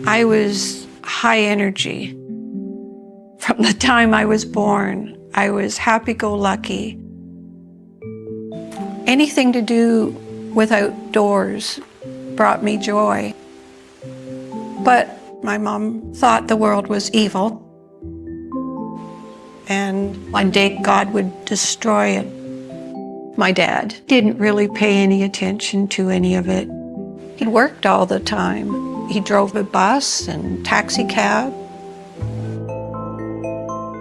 I was high energy. From the time I was born, I was happy-go-lucky. Anything to do with outdoors brought me joy. But my mom thought the world was evil, and one day God would destroy it. My dad didn't really pay any attention to any of it. He worked all the time. He drove a bus and taxi cab.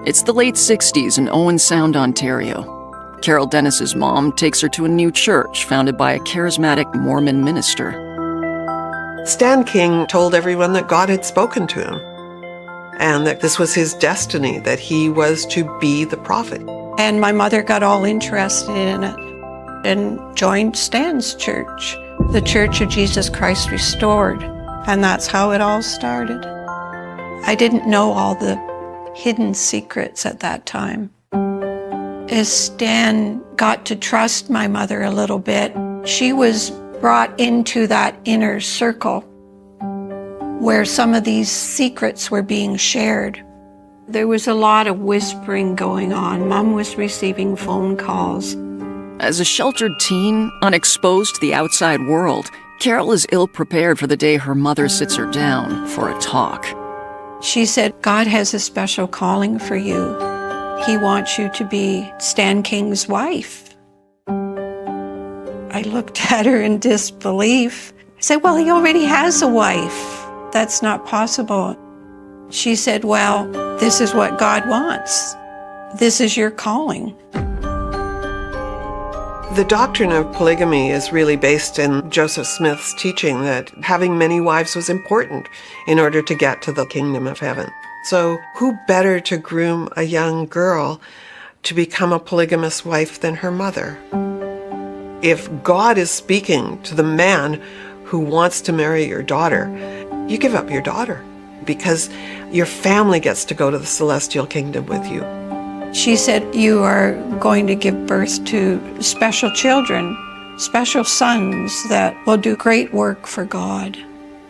It's the late 60s in Owen Sound, Ontario. Carol Dennis's mom takes her to a new church founded by a charismatic Mormon minister. Stan King told everyone that God had spoken to him and that this was his destiny, that he was to be the prophet. And my mother got all interested in it and joined Stan's church, the Church of Jesus Christ Restored. And that's how it all started. I didn't know all the hidden secrets at that time. As Stan got to trust my mother a little bit, she was brought into that inner circle where some of these secrets were being shared. There was a lot of whispering going on. Mom was receiving phone calls. As a sheltered teen, unexposed to the outside world, Carol is ill-prepared for the day her mother sits her down for a talk. She said, God has a special calling for you. He wants you to be Stan King's wife. I looked at her in disbelief. I said, well, he already has a wife. That's not possible. She said, well, this is what God wants. This is your calling. The doctrine of polygamy is really based in Joseph Smith's teaching that having many wives was important in order to get to the kingdom of heaven. So who better to groom a young girl to become a polygamous wife than her mother? If God is speaking to the man who wants to marry your daughter, you give up your daughter because your family gets to go to the celestial kingdom with you. She said, you are going to give birth to special children, special sons that will do great work for God.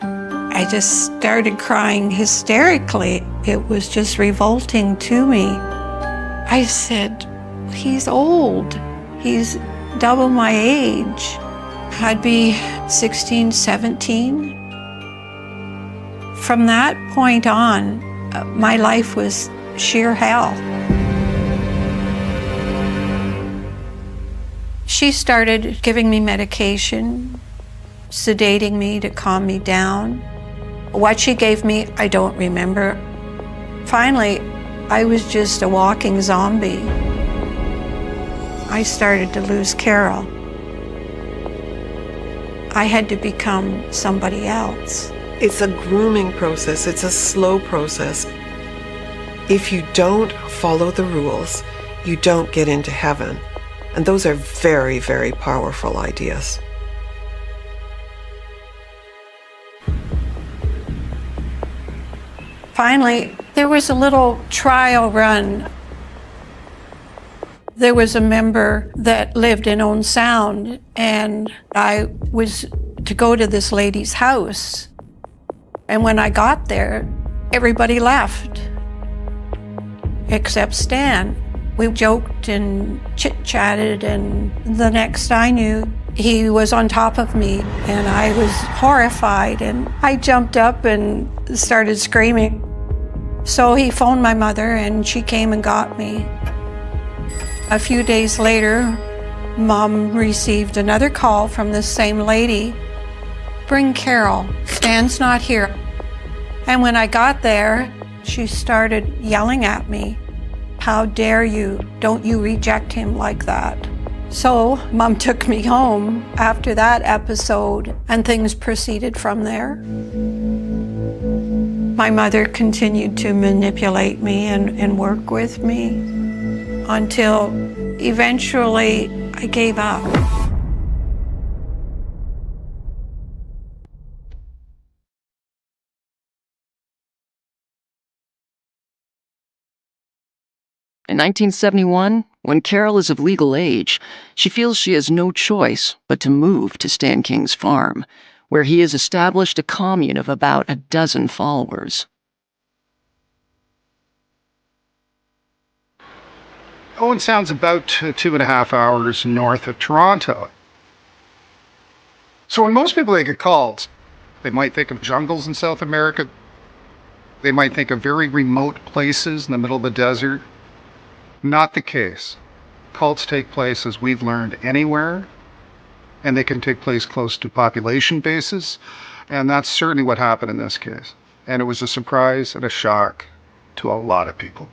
I just started crying hysterically. It was just revolting to me. I said, he's old. He's double my age. I'd be 16, 17. From that point on, my life was sheer hell. She started giving me medication, sedating me to calm me down. What she gave me, I don't remember. Finally, I was just a walking zombie. I started to lose Carol. I had to become somebody else. It's a grooming process. It's a slow process. If you don't follow the rules, you don't get into heaven. And those are very, very powerful ideas. Finally, there was a little trial run. There was a member that lived in Owen Sound, and I was to go to this lady's house. And when I got there, everybody left, except Stan. We joked and chit-chatted, and the next I knew, he was on top of me, and I was horrified, and I jumped up and started screaming. So he phoned my mother, and she came and got me. A few days later, Mom received another call from the same lady. Bring Carol, Stan's not here. And when I got there, she started yelling at me. How dare you? Don't you reject him like that. So Mom took me home after that episode, and things proceeded from there. My mother continued to manipulate me and work with me until eventually I gave up. In 1971, when Carol is of legal age, she feels she has no choice but to move to Stan King's farm, where he has established a commune of about a dozen followers. Owen Sound's about 2.5 hours north of Toronto. So when most people think of cults, they might think of jungles in South America. They might think of very remote places in the middle of the desert. Not the case. Cults take place, as we've learned, anywhere, and they can take place close to population bases, and that's certainly what happened in this case. And it was a surprise and a shock to a lot of people.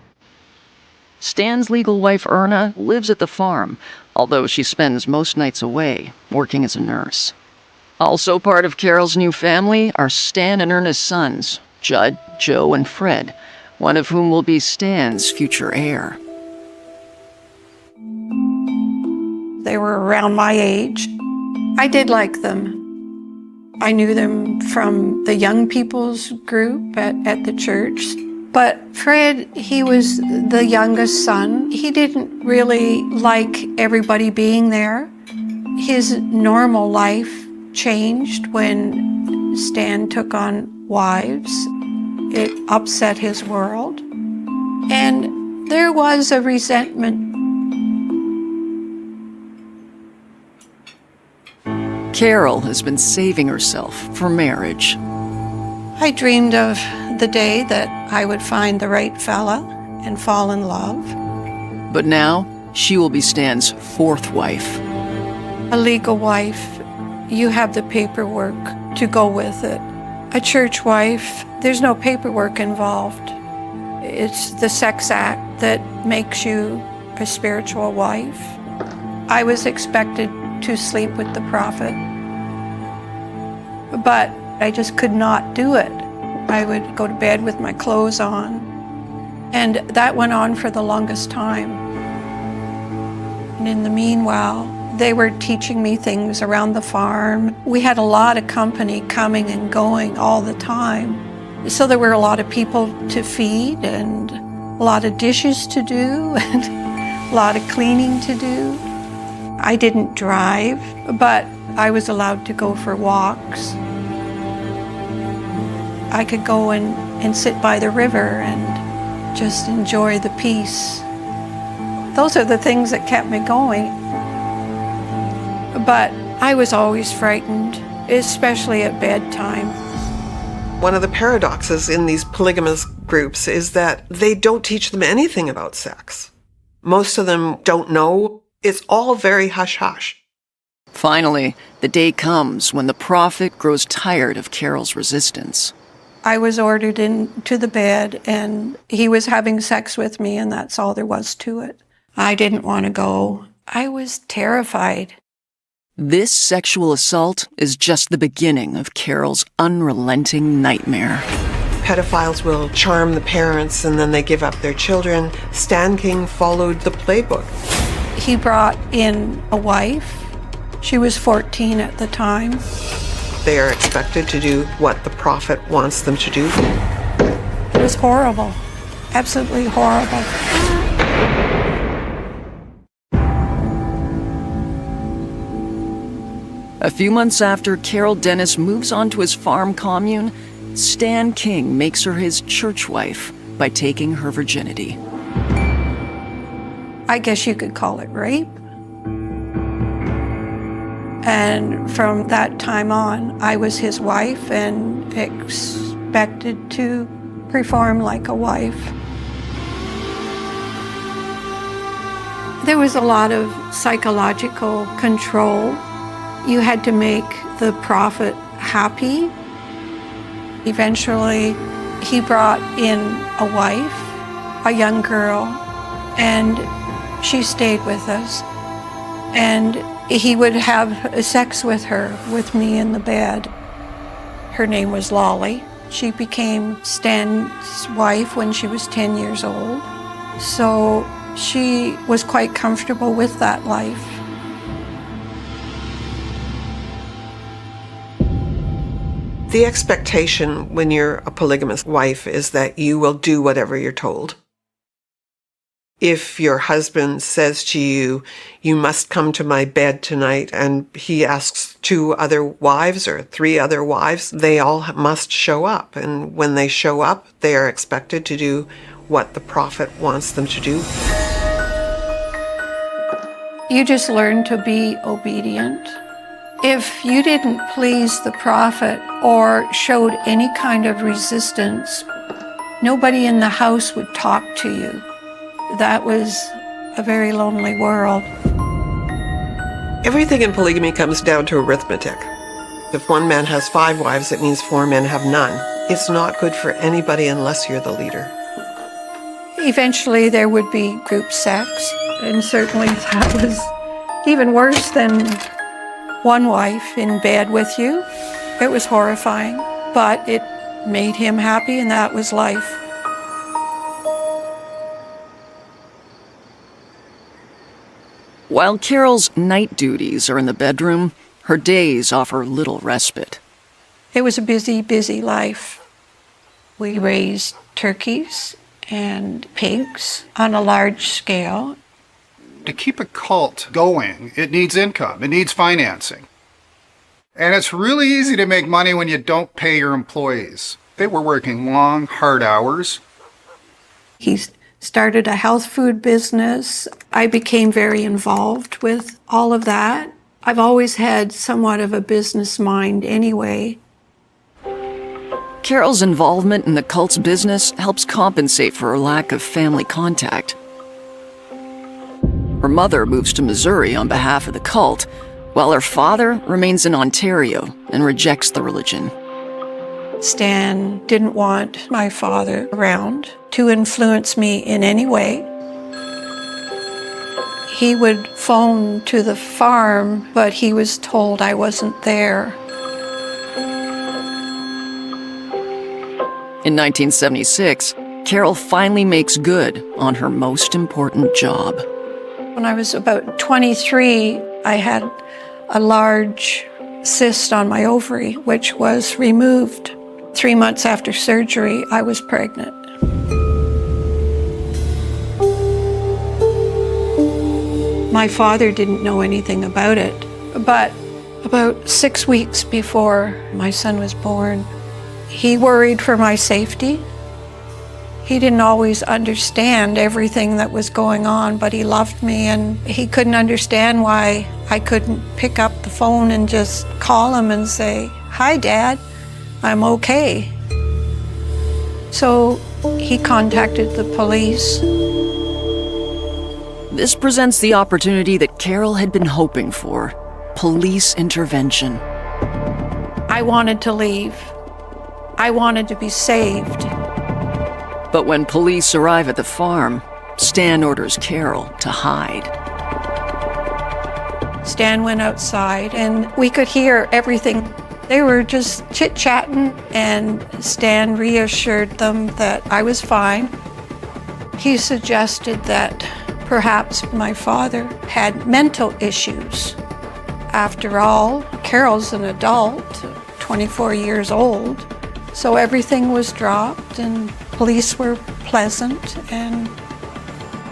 Stan's legal wife, Erna, lives at the farm, although she spends most nights away, working as a nurse. Also part of Carol's new family are Stan and Erna's sons, Judd, Joe, and Fred, one of whom will be Stan's future heir. They were around my age. I did like them. I knew them from the young people's group at the church. But Fred, he was the youngest son. He didn't really like everybody being there. His normal life changed when Stan took on wives. It upset his world. And there was a resentment. Carol has been saving herself for marriage. I dreamed of the day that I would find the right fella and fall in love. But now, she will be Stan's fourth wife. A legal wife, you have the paperwork to go with it. A church wife, there's no paperwork involved. It's the sex act that makes you a spiritual wife. I was expected to sleep with the prophet, but I just could not do it. I would go to bed with my clothes on, and that went on for the longest time. And in the meanwhile, they were teaching me things around the farm. We had a lot of company coming and going all the time. So there were a lot of people to feed and a lot of dishes to do and a lot of cleaning to do. I didn't drive, but I was allowed to go for walks. I could go and sit by the river and just enjoy the peace. Those are the things that kept me going. But I was always frightened, especially at bedtime. One of the paradoxes in these polygamous groups is that they don't teach them anything about sex. Most of them don't know. It's all very hush-hush. Finally, the day comes when the prophet grows tired of Carol's resistance. I was ordered into the bed, and he was having sex with me, and that's all there was to it. I didn't want to go. I was terrified. This sexual assault is just the beginning of Carol's unrelenting nightmare. Pedophiles will charm the parents and then they give up their children. Stan King followed the playbook. He brought in a wife. She was 14 at the time. They are expected to do what the prophet wants them to do. It was horrible, absolutely horrible. A few months after Carol Dennis moves onto his farm commune, Stan King makes her his church wife by taking her virginity. I guess you could call it rape. And from that time on, I was his wife and expected to perform like a wife. There was a lot of psychological control. You had to make the prophet happy. Eventually, he brought in a wife, a young girl, and she stayed with us. And he would have sex with her, with me in the bed. Her name was Lolly. She became Stan's wife when she was 10 years old. So she was quite comfortable with that life. The expectation when you're a polygamous wife is that you will do whatever you're told. If your husband says to you, you must come to my bed tonight, and he asks 2 other wives or 3 other wives, they all must show up. And when they show up, they are expected to do what the prophet wants them to do. You just learn to be obedient. If you didn't please the prophet or showed any kind of resistance, nobody in the house would talk to you. That was a very lonely world. Everything in polygamy comes down to arithmetic. If one man has 5 wives, it means 4 men have none. It's not good for anybody unless you're the leader. Eventually there would be group sex, and certainly that was even worse than one wife in bed with you. It was horrifying, but it made him happy, and that was life. While Carol's night duties are in the bedroom, her days offer little respite. It was a busy, busy life. We raised turkeys and pigs on a large scale. To keep a cult going, it needs income, it needs financing. And it's really easy to make money when you don't pay your employees. They were working long, hard hours. He started a health food business. I became very involved with all of that. I've always had somewhat of a business mind anyway. Carol's involvement in the cult's business helps compensate for her lack of family contact. Her mother moves to Missouri on behalf of the cult, while her father remains in Ontario and rejects the religion. Stan didn't want my father around to influence me in any way. He would phone to the farm, but he was told I wasn't there. In 1976, Carol finally makes good on her most important job. When I was about 23, I had a large cyst on my ovary, which was removed. 3 months after surgery, I was pregnant. My father didn't know anything about it, but about 6 weeks before my son was born, he worried for my safety. He didn't always understand everything that was going on, but he loved me, and he couldn't understand why I couldn't pick up the phone and just call him and say, "Hi, Dad, I'm okay." So he contacted the police. This presents the opportunity that Carol had been hoping for: police intervention. I wanted to leave. I wanted to be saved. But when police arrive at the farm, Stan orders Carol to hide. Stan went outside, and we could hear everything. They were just chit-chatting, and Stan reassured them that I was fine. He suggested that perhaps my father had mental issues. After all, Carol's an adult, 24 years old, so everything was dropped, and police were pleasant, and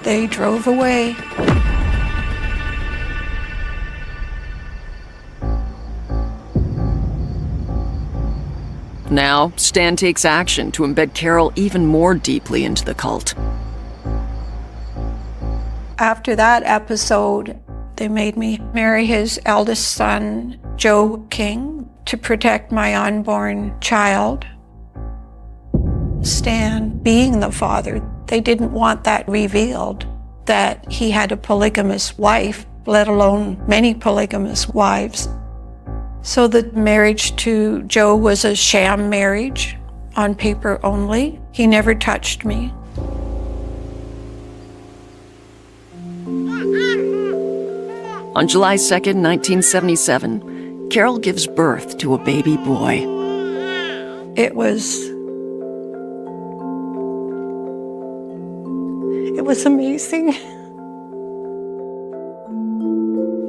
they drove away. Now, Stan takes action to embed Carol even more deeply into the cult. After that episode, they made me marry his eldest son, Joe King, to protect my unborn child. Stan, being the father, they didn't want that revealed, that he had a polygamous wife, let alone many polygamous wives. So the marriage to Joe was a sham marriage, on paper only. He never touched me. On July 2nd, 1977, Carol gives birth to a baby boy. It was amazing.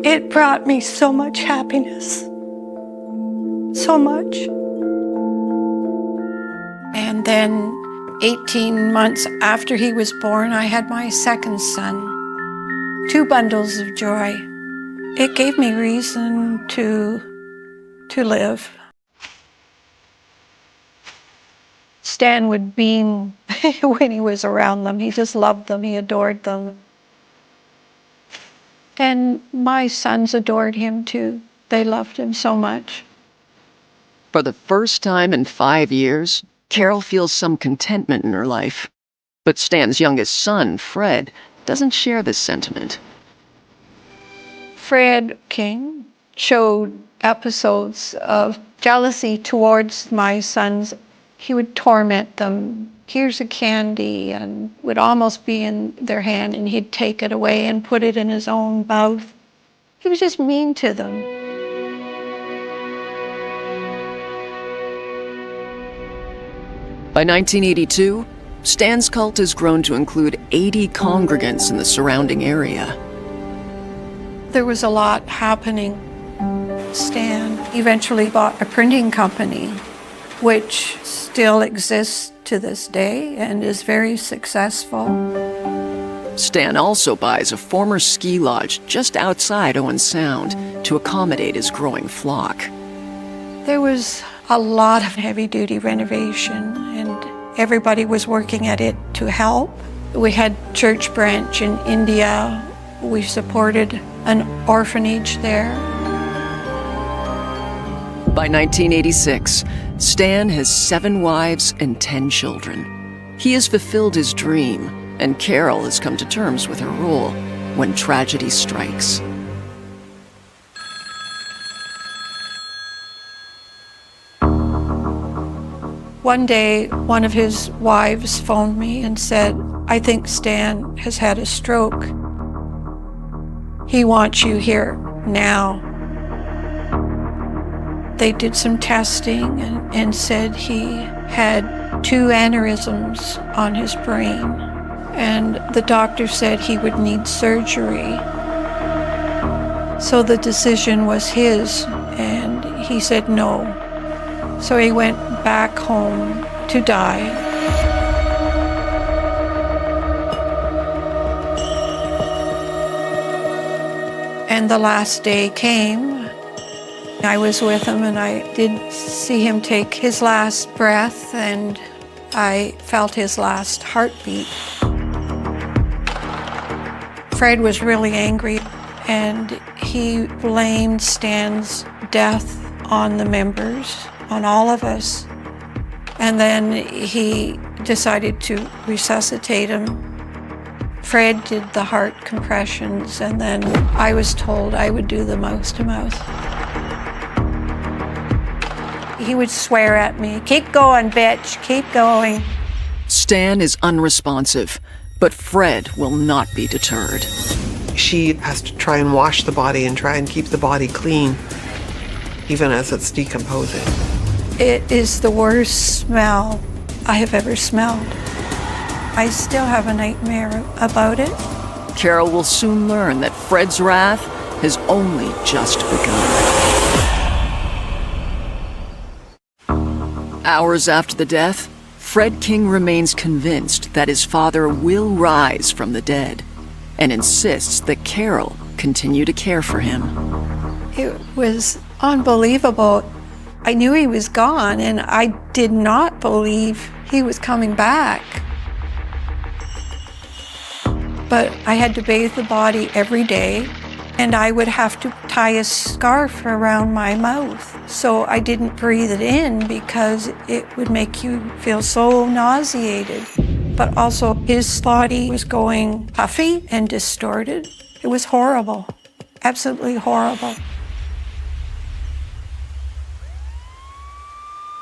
It brought me so much happiness. So much. And then 18 months after he was born, I had my second son. 2 bundles of joy. It gave me reason to live. Stan would beam when he was around them. He just loved them. He adored them. And my sons adored him too. They loved him so much. For the first time in 5 years, Carol feels some contentment in her life. But Stan's youngest son, Fred, doesn't share this sentiment. Fred King showed episodes of jealousy towards my sons. He would torment them. Here's a candy, and would almost be in their hand, and he'd take it away and put it in his own mouth. He was just mean to them. By 1982, Stan's cult has grown to include 80 congregants in the surrounding area. There was a lot happening. Stan eventually bought a printing company, which still exists to this day and is very successful. Stan also buys a former ski lodge just outside Owen Sound to accommodate his growing flock. There was a lot of heavy-duty renovation, and everybody was working at it to help. We had church branch in India. We supported an orphanage there. By 1986, Stan has 7 wives and 10 children. He has fulfilled his dream, and Carol has come to terms with her role when tragedy strikes. One day, one of his wives phoned me and said, "I think Stan has had a stroke. He wants you here now." They did some testing and said he had 2 aneurysms on his brain, and the doctor said he would need surgery. So the decision was his, and he said no. So he went back home to die. And the last day came. I was with him, and I did see him take his last breath, and I felt his last heartbeat. Fred was really angry, and he blamed Stan's death on the members, on all of us. And then he decided to resuscitate him. Fred did the heart compressions, and then I was told I would do the mouth-to-mouth. He would swear at me, "Keep going, bitch, keep going." Stan is unresponsive, but Fred will not be deterred. She has to try and wash the body and try and keep the body clean, even as it's decomposing. It is the worst smell I have ever smelled. I still have a nightmare about it. Carol will soon learn that Fred's wrath has only just begun. Hours after the death, Fred King remains convinced that his father will rise from the dead and insists that Carol continue to care for him. It was unbelievable. I knew he was gone, and I did not believe he was coming back. But I had to bathe the body every day, and I would have to tie a scarf around my mouth so I didn't breathe it in, because it would make you feel so nauseated. But also his body was going puffy and distorted. It was horrible, absolutely horrible.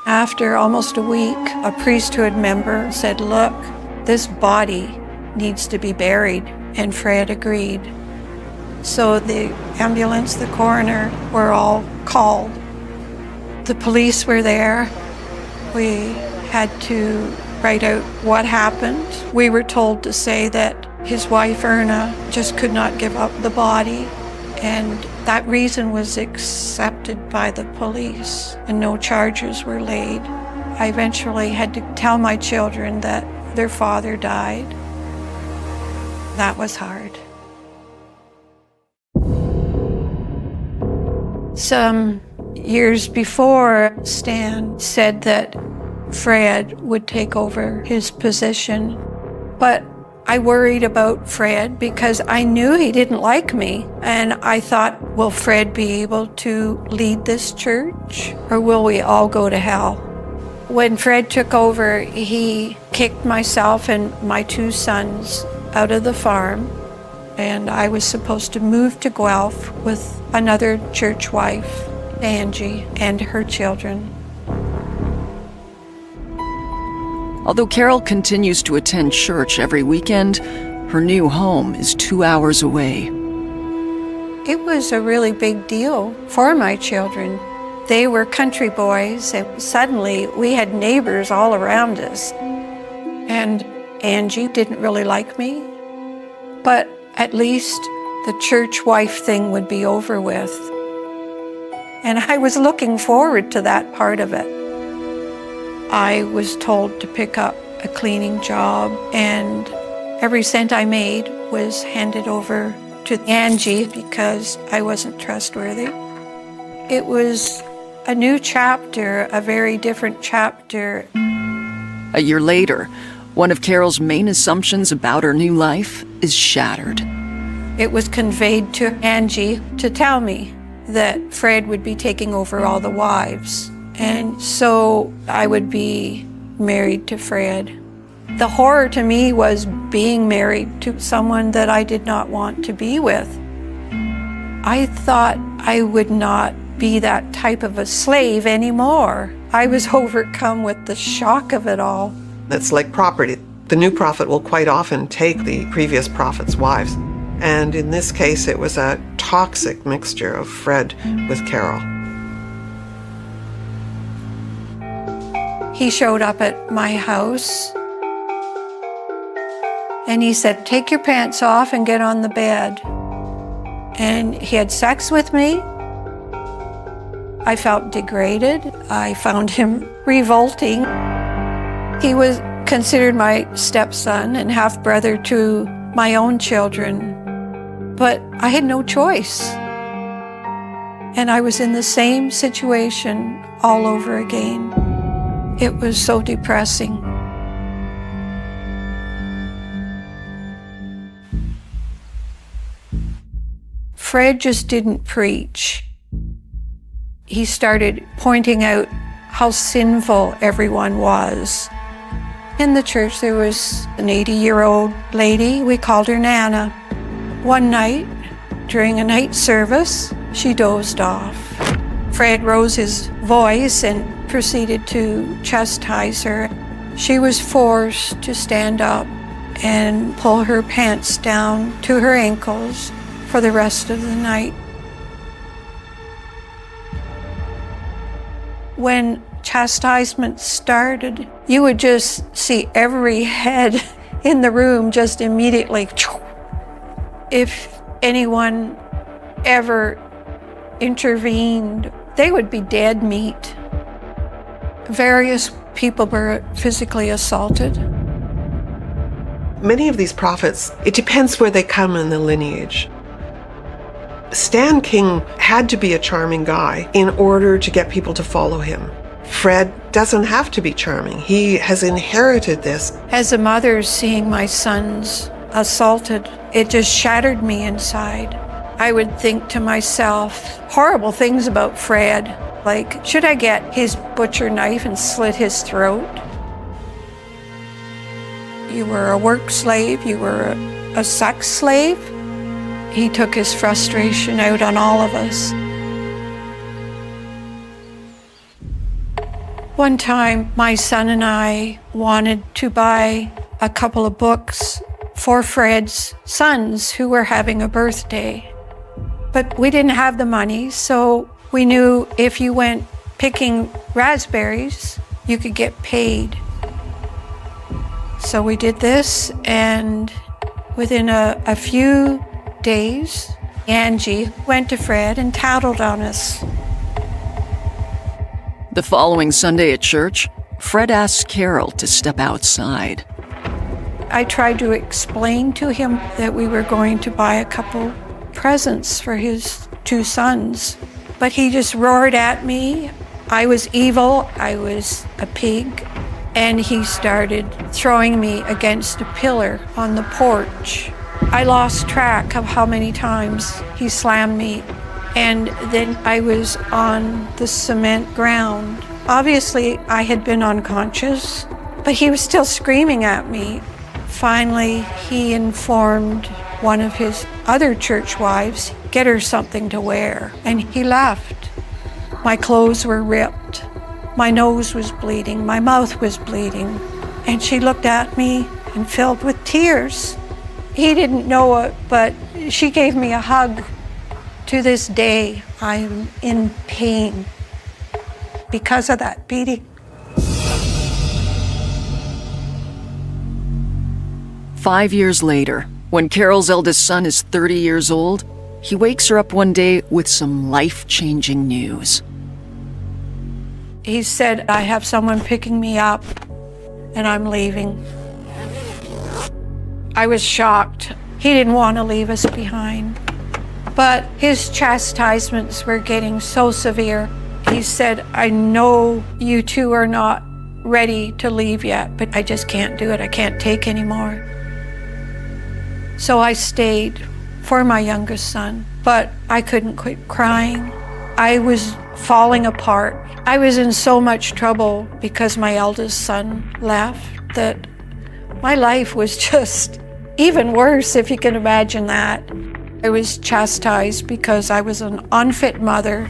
After almost a week, a priesthood member said, "Look, this body needs to be buried," and Fred agreed. So the ambulance, the coroner were all called. The police were there. We had to write out what happened. We were told to say that his wife, Erna, just could not give up the body, and that reason was accepted by the police, and no charges were laid. I eventually had to tell my children that their father died. That was hard. Some years before, Stan said that Fred would take over his position, but I worried about Fred because I knew he didn't like me, and I thought, will Fred be able to lead this church, or will we all go to hell? When Fred took over, he kicked myself and my two sons out of the farm, and I was supposed to move to Guelph with another church wife, Angie, and her children. Although Carol continues to attend church every weekend, her new home is 2 hours away. It was a really big deal for my children. They were country boys, and suddenly we had neighbors all around us. And Angie didn't really like me, but at least the church wife thing would be over with. And I was looking forward to that part of it. I was told to pick up a cleaning job, and every cent I made was handed over to Angie because I wasn't trustworthy. It was a new chapter, a very different chapter. A year later, one of Carol's main assumptions about her new life is shattered. It was conveyed to Angie to tell me that Fred would be taking over all the wives. And so I would be married to Fred. The horror to me was being married to someone that I did not want to be with. I thought I would not be that type of a slave anymore. I was overcome with the shock of it all. It's like property. The new prophet will quite often take the previous prophet's wives. And in this case, it was a toxic mixture of Fred with Carol. He showed up at my house and he said, "Take your pants off and get on the bed." And he had sex with me. I felt degraded. I found him revolting. He was considered my stepson and half-brother to my own children, but I had no choice. And I was in the same situation all over again. It was so depressing. Fred just didn't preach. He started pointing out how sinful everyone was. In the church, there was an 80-year-old lady. We called her Nana. One night, during a night service, she dozed off. Fred rose his voice and proceeded to chastise her. She was forced to stand up and pull her pants down to her ankles for the rest of the night. When chastisement started, you would just see every head in the room just immediately. If anyone ever intervened, they would be dead meat. Various people were physically assaulted. Many of these prophets, it depends where they come in the lineage. Stan King had to be a charming guy in order to get people to follow him. Fred doesn't have to be charming. He has inherited this. As a mother, seeing my sons assaulted, it just shattered me inside. I would think to myself horrible things about Fred, like, should I get his butcher knife and slit his throat? You were a work slave, you were a sex slave. He took his frustration out on all of us. One time, my son and I wanted to buy a couple of books for Fred's sons who were having a birthday. But we didn't have the money, so we knew if you went picking raspberries, you could get paid. So we did this, and within a few days, Angie went to Fred and tattled on us. The following Sunday at church, Fred asks Carol to step outside. I tried to explain to him that we were going to buy a couple presents for his 2 sons, but he just roared at me. I was evil, I was a pig, and he started throwing me against a pillar on the porch. I lost track of how many times he slammed me, and then I was on the cement ground. Obviously, I had been unconscious, but he was still screaming at me. Finally, he informed one of his other church wives, get her something to wear, and he left. My clothes were ripped. My nose was bleeding. My mouth was bleeding. And she looked at me and filled with tears. He didn't know it, but she gave me a hug. To this day, I'm in pain because of that beating. 5 years later, when Carol's eldest son is 30 years old, he wakes her up one day with some life-changing news. He said, I have someone picking me up and I'm leaving. I was shocked. He didn't want to leave us behind. But his chastisements were getting so severe. He said, I know you two are not ready to leave yet, but I just can't do it. I can't take anymore. So I stayed for my youngest son, but I couldn't quit crying. I was falling apart. I was in so much trouble because my eldest son left that my life was just even worse, if you can imagine that. I was chastised because I was an unfit mother.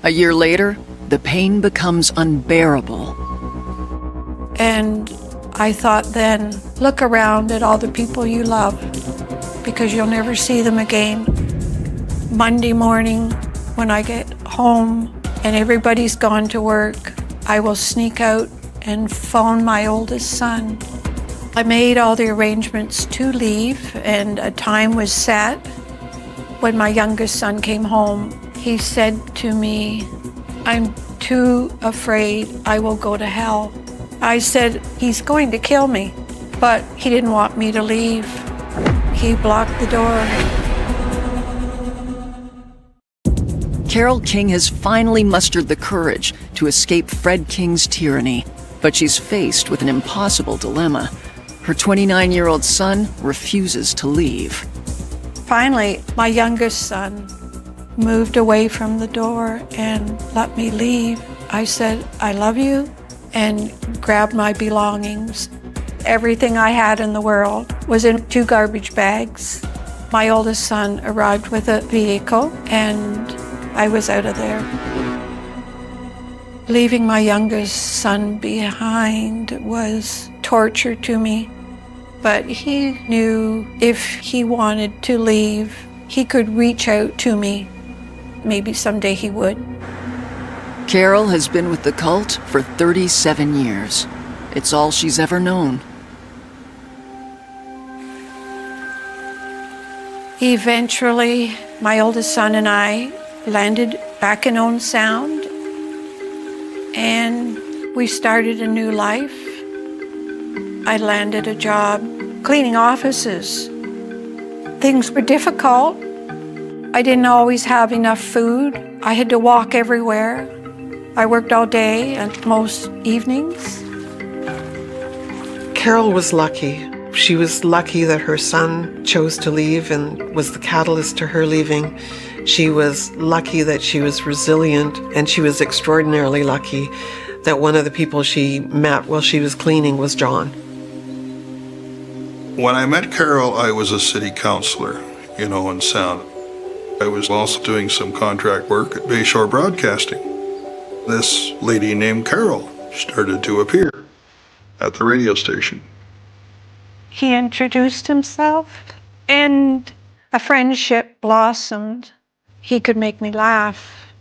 A year later, the pain becomes unbearable. And I thought then, look around at all the people you love because you'll never see them again. Monday morning, when I get home and everybody's gone to work, I will sneak out and phone my oldest son. I made all the arrangements to leave, and a time was set. When my youngest son came home, he said to me, I'm too afraid I will go to hell. I said, he's going to kill me, but he didn't want me to leave. He blocked the door. Carol King has finally mustered the courage to escape Fred King's tyranny, but she's faced with an impossible dilemma. Her 29-year-old son refuses to leave. Finally, my youngest son moved away from the door and let me leave. I said, I love you, and grabbed my belongings. Everything I had in the world was in 2 garbage bags. My oldest son arrived with a vehicle, and I was out of there. Leaving my youngest son behind was torture to me, but he knew if he wanted to leave, he could reach out to me. Maybe someday he would. Carol has been with the cult for 37 years. It's all she's ever known. Eventually, my oldest son and I landed back in Owen Sound, and we started a new life. I landed a job cleaning offices. Things were difficult. I didn't always have enough food. I had to walk everywhere. I worked all day and most evenings. Carol was lucky. She was lucky that her son chose to leave and was the catalyst to her leaving. She was lucky that she was resilient, and she was extraordinarily lucky that one of the people she met while she was cleaning was John. When I met Carol, I was a city councillor in Owen Sound. I was also doing some contract work at Bayshore Broadcasting. This lady named Carol started to appear at the radio station. He introduced himself, and a friendship blossomed. He could make me laugh,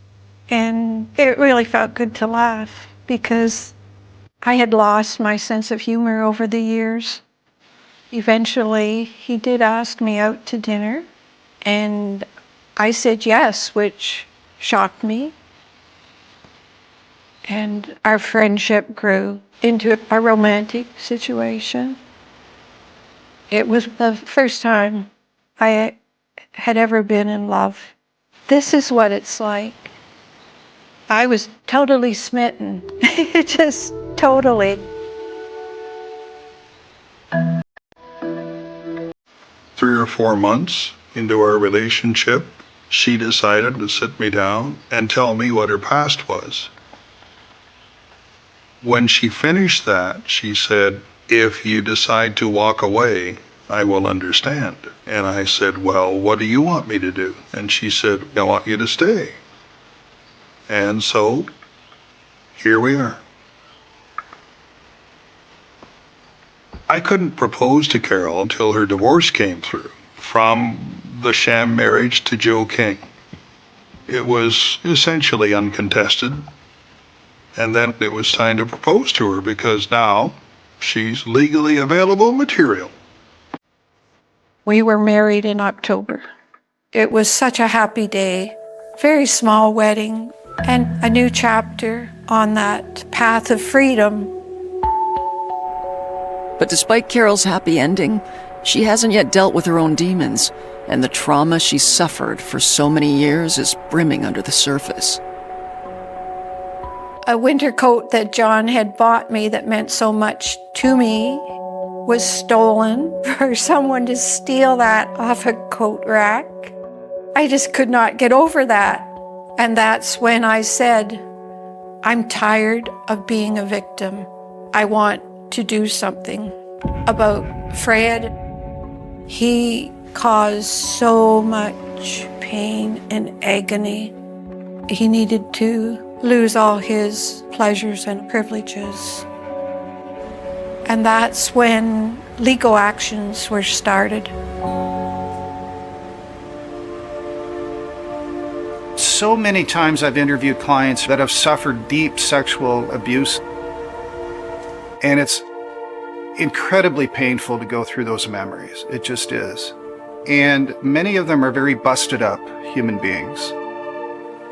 and it really felt good to laugh because I had lost my sense of humor over the years. Eventually, he did ask me out to dinner, and I said yes, which shocked me. And our friendship grew into a romantic situation. It was the first time I had ever been in love. This is what it's like. I was totally smitten. Just totally. 3 or 4 months into our relationship, she decided to sit me down and tell me what her past was. When she finished that, she said, "If you decide to walk away, I will understand." And I said, "Well, what do you want me to do?" And she said, "I want you to stay." And so, here we are. I couldn't propose to Carol until her divorce came through, from the sham marriage to Joe King. It was essentially uncontested. And then it was time to propose to her because now she's legally available material. We were married in October. It was such a happy day, very small wedding, and a new chapter on that path of freedom. But despite Carol's happy ending, she hasn't yet dealt with her own demons, and the trauma she suffered for so many years is brimming under the surface. A winter coat that John had bought me that meant so much to me was stolen. For someone to steal that off a coat rack, I just could not get over that. And that's when I said, I'm tired of being a victim. I want to do something about Fred. He caused so much pain and agony. He needed to lose all his pleasures and privileges. And that's when legal actions were started. So many times I've interviewed clients that have suffered deep sexual abuse, and it's incredibly painful to go through those memories. It just is. And many of them are very busted up human beings.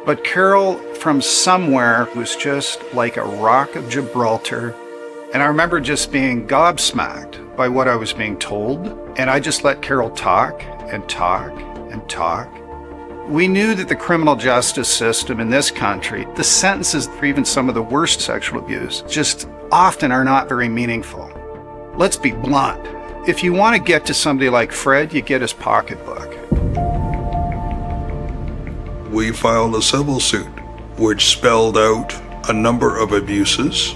But Carol, from somewhere, was just like a rock of Gibraltar. And I remember just being gobsmacked by what I was being told. And I just let Carol talk and talk and talk. We knew that the criminal justice system in this country, the sentences for even some of the worst sexual abuse, just often are not very meaningful. Let's be blunt. If you want to get to somebody like Fred, you get his pocketbook. We filed a civil suit, which spelled out a number of abuses,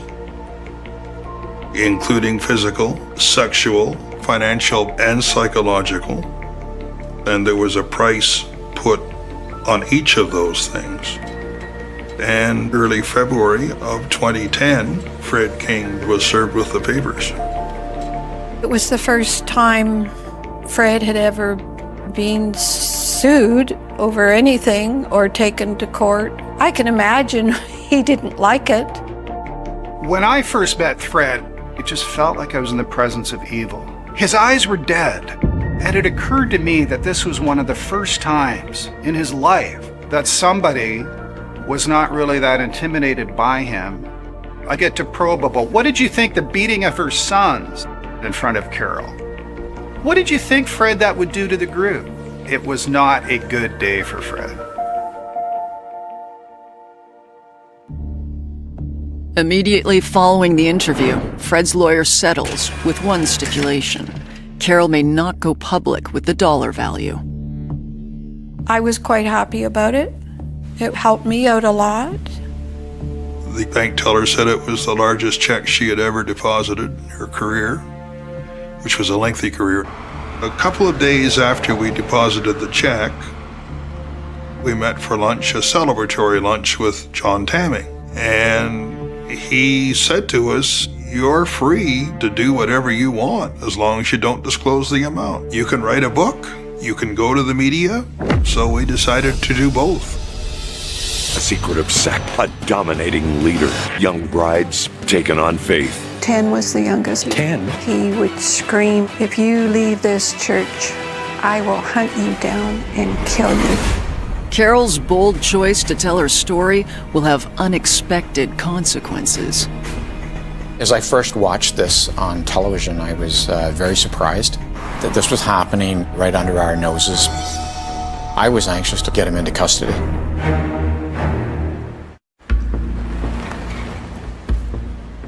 including physical, sexual, financial, and psychological. And there was a price put on each of those things. And early February of 2010, Fred King was served with the papers. It was the first time Fred had ever been sued over anything or taken to court. I can imagine he didn't like it. When I first met Fred, it just felt like I was in the presence of evil. His eyes were dead, and it occurred to me that this was one of the first times in his life that somebody was not really that intimidated by him. I get to probe about, what did you think the beating of her sons in front of Carol? What did you think, Fred, that would do to the group? It was not a good day for Fred. Immediately following the interview, Fred's lawyer settles with one stipulation. Carol may not go public with the dollar value. I was quite happy about it. It helped me out a lot. The bank teller said it was the largest check she had ever deposited in her career, which was a lengthy career. A couple of days after we deposited the check, we met for lunch, a celebratory lunch with John Tamming. And he said to us, "You're free to do whatever you want as long as you don't disclose the amount. You can write a book, you can go to the media." So we decided to do both. A secretive sect, a dominating leader, young brides taken on faith. 10 was the youngest. 10? He would scream, "If you leave this church, I will hunt you down and kill you." Carol's bold choice to tell her story will have unexpected consequences. As I first watched this on television, I was very surprised that this was happening right under our noses. I was anxious to get him into custody.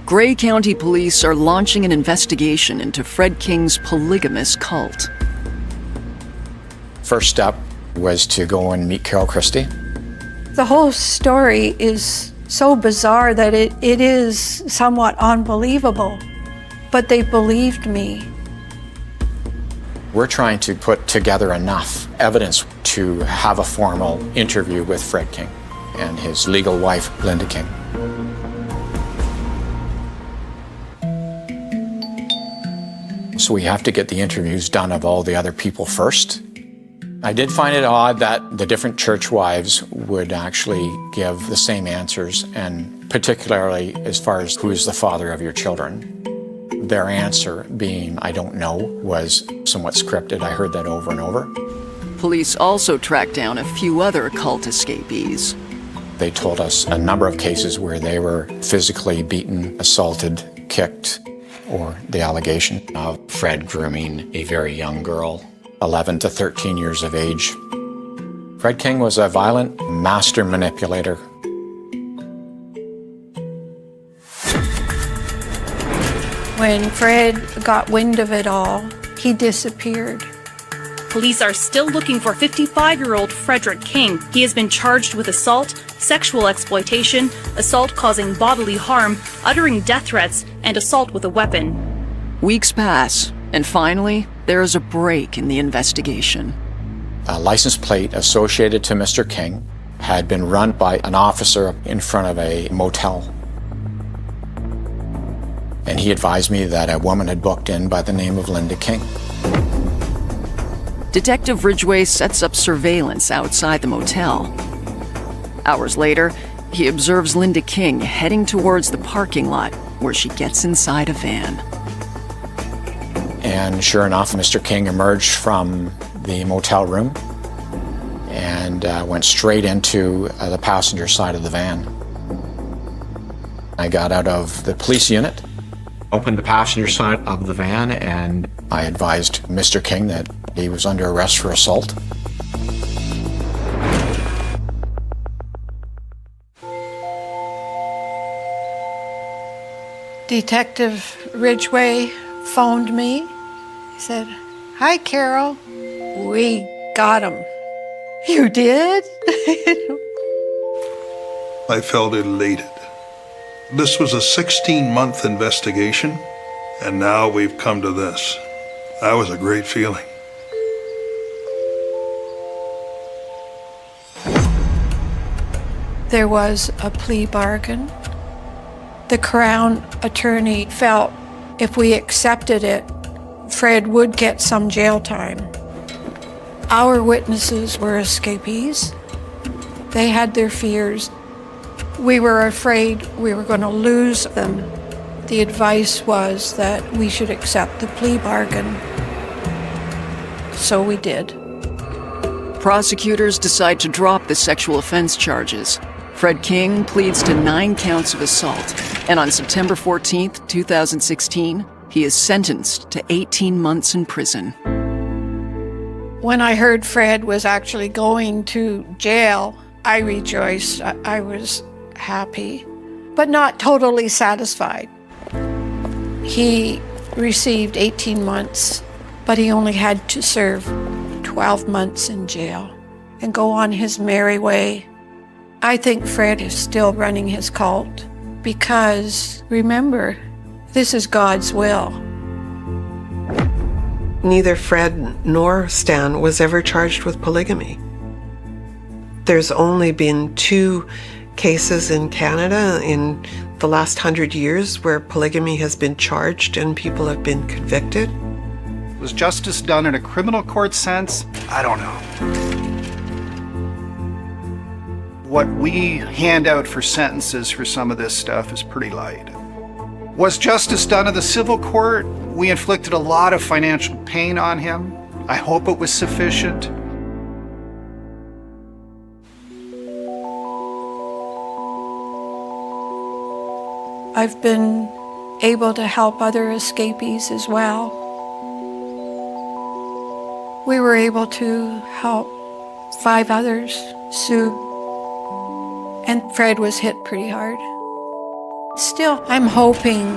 Gray County Police are launching an investigation into Fred King's polygamous cult. First step was to go and meet Carol Christie. The whole story is so bizarre that it is somewhat unbelievable, but they believed me. We're trying to put together enough evidence to have a formal interview with Fred King and his legal wife, Linda King. So we have to get the interviews done of all the other people first. I did find it odd that the different church wives would actually give the same answers, and particularly as far as who is the father of your children. Their answer being, I don't know, was somewhat scripted. I heard that over and over. Police also tracked down a few other cult escapees. They told us a number of cases where they were physically beaten, assaulted, kicked, or the allegation of Fred grooming a very young girl, 11 to 13 years of age. Fred King was a violent master manipulator. When Fred got wind of it all, he disappeared. Police are still looking for 55-year-old Frederick King. He has been charged with assault, sexual exploitation, assault causing bodily harm, uttering death threats, and assault with a weapon. Weeks pass, and finally, there is a break in the investigation. A license plate associated to Mr. King had been run by an officer in front of a motel. And he advised me that a woman had booked in by the name of Linda King. Detective Ridgway sets up surveillance outside the motel. Hours later, he observes Linda King heading towards the parking lot where she gets inside a van. And sure enough, Mr. King emerged from the motel room and went straight into the passenger side of the van. I got out of the police unit, opened the passenger side of the van, and I advised Mr. King that he was under arrest for assault. Detective Ridgway phoned me. He said, "Hi, Carol. We got him." "You did?" I felt elated. This was a 16-month investigation, and now we've come to this. That was a great feeling. There was a plea bargain. The Crown attorney felt if we accepted it, Fred would get some jail time. Our witnesses were escapees. They had their fears. We were afraid we were going to lose them. The advice was that we should accept the plea bargain. So we did. Prosecutors decide to drop the sexual offense charges. Fred King pleads to 9 counts of assault, and on September 14th, 2016, he is sentenced to 18 months in prison. When I heard Fred was actually going to jail, I rejoiced. I was happy, but not totally satisfied. He received 18 months, but he only had to serve 12 months in jail and go on his merry way. I think Fred is still running his cult because, remember, this is God's will. Neither Fred nor Stan was ever charged with polygamy. There's only been 2 cases in Canada in the last 100 years where polygamy has been charged and people have been convicted. Was justice done in a criminal court sense? I don't know. What we hand out for sentences for some of this stuff is pretty light. Was justice done in the civil court? We inflicted a lot of financial pain on him. I hope it was sufficient. I've been able to help other escapees as well. We were able to help 5 others, Sue, and Fred was hit pretty hard. Still, I'm hoping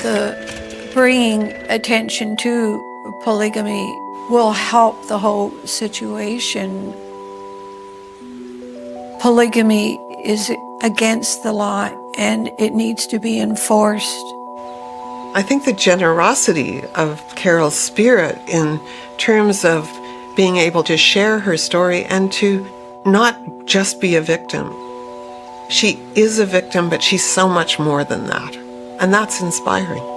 the bringing attention to polygamy will help the whole situation. Polygamy is against the law and it needs to be enforced. I think the generosity of Carol's spirit in terms of being able to share her story and to not just be a victim. She is a victim, but she's so much more than that. And that's inspiring.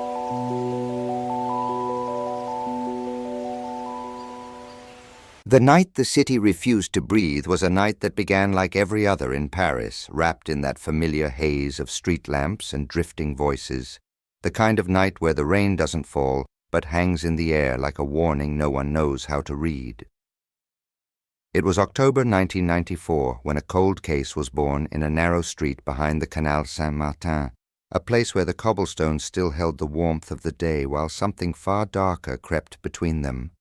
The night the city refused to breathe was a night that began like every other in Paris, wrapped in that familiar haze of street lamps and drifting voices, the kind of night where the rain doesn't fall but hangs in the air like a warning no one knows how to read. It was October 1994 when a cold case was born in a narrow street behind the Canal Saint-Martin, a place where the cobblestones still held the warmth of the day while something far darker crept between them.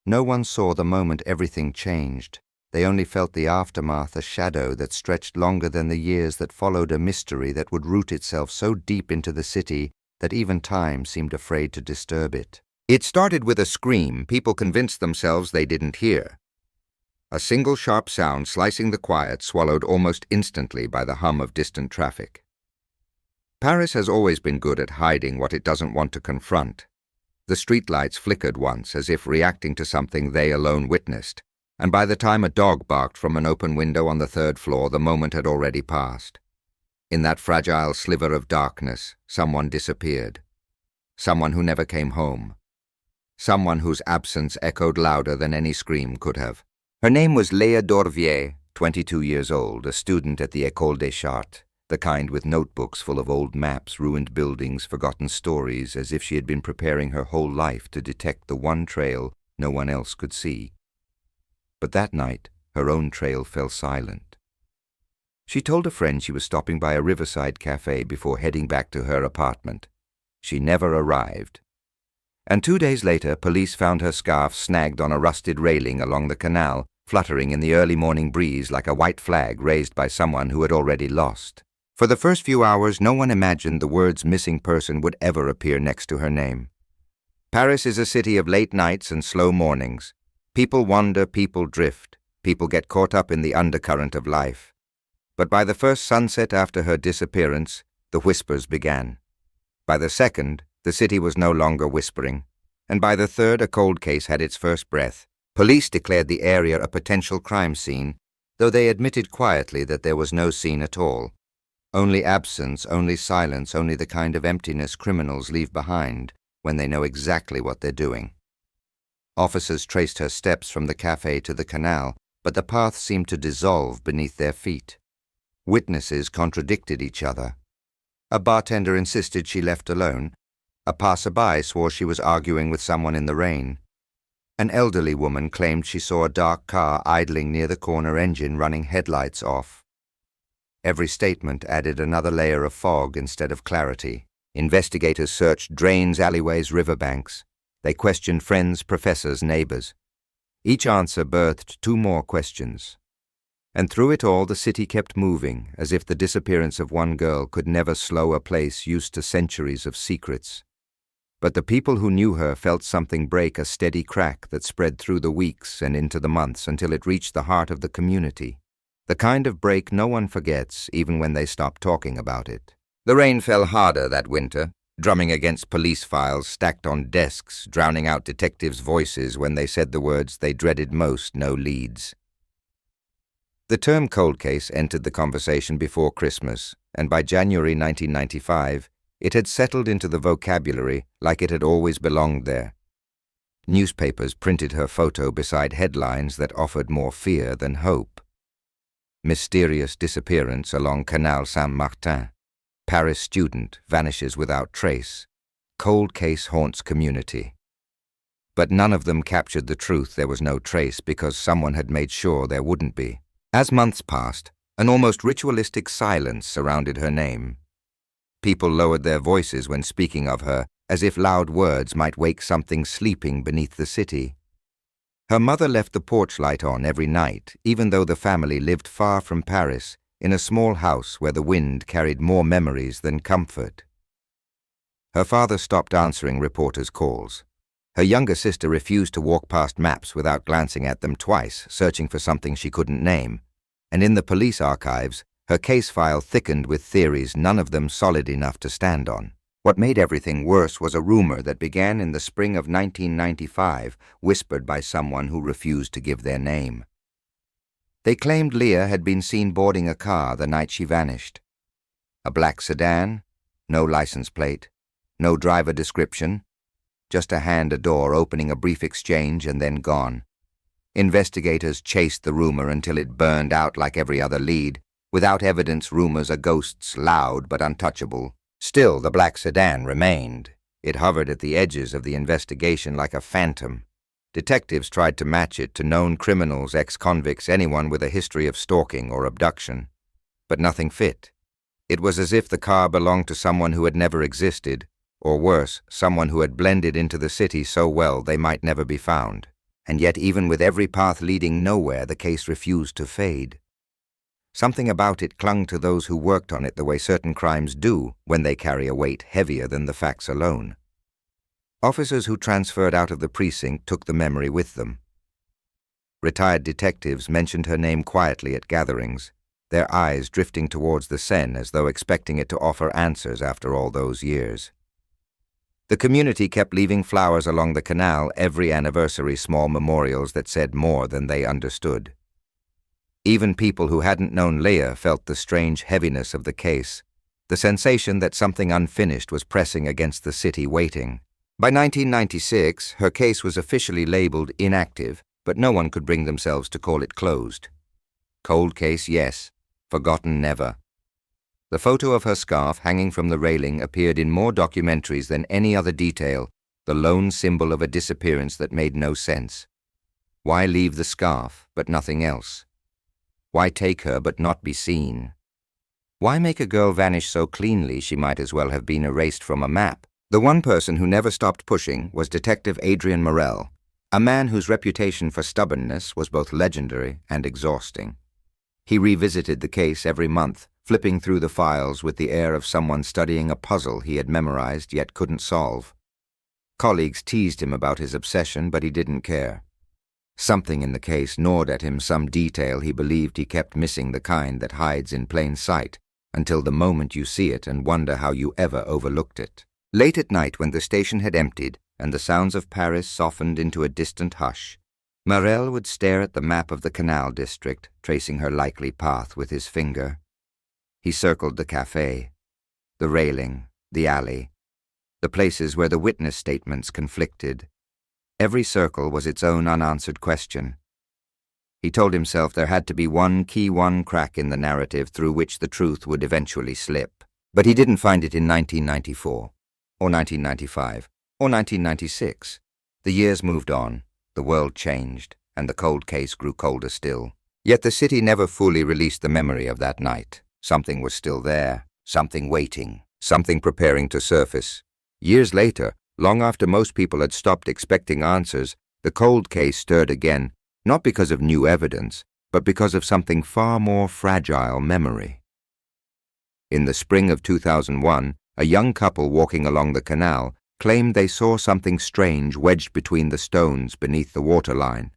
No one saw the moment everything changed. They only felt the aftermath, a shadow that stretched longer than the years that followed, a mystery that would root itself so deep into the city that even time seemed afraid to disturb it. It started with a scream people convinced themselves they didn't hear. A single sharp sound slicing the quiet, swallowed almost instantly by the hum of distant traffic. Paris has always been good at hiding what it doesn't want to confront. The streetlights flickered once, as if reacting to something they alone witnessed, and by the time a dog barked from an open window on the 3rd floor, the moment had already passed. In that fragile sliver of darkness, someone disappeared. Someone who never came home. Someone whose absence echoed louder than any scream could have. Her name was Léa Dorvier, 22 years old, a student at the École des Chartes, the kind with notebooks full of old maps, ruined buildings, forgotten stories, as if she had been preparing her whole life to detect the one trail no one else could see. But that night, her own trail fell silent. She told a friend she was stopping by a riverside cafe before heading back to her apartment. She never arrived. And 2 days later, police found her scarf snagged on a rusted railing along the canal, fluttering in the early morning breeze like a white flag raised by someone who had already lost. For the first few hours, no one imagined the words missing person would ever appear next to her name. Paris is a city of late nights and slow mornings. People wander, people drift. People get caught up in the undercurrent of life. But by the first sunset after her disappearance, the whispers began. By the second, the city was no longer whispering. And by the third, a cold case had its first breath. Police declared the area a potential crime scene, though they admitted quietly that there was no scene at all. Only absence, only silence, only the kind of emptiness criminals leave behind when they know exactly what they're doing. Officers traced her steps from the cafe to the canal, but the path seemed to dissolve beneath their feet. Witnesses contradicted each other. A bartender insisted she left alone. A passerby swore she was arguing with someone in the rain. An elderly woman claimed she saw a dark car idling near the corner engine running headlights off. Every statement added another layer of fog instead of clarity. Investigators searched drains, alleyways, riverbanks. They questioned friends, professors, neighbors. Each answer birthed 2 more questions. And through it all, the city kept moving, as if the disappearance of one girl could never slow a place used to centuries of secrets. But the people who knew her felt something break, a steady crack that spread through the weeks and into the months until it reached the heart of the community. The kind of break no one forgets, even when they stop talking about it. The rain fell harder that winter, drumming against police files stacked on desks, drowning out detectives' voices when they said the words they dreaded most, no leads. The term cold case entered the conversation before Christmas, and by January 1995, it had settled into the vocabulary like it had always belonged there. Newspapers printed her photo beside headlines that offered more fear than hope. Mysterious disappearance along Canal Saint-Martin. Paris student vanishes without trace. Cold case haunts community. But none of them captured the truth there was no trace because someone had made sure there wouldn't be. As months passed, an almost ritualistic silence surrounded her name. People lowered their voices when speaking of her, as if loud words might wake something sleeping beneath the city. Her mother left the porch light on every night, even though the family lived far from Paris, in a small house where the wind carried more memories than comfort. Her father stopped answering reporters' calls. Her younger sister refused to walk past maps without glancing at them twice, searching for something she couldn't name. And in the police archives, her case file thickened with theories, none of them solid enough to stand on. What made everything worse was a rumor that began in the spring of 1995, whispered by someone who refused to give their name. They claimed Leah had been seen boarding a car the night she vanished. A black sedan, no license plate, no driver description, just a hand a door opening a brief exchange and then gone. Investigators chased the rumor until it burned out like every other lead. Without evidence, rumors are ghosts, loud but untouchable. Still, the black sedan remained. It hovered at the edges of the investigation like a phantom. Detectives tried to match it to known criminals, ex-convicts, anyone with a history of stalking or abduction. But nothing fit. It was as if the car belonged to someone who had never existed, or worse, someone who had blended into the city so well they might never be found. And yet even with every path leading nowhere, the case refused to fade. Something about it clung to those who worked on it the way certain crimes do when they carry a weight heavier than the facts alone. Officers who transferred out of the precinct took the memory with them. Retired detectives mentioned her name quietly at gatherings, their eyes drifting towards the Seine as though expecting it to offer answers after all those years. The community kept leaving flowers along the canal every anniversary, small memorials that said more than they understood. Even people who hadn't known Leah felt the strange heaviness of the case, the sensation that something unfinished was pressing against the city waiting. By 1996, her case was officially labeled inactive, but no one could bring themselves to call it closed. Cold case, yes. Forgotten, never. The photo of her scarf hanging from the railing appeared in more documentaries than any other detail, the lone symbol of a disappearance that made no sense. Why leave the scarf, but nothing else? Why take her but not be seen? Why make a girl vanish so cleanly she might as well have been erased from a map? The one person who never stopped pushing was Detective Adrian Morel, a man whose reputation for stubbornness was both legendary and exhausting. He revisited the case every month, flipping through the files with the air of someone studying a puzzle he had memorized yet couldn't solve. Colleagues teased him about his obsession, but he didn't care. Something in the case gnawed at him, some detail he believed he kept missing, the kind that hides in plain sight, until the moment you see it and wonder how you ever overlooked it. Late at night, when the station had emptied and the sounds of Paris softened into a distant hush, Morel would stare at the map of the canal district, tracing her likely path with his finger. He circled the café, the railing, the alley, the places where the witness statements conflicted. Every circle was its own unanswered question. He told himself there had to be one crack in the narrative through which the truth would eventually slip. But he didn't find it in 1994, or 1995, or 1996. The years moved on, the world changed, and the cold case grew colder still. Yet the city never fully released the memory of that night. Something was still there, something waiting, something preparing to surface. Years later, long after most people had stopped expecting answers, the cold case stirred again, not because of new evidence, but because of something far more fragile: memory. In the spring of 2001, a young couple walking along the canal claimed they saw something strange wedged between the stones beneath the waterline.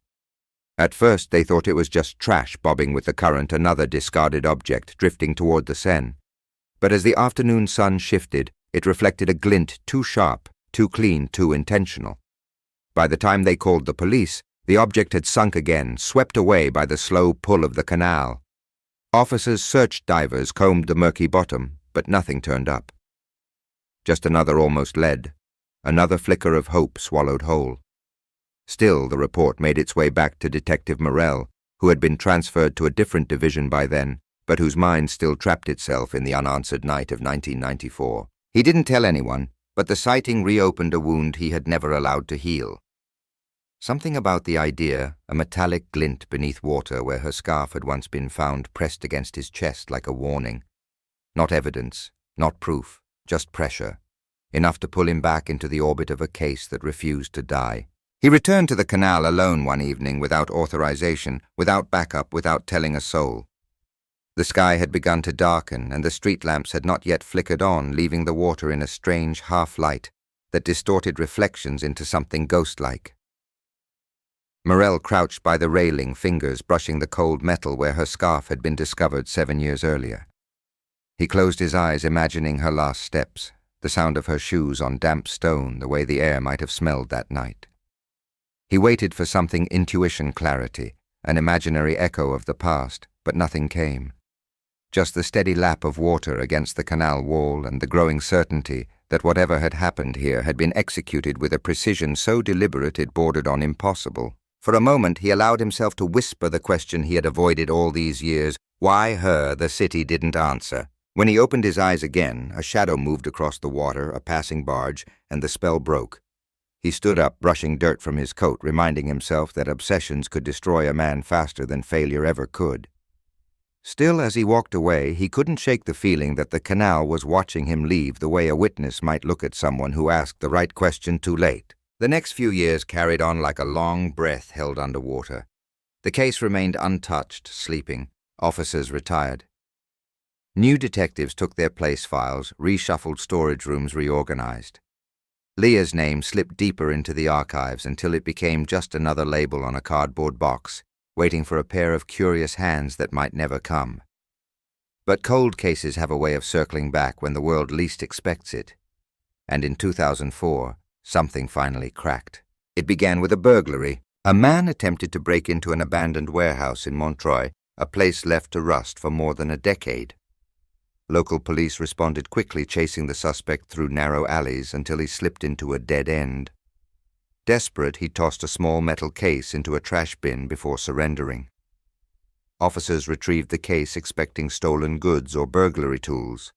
At first they thought it was just trash bobbing with the current, another discarded object drifting toward the Seine. But as the afternoon sun shifted, it reflected a glint too sharp, too clean, too intentional. By the time they called the police, the object had sunk again, swept away by the slow pull of the canal. Officers searched, divers combed the murky bottom, but nothing turned up. Just another almost lead, another flicker of hope swallowed whole. Still, the report made its way back to Detective Morel, who had been transferred to a different division by then, but whose mind still trapped itself in the unanswered night of 1994. He didn't tell anyone, but the sighting reopened a wound he had never allowed to heal. Something about the idea, a metallic glint beneath water where her scarf had once been found, pressed against his chest like a warning. Not evidence, not proof, just pressure, enough to pull him back into the orbit of a case that refused to die. He returned to the canal alone one evening without authorization, without backup, without telling a soul. The sky had begun to darken, and the street lamps had not yet flickered on, leaving the water in a strange half-light that distorted reflections into something ghost-like. Morel crouched by the railing, fingers brushing the cold metal where her scarf had been discovered 7 years earlier. He closed his eyes, imagining her last steps, the sound of her shoes on damp stone, the way the air might have smelled that night. He waited for something intuition clarity, an imaginary echo of the past, but nothing came. Just the steady lap of water against the canal wall and the growing certainty that whatever had happened here had been executed with a precision so deliberate it bordered on impossible. For a moment he allowed himself to whisper the question he had avoided all these years, why her the city didn't answer. When he opened his eyes again, a shadow moved across the water, a passing barge, and the spell broke. He stood up, brushing dirt from his coat, reminding himself that obsessions could destroy a man faster than failure ever could. Still, as he walked away, he couldn't shake the feeling that the canal was watching him leave the way a witness might look at someone who asked the right question too late. The next few years carried on like a long breath held underwater. The case remained untouched, sleeping. Officers retired. New detectives took their place files, reshuffled storage rooms reorganized. Leah's name slipped deeper into the archives until it became just another label on a cardboard box, waiting for a pair of curious hands that might never come. But cold cases have a way of circling back when the world least expects it. And in 2004, something finally cracked. It began with a burglary. A man attempted to break into an abandoned warehouse in Montreuil, a place left to rust for more than a decade. Local police responded quickly, chasing the suspect through narrow alleys until he slipped into a dead end. Desperate, he tossed a small metal case into a trash bin before surrendering. Officers retrieved the case expecting stolen goods or burglary tools.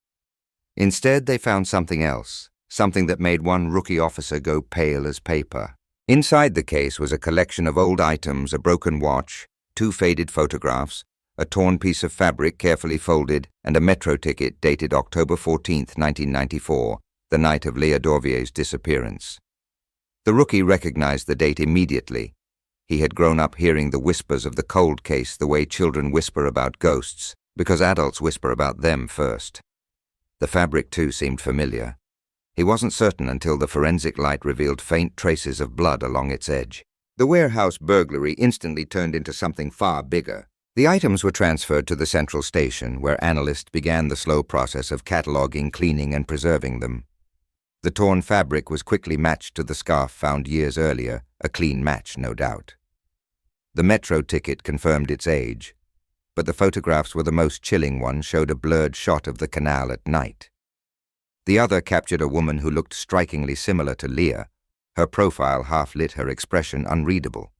Instead, they found something else, something that made one rookie officer go pale as paper. Inside the case was a collection of old items, a broken watch, 2 faded photographs, a torn piece of fabric carefully folded, and a metro ticket dated October 14, 1994, the night of Leah Dorvier's disappearance. The rookie recognized the date immediately. He had grown up hearing the whispers of the cold case the way children whisper about ghosts, because adults whisper about them first. The fabric, too, seemed familiar. He wasn't certain until the forensic light revealed faint traces of blood along its edge. The warehouse burglary instantly turned into something far bigger. The items were transferred to the central station, where analysts began the slow process of cataloging, cleaning, and preserving them. The torn fabric was quickly matched to the scarf found years earlier, a clean match, no doubt. The metro ticket confirmed its age, but the photographs were the most chilling one, showed a blurred shot of the canal at night. The other captured a woman who looked strikingly similar to Leah, her profile half-lit, her expression unreadable.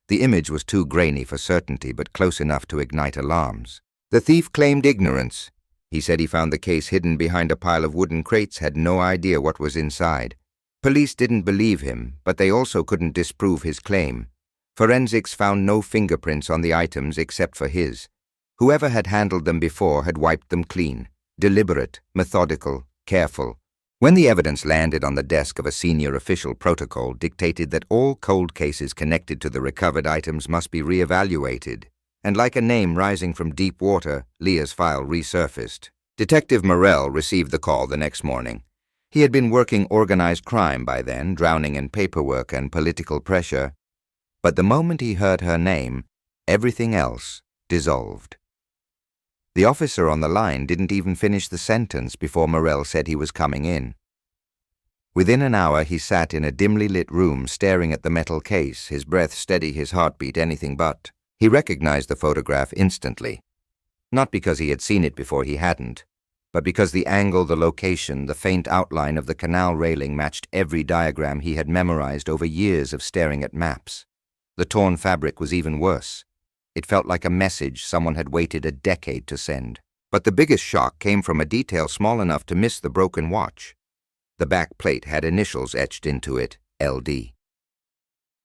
The image was too grainy for certainty, but close enough to ignite alarms. The thief claimed ignorance. He said he found the case hidden behind a pile of wooden crates, had no idea what was inside. Police didn't believe him, but they also couldn't disprove his claim. Forensics found no fingerprints on the items except for his. Whoever had handled them before had wiped them clean. Deliberate, methodical, careful. When the evidence landed on the desk of a senior official, protocol dictated that all cold cases connected to the recovered items must be reevaluated. And like a name rising from deep water, Leah's file resurfaced. Detective Morel received the call the next morning. He had been working organized crime by then, drowning in paperwork and political pressure. But the moment he heard her name, everything else dissolved. The officer on the line didn't even finish the sentence before Morel said he was coming in. Within an hour, he sat in a dimly lit room staring at the metal case, his breath steady, his heartbeat anything but. He recognized the photograph instantly. Not because he had seen it before, he hadn't, but because the angle, the location, the faint outline of the canal railing matched every diagram he had memorized over years of staring at maps. The torn fabric was even worse. It felt like a message someone had waited a decade to send. But the biggest shock came from a detail small enough to miss the broken watch. The back plate had initials etched into it, LD.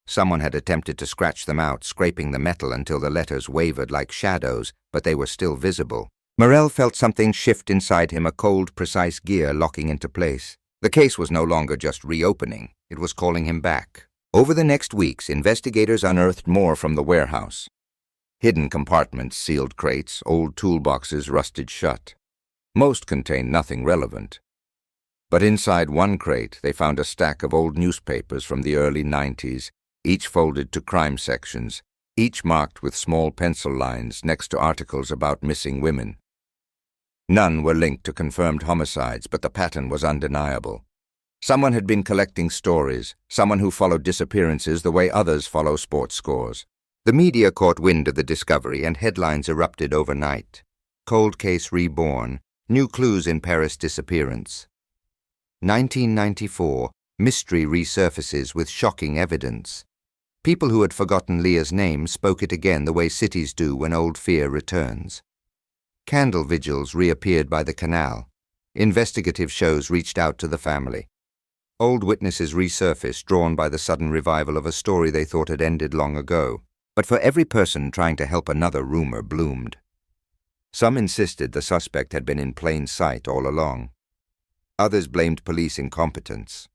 Someone had attempted to scratch them out, scraping the metal until the letters wavered like shadows, but they were still visible. Morel felt something shift inside him, a cold, precise gear locking into place. The case was no longer just reopening. It was calling him back. Over the next weeks, investigators unearthed more from the warehouse. Hidden compartments, sealed crates, old toolboxes rusted shut. Most contained nothing relevant. But inside one crate, they found a stack of old newspapers from the early 90s, each folded to crime sections, each marked with small pencil lines next to articles about missing women. None were linked to confirmed homicides, but the pattern was undeniable. Someone had been collecting stories, someone who followed disappearances the way others follow sports scores. The media caught wind of the discovery, and headlines erupted overnight. Cold case reborn, new clues in Paris disappearance. 1994, mystery resurfaces with shocking evidence. People who had forgotten Leah's name spoke it again the way cities do when old fear returns. Candle vigils reappeared by the canal. Investigative shows reached out to the family. Old witnesses resurfaced, drawn by the sudden revival of a story they thought had ended long ago. But for every person trying to help another, rumor bloomed. Some insisted the suspect had been in plain sight all along. Others blamed police incompetence.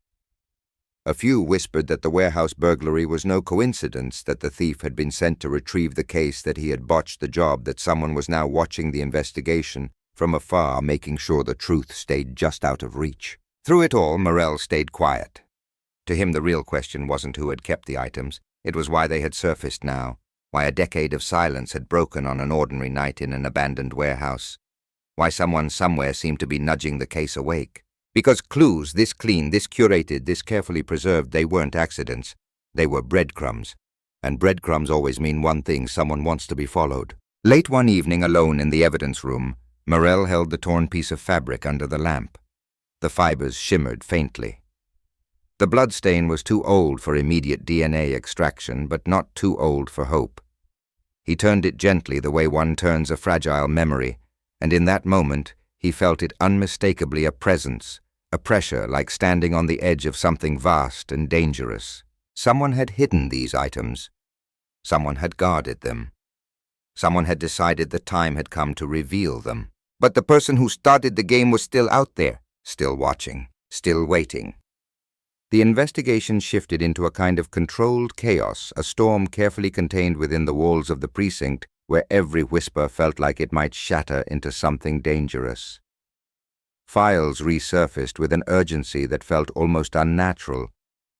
A few whispered that the warehouse burglary was no coincidence, that the thief had been sent to retrieve the case, that he had botched the job, that someone was now watching the investigation from afar, making sure the truth stayed just out of reach. Through it all, Morel stayed quiet. To him, the real question wasn't who had kept the items. It was why they had surfaced now, why a decade of silence had broken on an ordinary night in an abandoned warehouse, why someone somewhere seemed to be nudging the case awake. Because clues this clean, this curated, this carefully preserved, they weren't accidents. They were breadcrumbs. And breadcrumbs always mean one thing: someone wants to be followed. Late one evening, alone in the evidence room, Morel held the torn piece of fabric under the lamp. The fibers shimmered faintly. The bloodstain was too old for immediate DNA extraction, but not too old for hope. He turned it gently, the way one turns a fragile memory, and in that moment he felt it unmistakably a presence, a pressure like standing on the edge of something vast and dangerous. Someone had hidden these items. Someone had guarded them. Someone had decided the time had come to reveal them. But the person who started the game was still out there, still watching, still waiting. The investigation shifted into a kind of controlled chaos, a storm carefully contained within the walls of the precinct, where every whisper felt like it might shatter into something dangerous. Files resurfaced with an urgency that felt almost unnatural,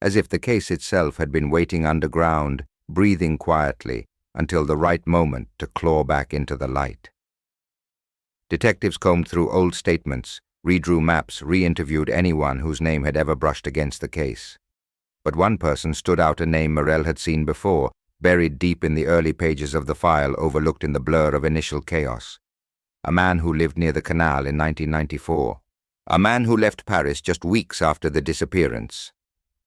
as if the case itself had been waiting underground, breathing quietly, until the right moment to claw back into the light. Detectives combed through old statements, redrew maps, re-interviewed anyone whose name had ever brushed against the case. But one person stood out, a name Morel had seen before, buried deep in the early pages of the file, overlooked in the blur of initial chaos. A man who lived near the canal in 1994. A man who left Paris just weeks after the disappearance.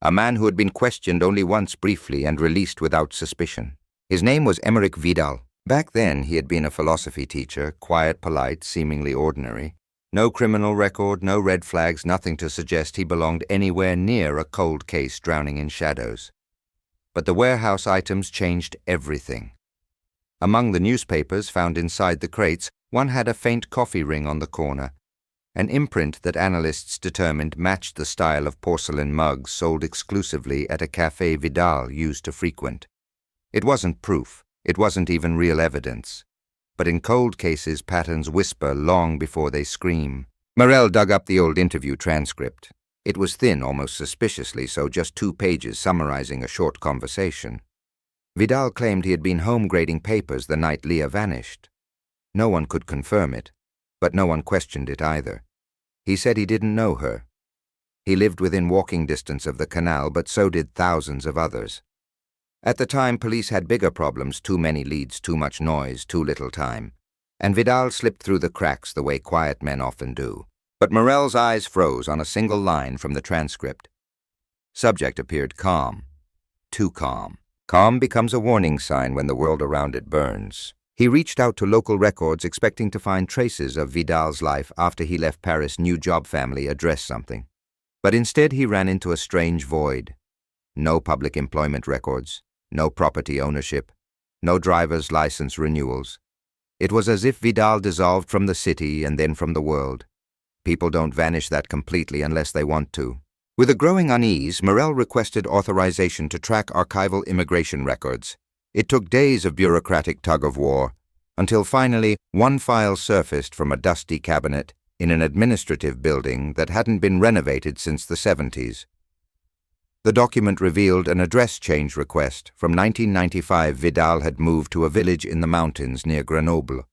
A man who had been questioned only once briefly and released without suspicion. His name was Emeric Vidal. Back then he had been a philosophy teacher, quiet, polite, seemingly ordinary. No criminal record, no red flags, nothing to suggest he belonged anywhere near a cold case drowning in shadows. But the warehouse items changed everything. Among the newspapers found inside the crates, one had a faint coffee ring on the corner, an imprint that analysts determined matched the style of porcelain mugs sold exclusively at a Café Vidal used to frequent. It wasn't proof, it wasn't even real evidence. But in cold cases, patterns whisper long before they scream. Morel dug up the old interview transcript. It was thin, almost suspiciously so, just 2 pages summarizing a short conversation. Vidal claimed he had been home grading papers the night Leah vanished. No one could confirm it, but no one questioned it either. He said he didn't know her. He lived within walking distance of the canal, but so did thousands of others. At the time, police had bigger problems: too many leads, too much noise, too little time. And Vidal slipped through the cracks the way quiet men often do. But Morel's eyes froze on a single line from the transcript. Subject appeared calm. Too calm. Calm becomes a warning sign when the world around it burns. He reached out to local records, expecting to find traces of Vidal's life after he left Paris' new job family address something. But instead he ran into a strange void. No public employment records. No property ownership, no driver's license renewals. It was as if Vidal dissolved from the city and then from the world. People don't vanish that completely unless they want to. With a growing unease, Morel requested authorization to track archival immigration records. It took days of bureaucratic tug-of-war, until finally one file surfaced from a dusty cabinet in an administrative building that hadn't been renovated since the 70s. The document revealed an address change request. From 1995, Vidal had moved to a village in the mountains near Grenoble.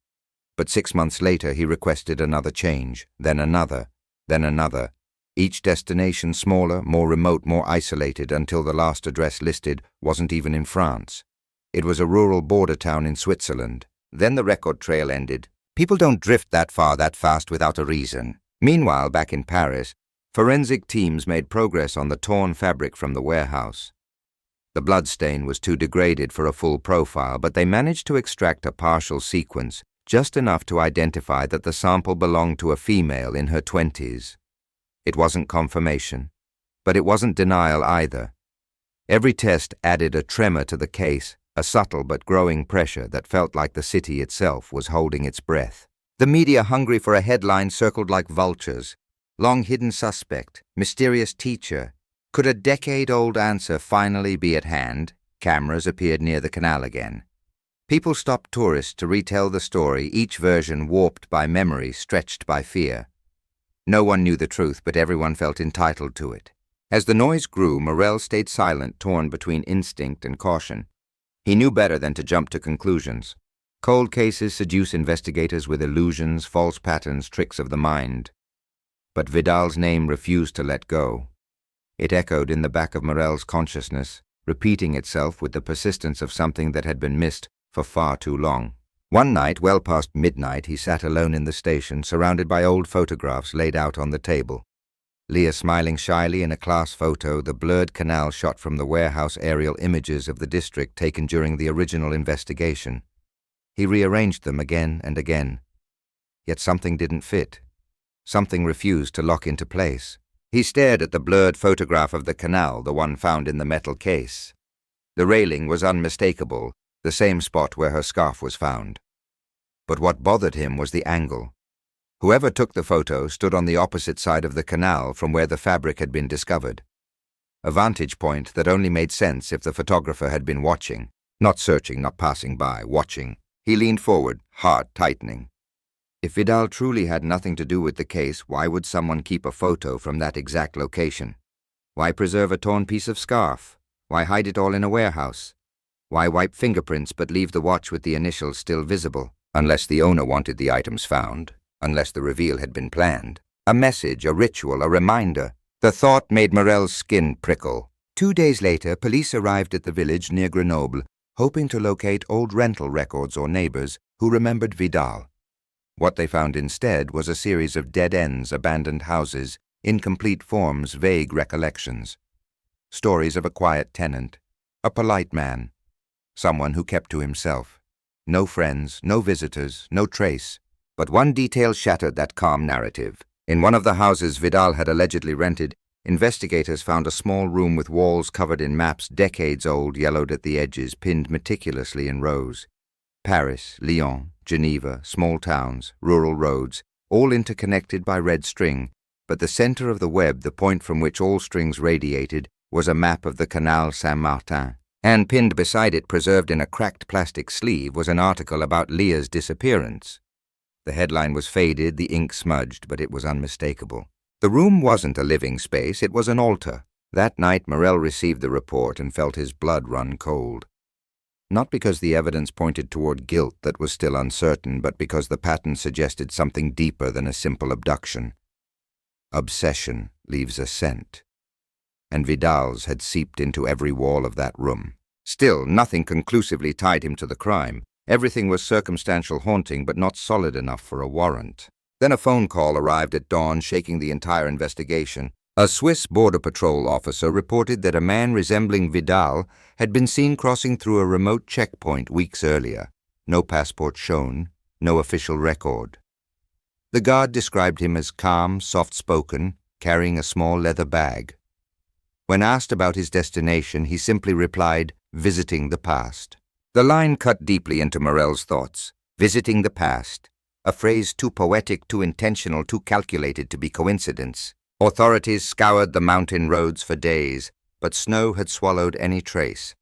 But 6 months later, he requested another change, then another, then another. Each destination smaller, more remote, more isolated, until the last address listed wasn't even in France. It was a rural border town in Switzerland. Then the record trail ended. People don't drift that far that fast without a reason. Meanwhile, back in Paris, forensic teams made progress on the torn fabric from the warehouse. The bloodstain was too degraded for a full profile, but they managed to extract a partial sequence, just enough to identify that the sample belonged to a female in her 20s. It wasn't confirmation, but it wasn't denial either. Every test added a tremor to the case, a subtle but growing pressure that felt like the city itself was holding its breath. The media, hungry for a headline, circled like vultures. Long-hidden suspect, mysterious teacher. Could a decade-old answer finally be at hand? Cameras appeared near the canal again. People stopped tourists to retell the story, each version warped by memory, stretched by fear. No one knew the truth, but everyone felt entitled to it. As the noise grew, Morel stayed silent, torn between instinct and caution. He knew better than to jump to conclusions. Cold cases seduce investigators with illusions, false patterns, tricks of the mind. But Vidal's name refused to let go. It echoed in the back of Morel's consciousness, repeating itself with the persistence of something that had been missed for far too long. One night, well past midnight, he sat alone in the station, surrounded by old photographs laid out on the table. Leah smiling shyly in a class photo, the blurred canal shot from the warehouse aerial images of the district taken during the original investigation. He rearranged them again and again. Yet something didn't fit. Something refused to lock into place. He stared at the blurred photograph of the canal, the one found in the metal case. The railing was unmistakable, the same spot where her scarf was found. But what bothered him was the angle. Whoever took the photo stood on the opposite side of the canal from where the fabric had been discovered. A vantage point that only made sense if the photographer had been watching. Not searching, not passing by, watching. He leaned forward, heart tightening. If Vidal truly had nothing to do with the case, why would someone keep a photo from that exact location? Why preserve a torn piece of scarf? Why hide it all in a warehouse? Why wipe fingerprints but leave the watch with the initials still visible? Unless the owner wanted the items found. Unless the reveal had been planned. A message, a ritual, a reminder. The thought made Morel's skin prickle. 2 days later, police arrived at the village near Grenoble, hoping to locate old rental records or neighbors who remembered Vidal. What they found instead was a series of dead ends, abandoned houses, incomplete forms, vague recollections. Stories of a quiet tenant, a polite man, someone who kept to himself. No friends, no visitors, no trace. But one detail shattered that calm narrative. In one of the houses Vidal had allegedly rented, investigators found a small room with walls covered in maps decades old, yellowed at the edges, pinned meticulously in rows. Paris, Lyon, Geneva, small towns, rural roads, all interconnected by red string, but the center of the web, the point from which all strings radiated, was a map of the Canal Saint-Martin. And pinned beside it, preserved in a cracked plastic sleeve, was an article about Leah's disappearance. The headline was faded, the ink smudged, but it was unmistakable. The room wasn't a living space, it was an altar. That night Morel received the report and felt his blood run cold. Not because the evidence pointed toward guilt that was still uncertain, but because the pattern suggested something deeper than a simple abduction. Obsession leaves a scent. And Vidal's had seeped into every wall of that room. Still, nothing conclusively tied him to the crime. Everything was circumstantial haunting, but not solid enough for a warrant. Then a phone call arrived at dawn, shaking the entire investigation. A Swiss Border Patrol officer reported that a man resembling Vidal had been seen crossing through a remote checkpoint weeks earlier. No passport shown, no official record. The guard described him as calm, soft-spoken, carrying a small leather bag. When asked about his destination, he simply replied, visiting the past. The line cut deeply into Morel's thoughts. Visiting the past, a phrase too poetic, too intentional, too calculated to be coincidence. Authorities scoured the mountain roads for days, but snow had swallowed any trace.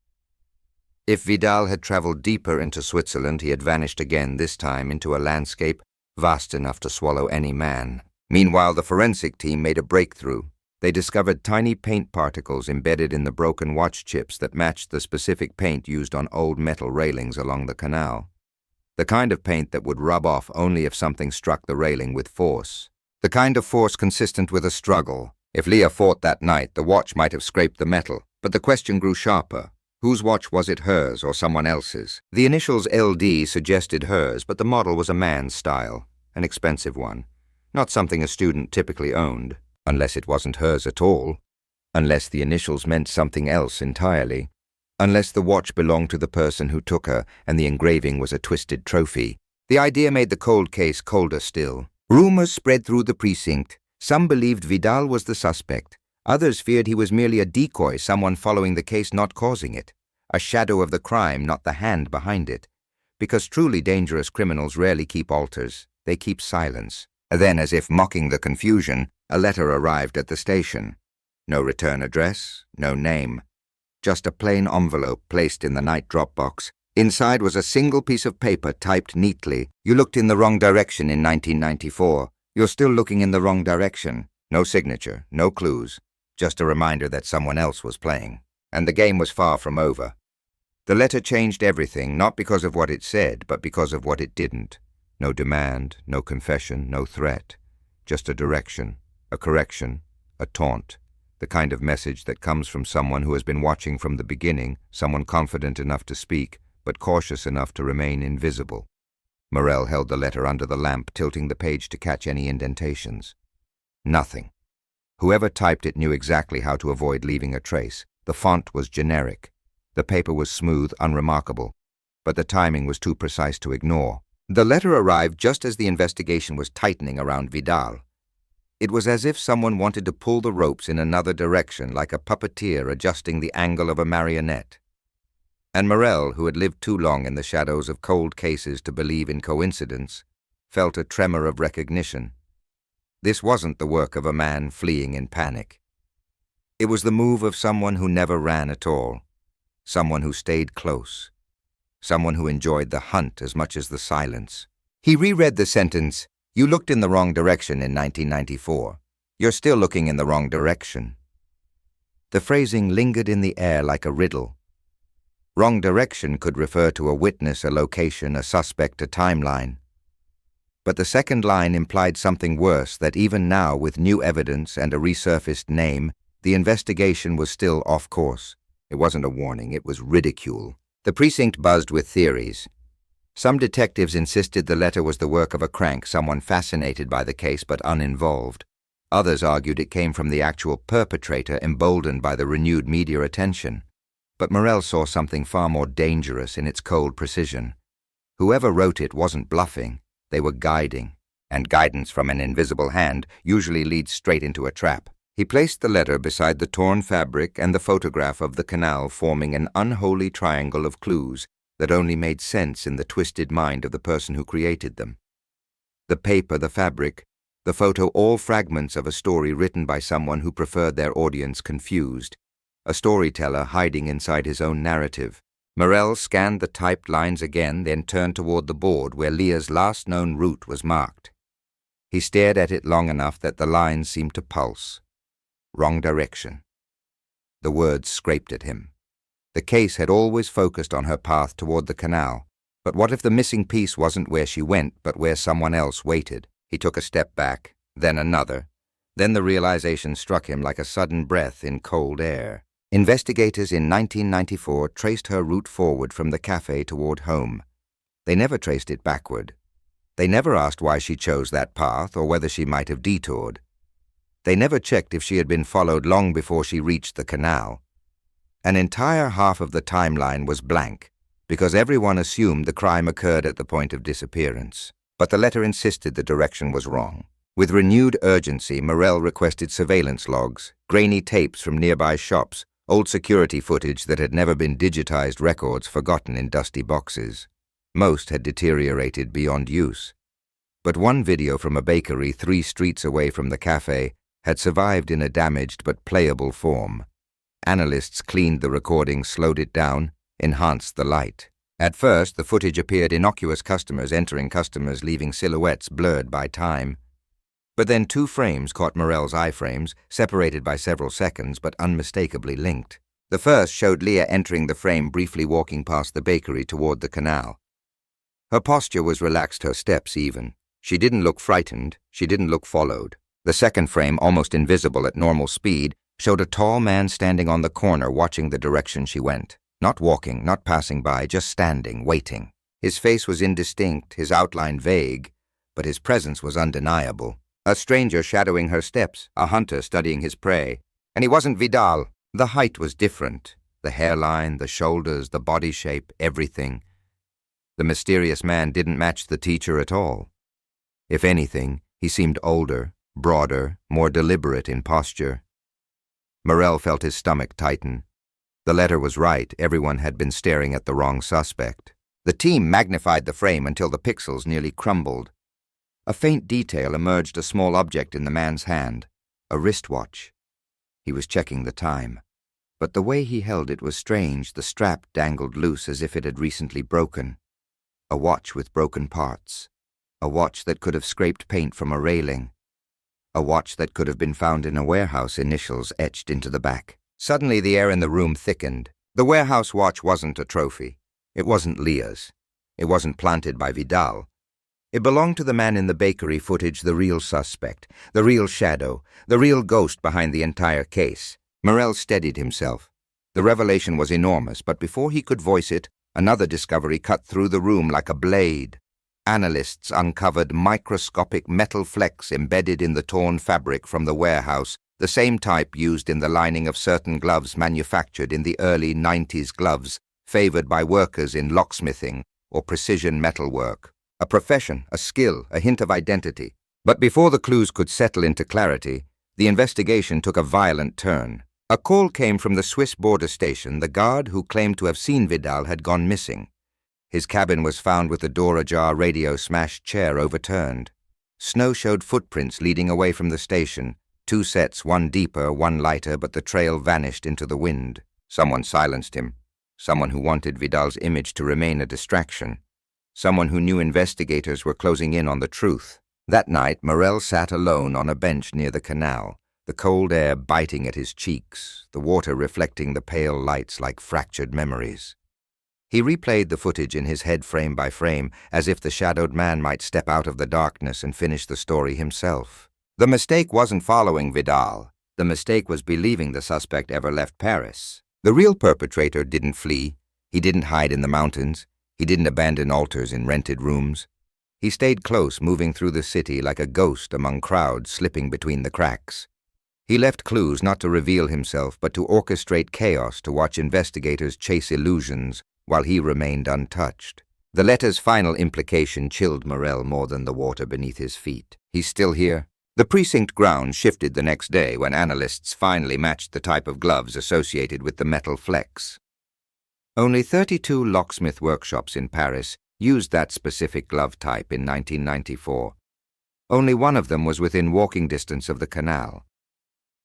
If Vidal had traveled deeper into Switzerland, he had vanished again, this time into a landscape vast enough to swallow any man. Meanwhile, the forensic team made a breakthrough. They discovered tiny paint particles embedded in the broken watch chips that matched the specific paint used on old metal railings along the canal. The kind of paint that would rub off only if something struck the railing with force. The kind of force consistent with a struggle. If Leah fought that night, the watch might have scraped the metal. But the question grew sharper. Whose watch was it, hers or someone else's? The initials LD suggested hers, but the model was a man's style, an expensive one. Not something a student typically owned, unless it wasn't hers at all. Unless the initials meant something else entirely. Unless the watch belonged to the person who took her and the engraving was a twisted trophy. The idea made the cold case colder still. Rumors spread through the precinct. Some believed Vidal was the suspect. Others feared he was merely a decoy, someone following the case not causing it. A shadow of the crime, not the hand behind it. Because truly dangerous criminals rarely keep alters. They keep silence. Then, as if mocking the confusion, a letter arrived at the station. No return address, no name. Just a plain envelope placed in the night drop box. Inside was a single piece of paper typed neatly. You looked in the wrong direction in 1994. You're still looking in the wrong direction. No signature, no clues. Just a reminder that someone else was playing. And the game was far from over. The letter changed everything, not because of what it said, but because of what it didn't. No demand, no confession, no threat. Just a direction, a correction, a taunt. The kind of message that comes from someone who has been watching from the beginning, someone confident enough to speak, but cautious enough to remain invisible. Morel held the letter under the lamp, tilting the page to catch any indentations. Nothing. Whoever typed it knew exactly how to avoid leaving a trace. The font was generic. The paper was smooth, unremarkable, but the timing was too precise to ignore. The letter arrived just as the investigation was tightening around Vidal. It was as if someone wanted to pull the ropes in another direction, like a puppeteer adjusting the angle of a marionette. And Morel, who had lived too long in the shadows of cold cases to believe in coincidence, felt a tremor of recognition. This wasn't the work of a man fleeing in panic. It was the move of someone who never ran at all, someone who stayed close, someone who enjoyed the hunt as much as the silence. He reread the sentence, "You looked in the wrong direction in 1994. You're still looking in the wrong direction." The phrasing lingered in the air like a riddle. Wrong direction could refer to a witness, a location, a suspect, a timeline. But the second line implied something worse, that even now, with new evidence and a resurfaced name, the investigation was still off course. It wasn't a warning, it was ridicule. The precinct buzzed with theories. Some detectives insisted the letter was the work of a crank, someone fascinated by the case but uninvolved. Others argued it came from the actual perpetrator, emboldened by the renewed media attention. But Morel saw something far more dangerous in its cold precision. Whoever wrote it wasn't bluffing. They were guiding, and guidance from an invisible hand usually leads straight into a trap. He placed the letter beside the torn fabric and the photograph of the canal, forming an unholy triangle of clues that only made sense in the twisted mind of the person who created them. The paper, the fabric, the photo, all fragments of a story written by someone who preferred their audience confused, a storyteller hiding inside his own narrative. Morel scanned the typed lines again, then turned toward the board where Leah's last known route was marked. He stared at it long enough that the lines seemed to pulse. Wrong direction. The words scraped at him. The case had always focused on her path toward the canal. But what if the missing piece wasn't where she went, but where someone else waited? He took a step back, then another. Then the realization struck him like a sudden breath in cold air. Investigators in 1994 traced her route forward from the cafe toward home. They never traced it backward. They never asked why she chose that path or whether she might have detoured. They never checked if she had been followed long before she reached the canal. An entire half of the timeline was blank, because everyone assumed the crime occurred at the point of disappearance. But the letter insisted the direction was wrong. With renewed urgency, Morel requested surveillance logs, grainy tapes from nearby shops, old security footage that had never been digitized records forgotten in dusty boxes. Most had deteriorated beyond use. But one video from a bakery 3 streets away from the cafe had survived in a damaged but playable form. Analysts cleaned the recording, slowed it down, enhanced the light. At first, the footage appeared innocuous: customers entering, customers leaving, silhouettes blurred by time. But then 2 frames caught Morell's iframes, separated by several seconds but unmistakably linked. The first showed Leah entering the frame, briefly walking past the bakery toward the canal. Her posture was relaxed, her steps even. She didn't look frightened, she didn't look followed. The second frame, almost invisible at normal speed, showed a tall man standing on the corner watching the direction she went. Not walking, not passing by, just standing, waiting. His face was indistinct, his outline vague, but his presence was undeniable. A stranger shadowing her steps, a hunter studying his prey. And he wasn't Vidal. The height was different. The hairline, the shoulders, the body shape, everything. The mysterious man didn't match the teacher at all. If anything, he seemed older, broader, more deliberate in posture. Morell felt his stomach tighten. The letter was right. Everyone had been staring at the wrong suspect. The team magnified the frame until the pixels nearly crumbled. A faint detail emerged: a small object in the man's hand, a wristwatch. He was checking the time. But the way he held it was strange. The strap dangled loose as if it had recently broken. A watch with broken parts. A watch that could have scraped paint from a railing. A watch that could have been found in a warehouse, initials etched into the back. Suddenly the air in the room thickened. The warehouse watch wasn't a trophy. It wasn't Leah's. It wasn't planted by Vidal. It belonged to the man in the bakery footage, the real suspect, the real shadow, the real ghost behind the entire case. Morell steadied himself. The revelation was enormous, but before he could voice it, another discovery cut through the room like a blade. Analysts uncovered microscopic metal flecks embedded in the torn fabric from the warehouse, the same type used in the lining of certain gloves manufactured in the early 90s, gloves favored by workers in locksmithing or precision metalwork. A profession, a skill, a hint of identity. But before the clues could settle into clarity, the investigation took a violent turn. A call came from the Swiss border station. The guard who claimed to have seen Vidal had gone missing. His cabin was found with the door ajar, radio smashed, chair overturned. Snow showed footprints leading away from the station. 2 sets, one deeper, one lighter, but the trail vanished into the wind. Someone silenced him. Someone who wanted Vidal's image to remain a distraction. Someone who knew investigators were closing in on the truth. That night, Morell sat alone on a bench near the canal, the cold air biting at his cheeks, the water reflecting the pale lights like fractured memories. He replayed the footage in his head frame by frame, as if the shadowed man might step out of the darkness and finish the story himself. The mistake wasn't following Vidal. The mistake was believing the suspect ever left Paris. The real perpetrator didn't flee. He didn't hide in the mountains. He didn't abandon altars in rented rooms. He stayed close, moving through the city like a ghost among crowds slipping between the cracks. He left clues not to reveal himself, but to orchestrate chaos, to watch investigators chase illusions while he remained untouched. The letter's final implication chilled Morell more than the water beneath his feet. He's still here. The precinct grounds shifted the next day when analysts finally matched the type of gloves associated with the metal flecks. Only 32 locksmith workshops in Paris used that specific glove type in 1994. Only one of them was within walking distance of the canal.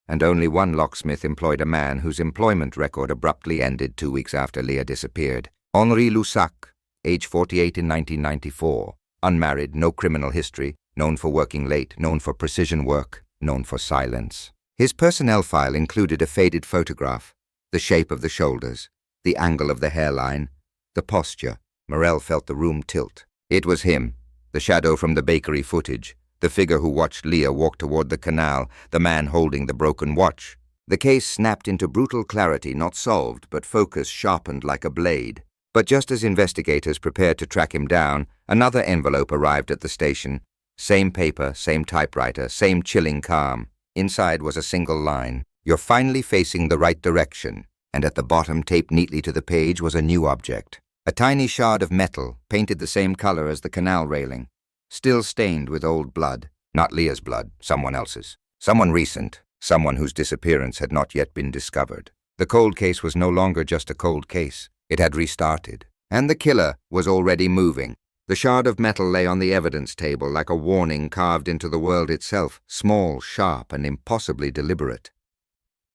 And only one locksmith employed a man whose employment record abruptly ended 2 weeks after Leah disappeared. Henri Loussac, age 48 in 1994, unmarried, no criminal history, known for working late, known for precision work, known for silence. His personnel file included a faded photograph, the shape of the shoulders, the angle of the hairline, the posture. Morell felt the room tilt. It was him, the shadow from the bakery footage, the figure who watched Leah walk toward the canal, the man holding the broken watch. The case snapped into brutal clarity, not solved, but focus sharpened like a blade. But just as investigators prepared to track him down, another envelope arrived at the station. Same paper, same typewriter, same chilling calm. Inside was a single line: "You're finally facing the right direction." And at the bottom, taped neatly to the page, was a new object. A tiny shard of metal, painted the same color as the canal railing, still stained with old blood. Not Leah's blood, someone else's. Someone recent, someone whose disappearance had not yet been discovered. The cold case was no longer just a cold case. It had restarted. And the killer was already moving. The shard of metal lay on the evidence table like a warning carved into the world itself, small, sharp, and impossibly deliberate.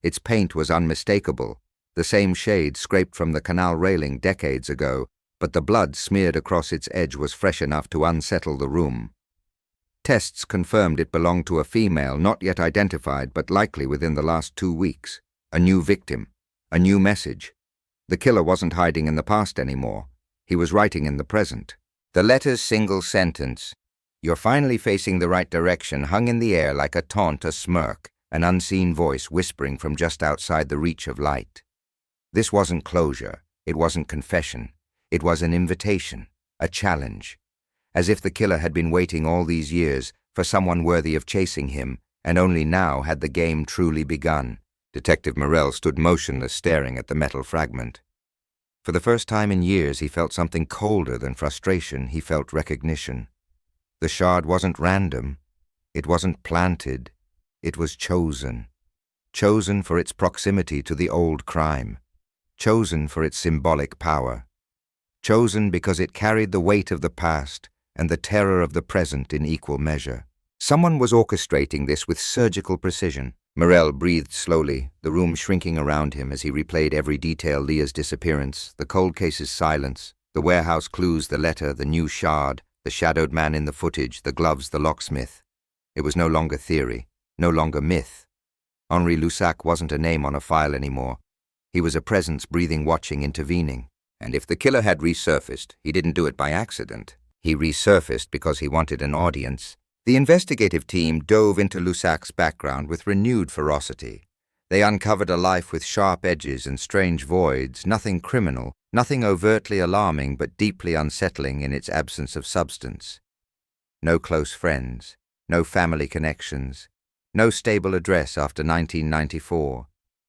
Its paint was unmistakable, the same shade scraped from the canal railing decades ago, but the blood smeared across its edge was fresh enough to unsettle the room. Tests confirmed it belonged to a female not yet identified but likely within the last 2 weeks. A new victim, a new message. The killer wasn't hiding in the past anymore. He was writing in the present. The letter's single sentence, "You're finally facing the right direction," hung in the air like a taunt, a smirk, an unseen voice whispering from just outside the reach of light. This wasn't closure. It wasn't confession. It was an invitation, a challenge. As if the killer had been waiting all these years for someone worthy of chasing him, and only now had the game truly begun. Detective Morell stood motionless, staring at the metal fragment. For the first time in years, he felt something colder than frustration. He felt recognition. The shard wasn't random. It wasn't planted. It was chosen. Chosen for its proximity to the old crime. Chosen for its symbolic power. Chosen because it carried the weight of the past and the terror of the present in equal measure. Someone was orchestrating this with surgical precision. Morell breathed slowly, the room shrinking around him as he replayed every detail: Leah's disappearance, the cold case's silence, the warehouse clues, the letter, the new shard, the shadowed man in the footage, the gloves, the locksmith. It was no longer theory, no longer myth. Henri Lussac wasn't a name on a file anymore. He was a presence, breathing, watching, intervening. And if the killer had resurfaced, he didn't do it by accident. He resurfaced because he wanted an audience. The investigative team dove into Lussac's background with renewed ferocity. They uncovered a life with sharp edges and strange voids, nothing criminal, nothing overtly alarming but deeply unsettling in its absence of substance. No close friends, no family connections, no stable address after 1994,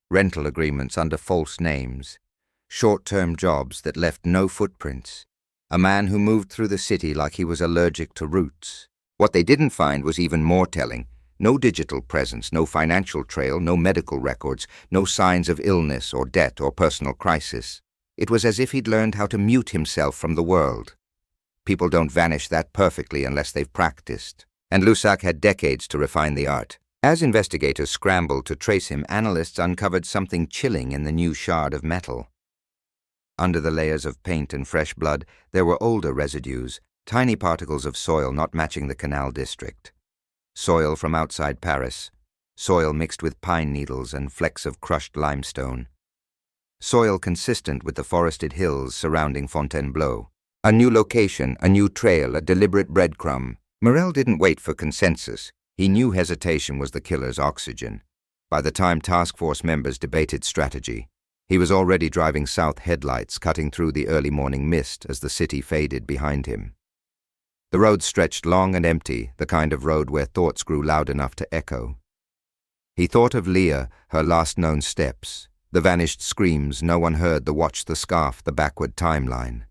rental agreements under false names, short-term jobs that left no footprints, a man who moved through the city like he was allergic to roots. What they didn't find was even more telling. No digital presence, no financial trail, no medical records, no signs of illness or debt or personal crisis. It was as if he'd learned how to mute himself from the world. People don't vanish that perfectly unless they've practiced. And Lussac had decades to refine the art. As investigators scrambled to trace him, analysts uncovered something chilling in the new shard of metal. Under the layers of paint and fresh blood, there were older residues, tiny particles of soil not matching the canal district. Soil from outside Paris. Soil mixed with pine needles and flecks of crushed limestone. Soil consistent with the forested hills surrounding Fontainebleau. A new location, a new trail, a deliberate breadcrumb. Morell didn't wait for consensus. He knew hesitation was the killer's oxygen. By the time task force members debated strategy, he was already driving south, headlights cutting through the early morning mist as the city faded behind him. The road stretched long and empty, the kind of road where thoughts grew loud enough to echo. He thought of Leah, her last known steps, the vanished screams no one heard, the watch, the scarf, the backward timeline.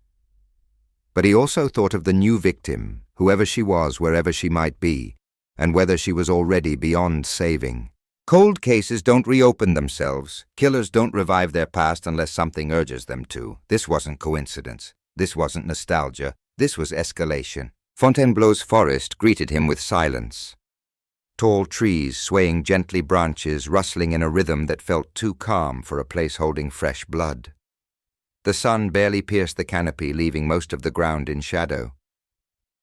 But he also thought of the new victim, whoever she was, wherever she might be, and whether she was already beyond saving. Cold cases don't reopen themselves. Killers don't revive their past unless something urges them to. This wasn't coincidence. This wasn't nostalgia. This was escalation. Fontainebleau's forest greeted him with silence. Tall trees swaying gently, branches rustling in a rhythm that felt too calm for a place holding fresh blood. The sun barely pierced the canopy, leaving most of the ground in shadow.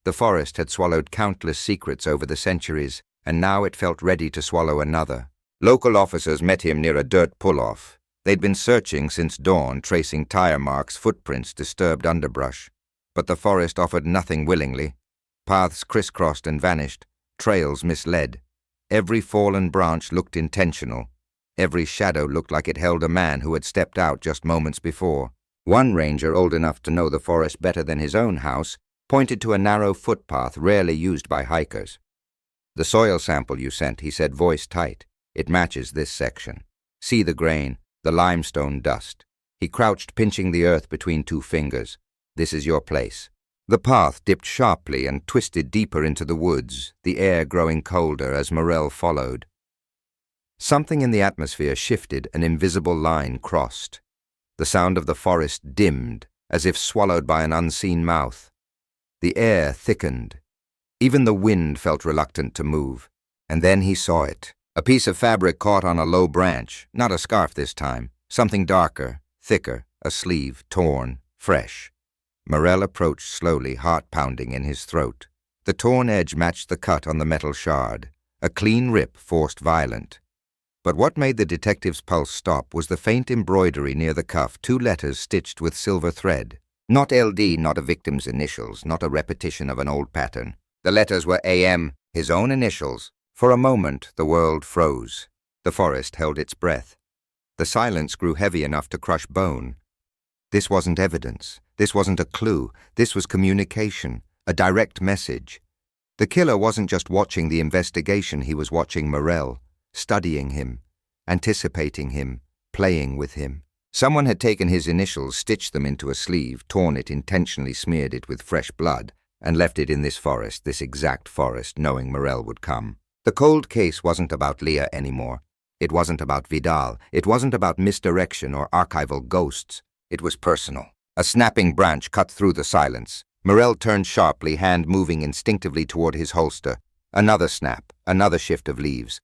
The forest had swallowed countless secrets over the centuries, and now it felt ready to swallow another. Local officers met him near a dirt pull-off. They'd been searching since dawn, tracing tire marks, footprints, disturbed underbrush. But the forest offered nothing willingly. Paths crisscrossed and vanished, trails misled. Every fallen branch looked intentional. Every shadow looked like it held a man who had stepped out just moments before. One ranger, old enough to know the forest better than his own house, pointed to a narrow footpath rarely used by hikers. "The soil sample you sent," he said, voice tight. "It matches this section. See the grain, the limestone dust." He crouched, pinching the earth between two fingers. "This is your place." The path dipped sharply and twisted deeper into the woods, the air growing colder as Morell followed. Something in the atmosphere shifted, an invisible line crossed. The sound of the forest dimmed, as if swallowed by an unseen mouth. The air thickened. Even the wind felt reluctant to move. And then he saw it. A piece of fabric caught on a low branch, not a scarf this time, something darker, thicker, a sleeve, torn, fresh. Morel approached slowly, heart pounding in his throat. The torn edge matched the cut on the metal shard. A clean rip, forced violent. But what made the detective's pulse stop was the faint embroidery near the cuff, 2 letters stitched with silver thread. Not LD, not a victim's initials, not a repetition of an old pattern. The letters were AM, his own initials. For a moment, the world froze. The forest held its breath. The silence grew heavy enough to crush bone. This wasn't evidence. This wasn't a clue. This was communication, a direct message. The killer wasn't just watching the investigation, he was watching Morel, studying him, anticipating him, playing with him. Someone had taken his initials, stitched them into a sleeve, torn it, intentionally smeared it with fresh blood, and left it in this forest, this exact forest, knowing Morel would come. The cold case wasn't about Leah anymore. It wasn't about Vidal. It wasn't about misdirection or archival ghosts. It was personal. A snapping branch cut through the silence. Morel turned sharply, hand moving instinctively toward his holster. Another snap, another shift of leaves.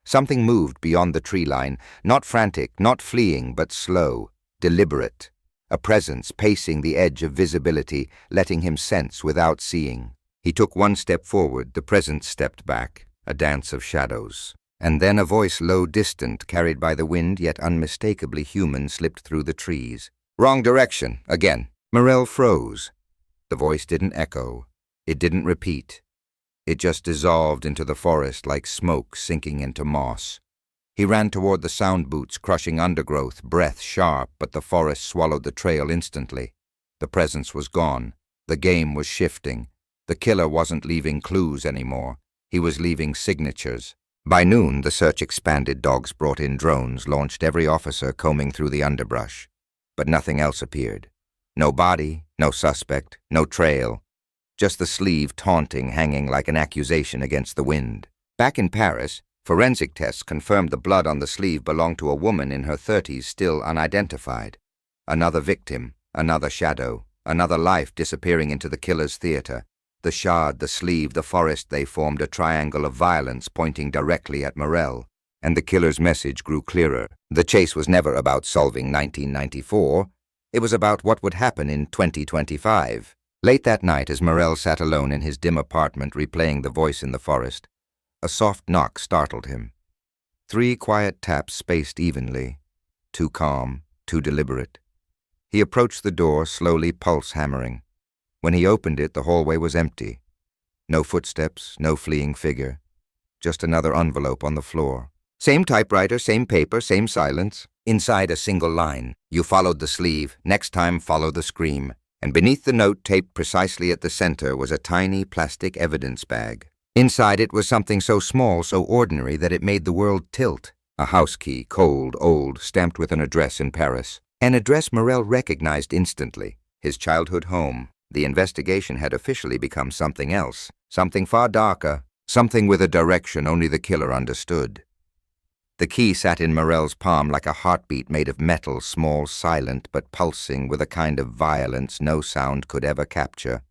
Something moved beyond the tree line, not frantic, not fleeing, but slow, deliberate. A presence pacing the edge of visibility, letting him sense without seeing. He took 1 step forward, the presence stepped back, a dance of shadows. And then a voice low distant, carried by the wind yet unmistakably human, slipped through the trees. Wrong direction, again. Morel froze. The voice didn't echo. It didn't repeat. It just dissolved into the forest like smoke sinking into moss. He ran toward the sound boots, crushing undergrowth, breath sharp, but the forest swallowed the trail instantly. The presence was gone. The game was shifting. The killer wasn't leaving clues anymore. He was leaving signatures. By noon, the search expanded. Dogs brought in drones, launched every officer combing through the underbrush. But nothing else appeared. No body, no suspect, no trail. Just the sleeve taunting, hanging like an accusation against the wind. Back in Paris, forensic tests confirmed the blood on the sleeve belonged to a woman in her 30s, still unidentified. Another victim, another shadow, another life disappearing into the killer's theater. The shard, the sleeve, the forest, they formed a triangle of violence pointing directly at Morel. And the killer's message grew clearer. The chase was never about solving 1994. It was about what would happen in 2025. Late that night, as Morel sat alone in his dim apartment replaying the voice in the forest, a soft knock startled him. 3 quiet taps spaced evenly. Too calm, too deliberate. He approached the door, slowly, pulse hammering. When he opened it, the hallway was empty. No footsteps, no fleeing figure. Just another envelope on the floor. Same typewriter, same paper, same silence. Inside a single line. You followed the sleeve. Next time, follow the scream. And beneath the note, taped precisely at the center, was a tiny plastic evidence bag. Inside it was something so small, so ordinary, that it made the world tilt. A house key, cold, old, stamped with an address in Paris. An address Morel recognized instantly. His childhood home. The investigation had officially become something else. Something far darker. Something with a direction only the killer understood. The key sat in Morel's palm like a heartbeat made of metal, small, silent, but pulsing with a kind of violence no sound could ever capture.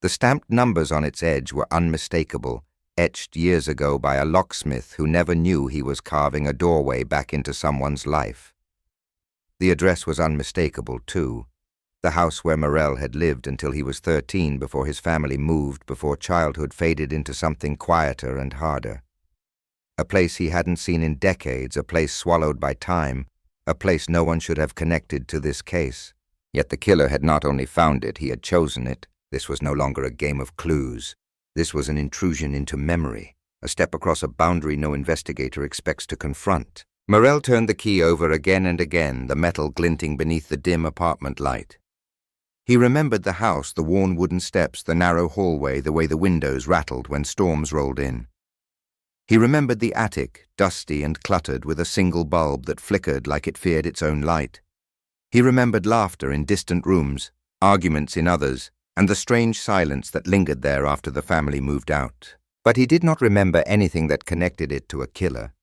The stamped numbers on its edge were unmistakable, etched years ago by a locksmith who never knew he was carving a doorway back into someone's life. The address was unmistakable, too. The house where Morel had lived until he was 13, before his family moved, before childhood faded into something quieter and harder. A place he hadn't seen in decades, a place swallowed by time, a place no one should have connected to this case. Yet the killer had not only found it, he had chosen it. This was no longer a game of clues. This was an intrusion into memory, a step across a boundary no investigator expects to confront. Morel turned the key over again and again, the metal glinting beneath the dim apartment light. He remembered the house, the worn wooden steps, the narrow hallway, the way the windows rattled when storms rolled in. He remembered the attic, dusty and cluttered, with a single bulb that flickered like it feared its own light. He remembered laughter in distant rooms, arguments in others, and the strange silence that lingered there after the family moved out. But he did not remember anything that connected it to a killer.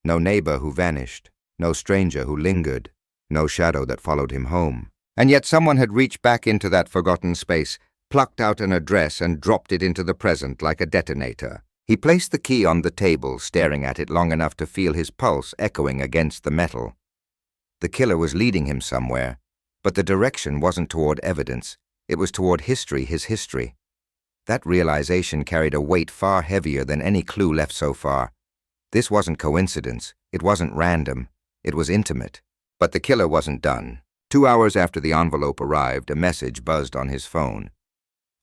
No neighbor who vanished, no stranger who lingered, no shadow that followed him home. And yet someone had reached back into that forgotten space, plucked out an address and dropped it into the present like a detonator. He placed the key on the table, staring at it long enough to feel his pulse echoing against the metal. The killer was leading him somewhere, but the direction wasn't toward evidence. It was toward history, his history. That realization carried a weight far heavier than any clue left so far. This wasn't coincidence. It wasn't random. It was intimate. But the killer wasn't done. 2 hours after the envelope arrived, a message buzzed on his phone.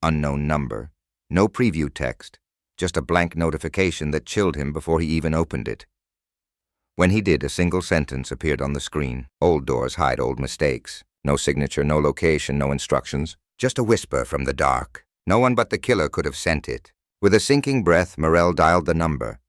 Unknown number. No preview text. Just a blank notification that chilled him before he even opened it. When he did, a single sentence appeared on the screen. Old doors hide old mistakes. No signature, no location, no instructions. Just a whisper from the dark. No one but the killer could have sent it. With a sinking breath, Morell dialed the number.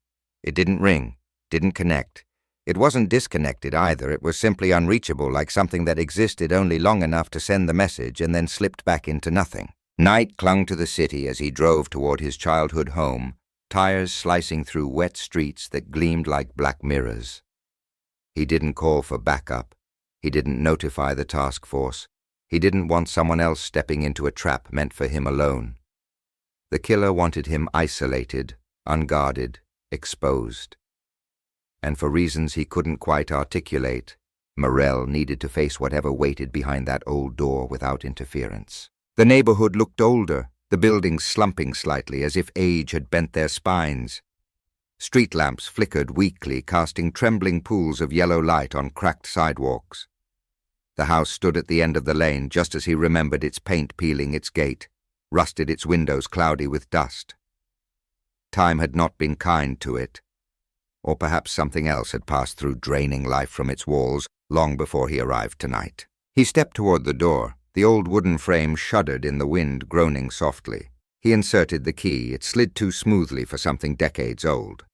It didn't ring, didn't connect. It wasn't disconnected either. It was simply unreachable, like something that existed only long enough to send the message and then slipped back into nothing. Night clung to the city as he drove toward his childhood home, tires slicing through wet streets that gleamed like black mirrors. He didn't call for backup. He didn't notify the task force. He didn't want someone else stepping into a trap meant for him alone. The killer wanted him isolated, unguarded, exposed. And for reasons he couldn't quite articulate, Morell needed to face whatever waited behind that old door without interference. The neighborhood looked older, the buildings slumping slightly as if age had bent their spines. Street lamps flickered weakly, casting trembling pools of yellow light on cracked sidewalks. The house stood at the end of the lane just as he remembered, its paint peeling its gate, rusted its windows cloudy with dust. Time had not been kind to it. Or perhaps something else had passed through, draining life from its walls long before he arrived tonight. He stepped toward the door. The old wooden frame shuddered in the wind, groaning softly. He inserted the key. It slid too smoothly for something decades old.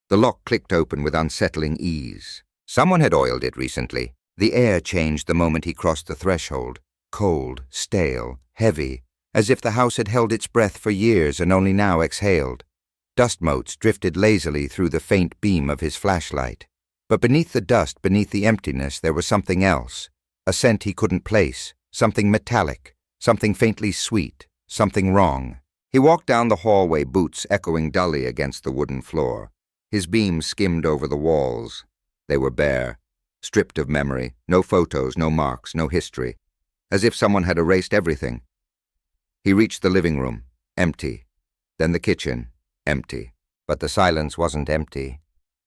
The lock clicked open with unsettling ease. Someone had oiled it recently. The air changed the moment he crossed the threshold. Cold, stale, heavy, as if the house had held its breath for years and only now exhaled. Dust motes drifted lazily through the faint beam of his flashlight. But beneath the dust, beneath the emptiness, there was something else. A scent he couldn't place. Something metallic. Something faintly sweet. Something wrong. He walked down the hallway, boots echoing dully against the wooden floor. His beam skimmed over the walls. They were bare, stripped of memory, no photos, no marks, no history, as if someone had erased everything. He reached the living room, empty. Then the kitchen, empty. But the silence wasn't empty.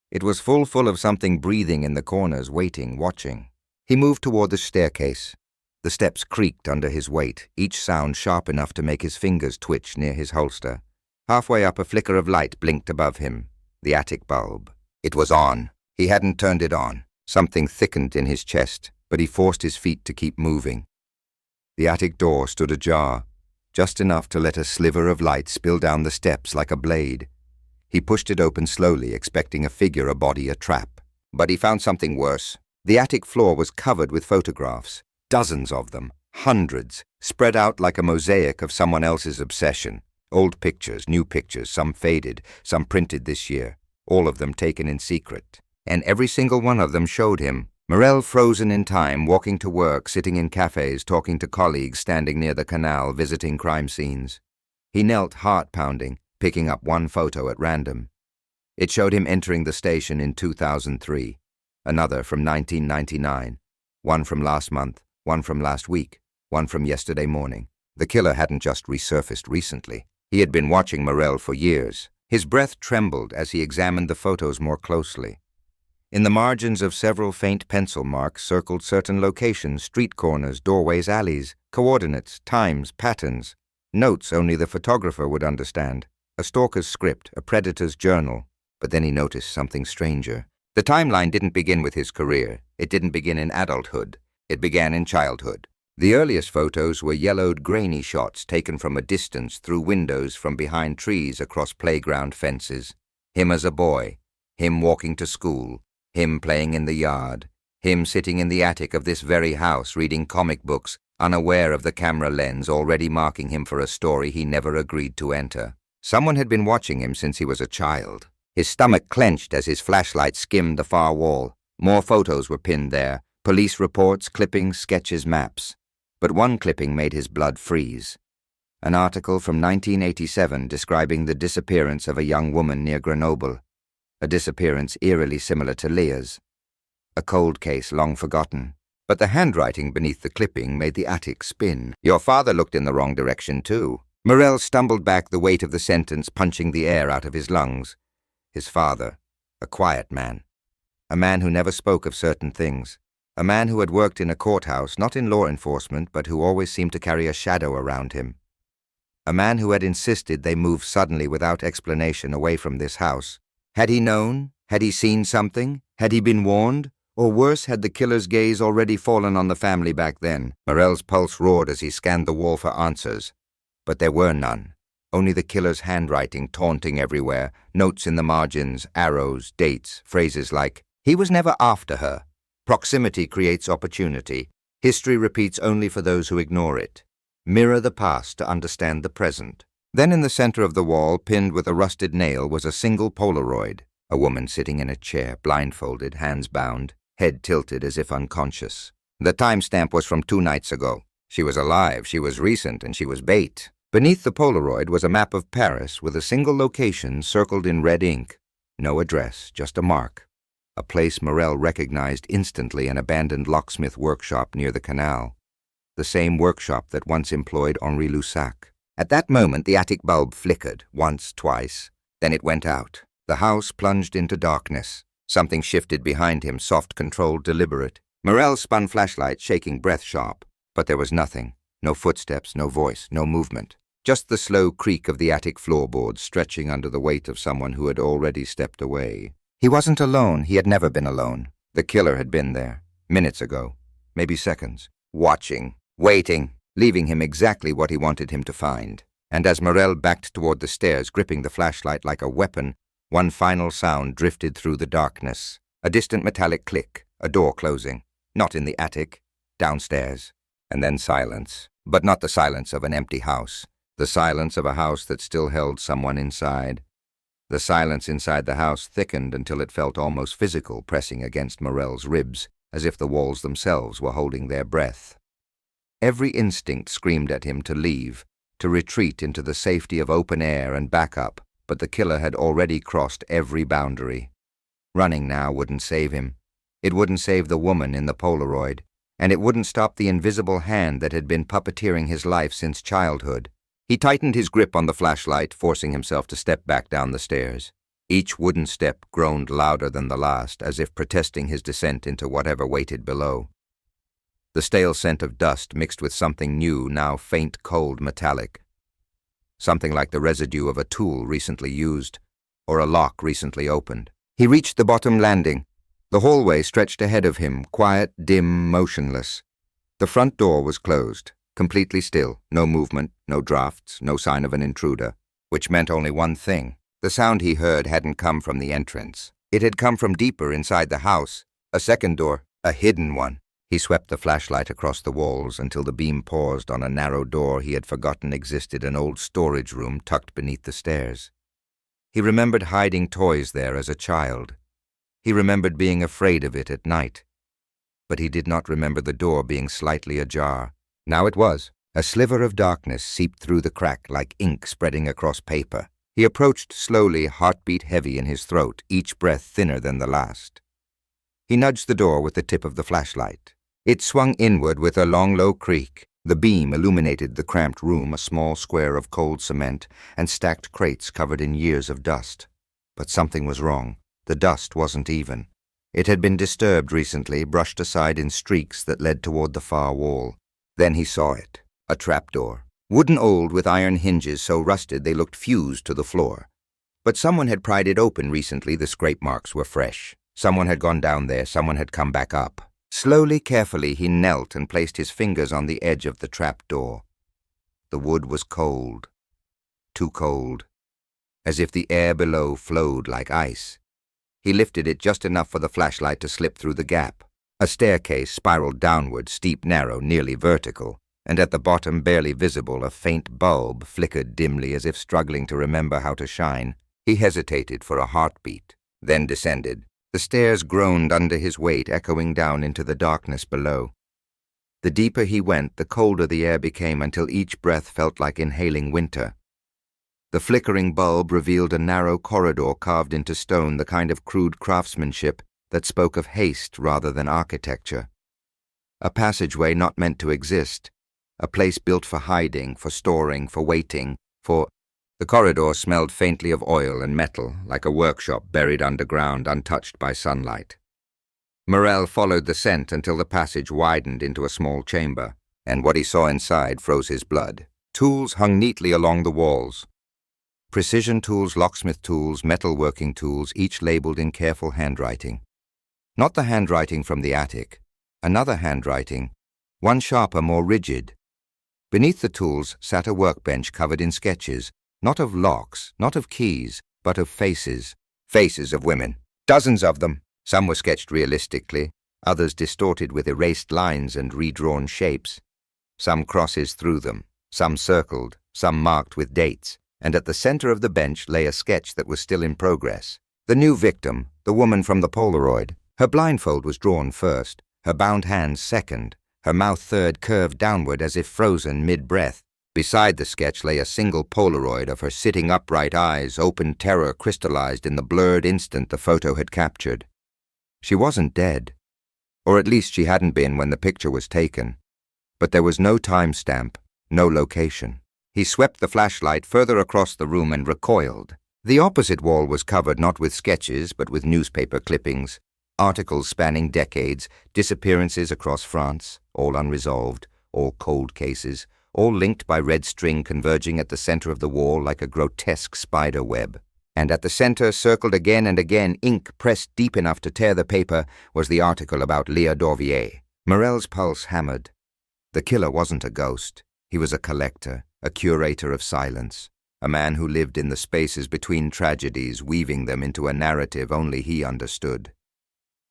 It was full of something breathing in the corners, waiting, watching. He moved toward the staircase. The steps creaked under his weight, each sound sharp enough to make his fingers twitch near his holster. Halfway up, a flicker of light blinked above him. The attic bulb. It was on. He hadn't turned it on. Something thickened in his chest, but he forced his feet to keep moving. The attic door stood ajar, just enough to let a sliver of light spill down the steps like a blade. He pushed it open slowly, expecting a figure, a body, a trap. But he found something worse. The attic floor was covered with photographs. Dozens of them, hundreds, spread out like a mosaic of someone else's obsession. Old pictures, new pictures, some faded, some printed this year, all of them taken in secret. And every single one of them showed him, Morell frozen in time, walking to work, sitting in cafes, talking to colleagues, standing near the canal, visiting crime scenes. He knelt, heart-pounding, picking up one photo at random. It showed him entering the station in 2003, another from 1999, one from last month, one from last week, one from yesterday morning. The killer hadn't just resurfaced recently. He had been watching Morell for years. His breath trembled as he examined the photos more closely. In the margins of several faint pencil marks circled certain locations, street corners, doorways, alleys, coordinates, times, patterns, notes only the photographer would understand, a stalker's script, a predator's journal. But then he noticed something stranger. The timeline didn't begin with his career. It didn't begin in adulthood. It began in childhood. The earliest photos were yellowed, grainy shots taken from a distance through windows from behind trees across playground fences. Him as a boy, him walking to school, him playing in the yard, him sitting in the attic of this very house reading comic books, unaware of the camera lens already marking him for a story he never agreed to enter. Someone had been watching him since he was a child. His stomach clenched as his flashlight skimmed the far wall. More photos were pinned there, police reports, clippings, sketches, maps. but one clipping made his blood freeze. An article from 1987 describing the disappearance of a young woman near Grenoble, a disappearance eerily similar to Leah's. A cold case long forgotten. But the handwriting beneath the clipping made the attic spin. Your father looked in the wrong direction, too. Morel stumbled back, the weight of the sentence punching the air out of his lungs. His father, a quiet man. A man who never spoke of certain things. A man who had worked in a courthouse, not in law enforcement, but who always seemed to carry a shadow around him. A man who had insisted they move suddenly without explanation away from this house. Had he known? Had he seen something? Had he been warned? Or worse, had the killer's gaze already fallen on the family back then? Morel's pulse roared as he scanned the wall for answers. But there were none. Only the killer's handwriting taunting everywhere, notes in the margins, arrows, dates, phrases like, "He was never after her." Proximity creates opportunity. History repeats only for those who ignore it. Mirror the past to understand the present. Then in the center of the wall, pinned with a rusted nail, was a single Polaroid. A woman sitting in a chair, blindfolded, hands bound, head tilted as if unconscious. The timestamp was from 2 nights ago. She was alive, she was recent, and she was bait. Beneath the Polaroid was a map of Paris with a single location circled in red ink. No address, just a mark. A place Morel recognized instantly, an abandoned locksmith workshop near the canal. The same workshop that once employed Henri Lussac. At that moment, the attic bulb flickered, once, twice. Then it went out. The house plunged into darkness. Something shifted behind him, soft, controlled, deliberate. Morel spun flashlight, shaking breath sharp. But there was nothing. No footsteps, no voice, no movement. Just the slow creak of the attic floorboards stretching under the weight of someone who had already stepped away. He wasn't alone. He had never been alone. The killer had been there. Minutes ago. Maybe seconds. Watching. Waiting. Leaving him exactly what he wanted him to find. And as Morel backed toward the stairs, gripping the flashlight like a weapon, one final sound drifted through the darkness. A distant metallic click. A door closing. Not in the attic. Downstairs. And then silence. But not the silence of an empty house. The silence of a house that still held someone inside. The silence inside the house thickened until it felt almost physical, pressing against Morel's ribs, as if the walls themselves were holding their breath. Every instinct screamed at him to leave, to retreat into the safety of open air and back up, but the killer had already crossed every boundary. Running now wouldn't save him. It wouldn't save the woman in the Polaroid, and it wouldn't stop the invisible hand that had been puppeteering his life since childhood. He tightened his grip on the flashlight, forcing himself to step back down the stairs. Each wooden step groaned louder than the last, as if protesting his descent into whatever waited below. The stale scent of dust mixed with something new, now faint, cold, metallic. Something like the residue of a tool recently used, or a lock recently opened. He reached the bottom landing. The hallway stretched ahead of him, quiet, dim, motionless. The front door was closed, completely still, no movement, no drafts, no sign of an intruder, which meant only one thing. The sound he heard hadn't come from the entrance. It had come from deeper inside the house. A second door, a hidden one. He swept the flashlight across the walls until the beam paused on a narrow door he had forgotten existed, an old storage room tucked beneath the stairs. He remembered hiding toys there as a child. He remembered being afraid of it at night. But he did not remember the door being slightly ajar. Now it was. A sliver of darkness seeped through the crack like ink spreading across paper. He approached slowly, heartbeat heavy in his throat, each breath thinner than the last. He nudged the door with the tip of the flashlight. It swung inward with a long, low creak. The beam illuminated the cramped room, a small square of cold cement, and stacked crates covered in years of dust. But something was wrong. The dust wasn't even. It had been disturbed recently, brushed aside in streaks that led toward the far wall. Then he saw it. A trapdoor. Wooden old with iron hinges so rusted they looked fused to the floor. But someone had pried it open recently. The scrape marks were fresh. Someone had gone down there. Someone had come back up. Slowly, carefully, he knelt and placed his fingers on the edge of the trapdoor. The wood was cold. Too cold. As if the air below flowed like ice. He lifted it just enough for the flashlight to slip through the gap. A staircase spiraled downward, steep, narrow, nearly vertical, and at the bottom, barely visible, a faint bulb flickered dimly as if struggling to remember how to shine. He hesitated for a heartbeat, then descended. The stairs groaned under his weight, echoing down into the darkness below. The deeper he went, the colder the air became until each breath felt like inhaling winter. The flickering bulb revealed a narrow corridor carved into stone, the kind of crude craftsmanship that spoke of haste rather than architecture. A passageway not meant to exist, a place built for hiding, for storing, for waiting, for... The corridor smelled faintly of oil and metal, like a workshop buried underground, untouched by sunlight. Morel followed the scent until the passage widened into a small chamber, and what he saw inside froze his blood. Tools hung neatly along the walls. Precision tools, locksmith tools, metalworking tools, each labeled in careful handwriting. Not the handwriting from the attic, another handwriting, one sharper, more rigid. Beneath the tools sat a workbench covered in sketches, not of locks, not of keys, but of faces. Faces of women. Dozens of them. Some were sketched realistically, others distorted with erased lines and redrawn shapes. Some crosses through them, some circled, some marked with dates, and at the center of the bench lay a sketch that was still in progress. The new victim, the woman from the Polaroid. Her blindfold was drawn first, her bound hands second, her mouth third, curved downward as if frozen mid-breath. Beside the sketch lay a single Polaroid of her sitting upright, eyes, open terror crystallized in the blurred instant the photo had captured. She wasn't dead, or at least she hadn't been when the picture was taken, but there was no timestamp, no location. He swept the flashlight further across the room and recoiled. The opposite wall was covered not with sketches but with newspaper clippings, articles spanning decades, disappearances across France, all unresolved, all cold cases, all linked by red string converging at the center of the wall like a grotesque spider web. And at the center, circled again and again, ink pressed deep enough to tear the paper, was the article about Leah Dorvier. Morel's pulse hammered. The killer wasn't a ghost. He was a collector, a curator of silence, a man who lived in the spaces between tragedies, weaving them into a narrative only he understood.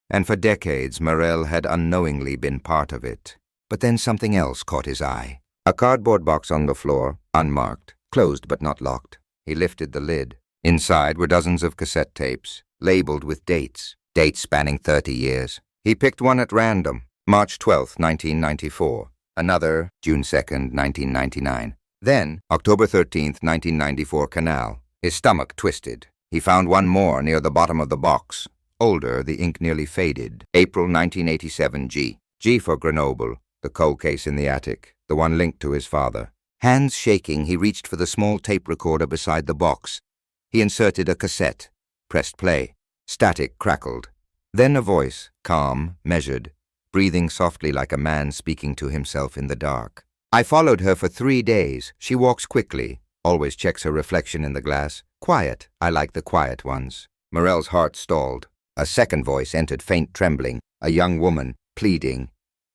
And for decades, Morel had unknowingly been part of it. But then something else caught his eye. A cardboard box on the floor, unmarked, closed but not locked. He lifted the lid. Inside were dozens of cassette tapes, labeled with dates spanning 30 years. He picked one at random, March 12, 1994. Another, June 2nd, 1999. Then, October 13th, 1994, Canal. His stomach twisted. He found one more near the bottom of the box. Older, the ink nearly faded. April 1987, G. G for Grenoble, the cold case in the attic, the one linked to his father. Hands shaking, he reached for the small tape recorder beside the box. He inserted a cassette, pressed play. Static crackled. Then a voice, calm, measured, breathing softly like a man speaking to himself in the dark. I followed her for 3 days. She walks quickly, always checks her reflection in the glass. Quiet. I like the quiet ones. Morel's heart stalled. A second voice entered, faint trembling, a young woman, pleading.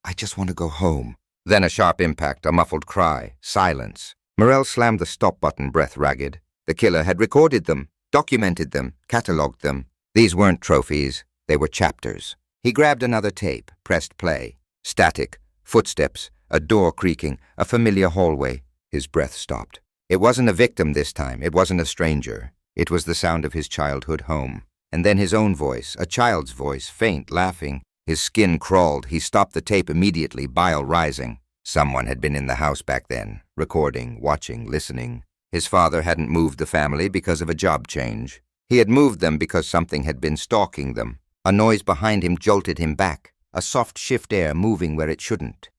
I just want to go home. Then a sharp impact, a muffled cry, silence. Morel slammed the stop button, breath ragged. The killer had recorded them, documented them, catalogued them. These weren't trophies, they were chapters. He grabbed another tape, pressed play. Static, footsteps, a door creaking, a familiar hallway. His breath stopped. It wasn't a victim this time, it wasn't a stranger. It was the sound of his childhood home. And then his own voice, a child's voice, faint, laughing. His skin crawled. He stopped the tape immediately, bile rising. Someone had been in the house back then, recording, watching, listening. His father hadn't moved the family because of a job change. He had moved them because something had been stalking them. A noise behind him jolted him back, a soft shift air moving where it shouldn't.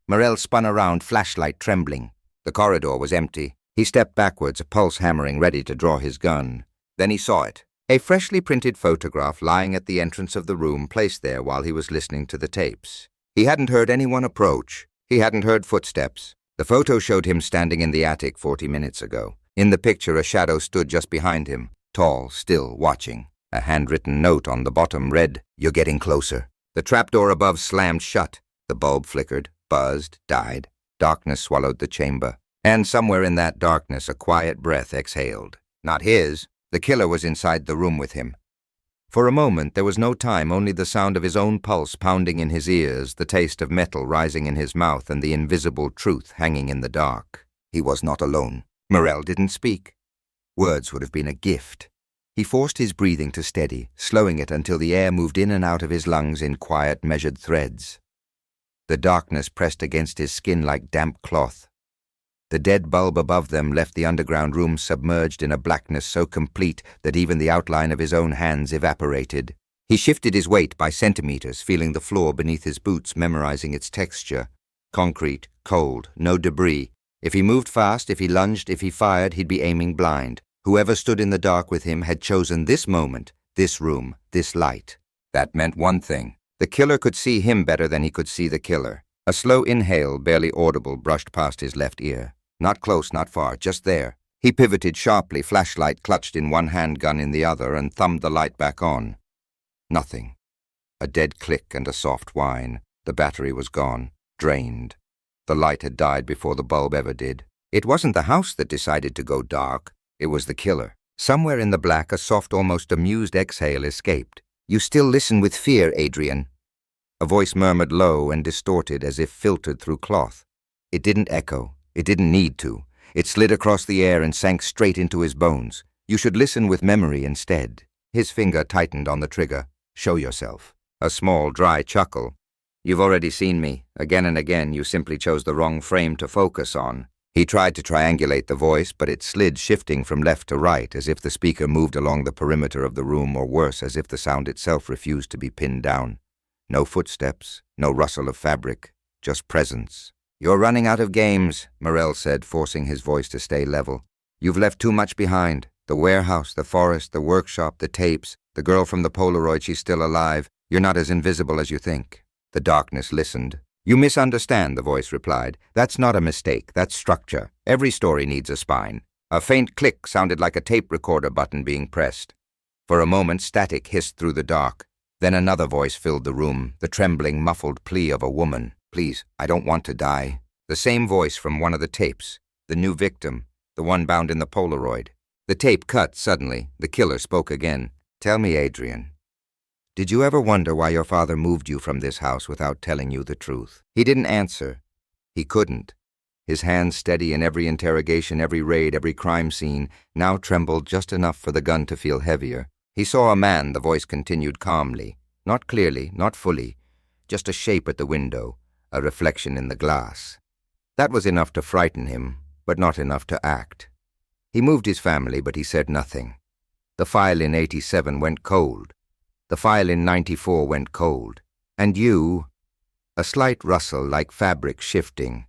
Morel spun around, flashlight trembling. The corridor was empty. He stepped backwards, a pulse hammering, ready to draw his gun. Then he saw it. A freshly printed photograph lying at the entrance of the room, placed there while he was listening to the tapes. He hadn't heard anyone approach. He hadn't heard footsteps. The photo showed him standing in the attic 40 minutes ago. In the picture, a shadow stood just behind him, tall, still, watching. A handwritten note on the bottom read, "You're getting closer." The trapdoor above slammed shut. The bulb flickered, buzzed, died. Darkness swallowed the chamber. And somewhere in that darkness, a quiet breath exhaled. Not his. The killer was inside the room with him. For a moment, there was no time, only the sound of his own pulse pounding in his ears, the taste of metal rising in his mouth, and the invisible truth hanging in the dark. He was not alone. Morel didn't speak. Words would have been a gift. He forced his breathing to steady, slowing it until the air moved in and out of his lungs in quiet, measured threads. The darkness pressed against his skin like damp cloth. The dead bulb above them left the underground room submerged in a blackness so complete that even the outline of his own hands evaporated. He shifted his weight by centimeters, feeling the floor beneath his boots, memorizing its texture. Concrete, cold, no debris. If he moved fast, if he lunged, if he fired, he'd be aiming blind. Whoever stood in the dark with him had chosen this moment, this room, this light. That meant one thing. The killer could see him better than he could see the killer. A slow inhale, barely audible, brushed past his left ear. Not close, not far, just there. He pivoted sharply, flashlight clutched in one hand, gun in the other, and thumbed the light back on. Nothing. A dead click and a soft whine. The battery was gone, drained. The light had died before the bulb ever did. It wasn't the house that decided to go dark. It was the killer. Somewhere in the black, a soft, almost amused exhale escaped. "You still listen with fear, Adrian." A voice murmured low and distorted as if filtered through cloth. It didn't echo. It didn't need to. It slid across the air and sank straight into his bones. "You should listen with memory instead." His finger tightened on the trigger. "Show yourself." A small, dry chuckle. "You've already seen me. Again and again, you simply chose the wrong frame to focus on." He tried to triangulate the voice, but it slid, shifting from left to right, as if the speaker moved along the perimeter of the room, or worse, as if the sound itself refused to be pinned down. No footsteps, no rustle of fabric, just presence. "You're running out of games," Morell said, forcing his voice to stay level. "You've left too much behind. The warehouse, the forest, the workshop, the tapes, the girl from the Polaroid, she's still alive. You're not as invisible as you think." The darkness listened. "You misunderstand," the voice replied. "That's not a mistake, that's structure. Every story needs a spine." A faint click sounded like a tape recorder button being pressed. For a moment, static hissed through the dark. Then another voice filled the room, the trembling, muffled plea of a woman. "Please, I don't want to die." The same voice from one of the tapes. The new victim, the one bound in the Polaroid. The tape cut suddenly. The killer spoke again. "Tell me, Adrian, did you ever wonder why your father moved you from this house without telling you the truth?" He didn't answer. He couldn't. His hands, steady in every interrogation, every raid, every crime scene, now trembled just enough for the gun to feel heavier. He saw a man, the voice continued calmly. Not clearly, not fully. Just a shape at the window, a reflection in the glass. That was enough to frighten him, but not enough to act. He moved his family, but he said nothing. The file in 87 went cold. The file in 94 went cold. And you, a slight rustle like fabric shifting.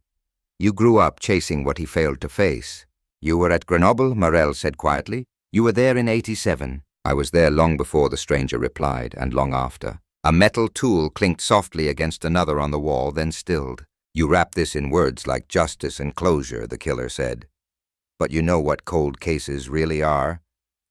You grew up chasing what he failed to face. "You were at Grenoble," Morell said quietly. "You were there in 87. "I was there long before," the stranger replied, "and long after." A metal tool clinked softly against another on the wall, then stilled. "You wrap this in words like justice and closure," the killer said. "But you know what cold cases really are?"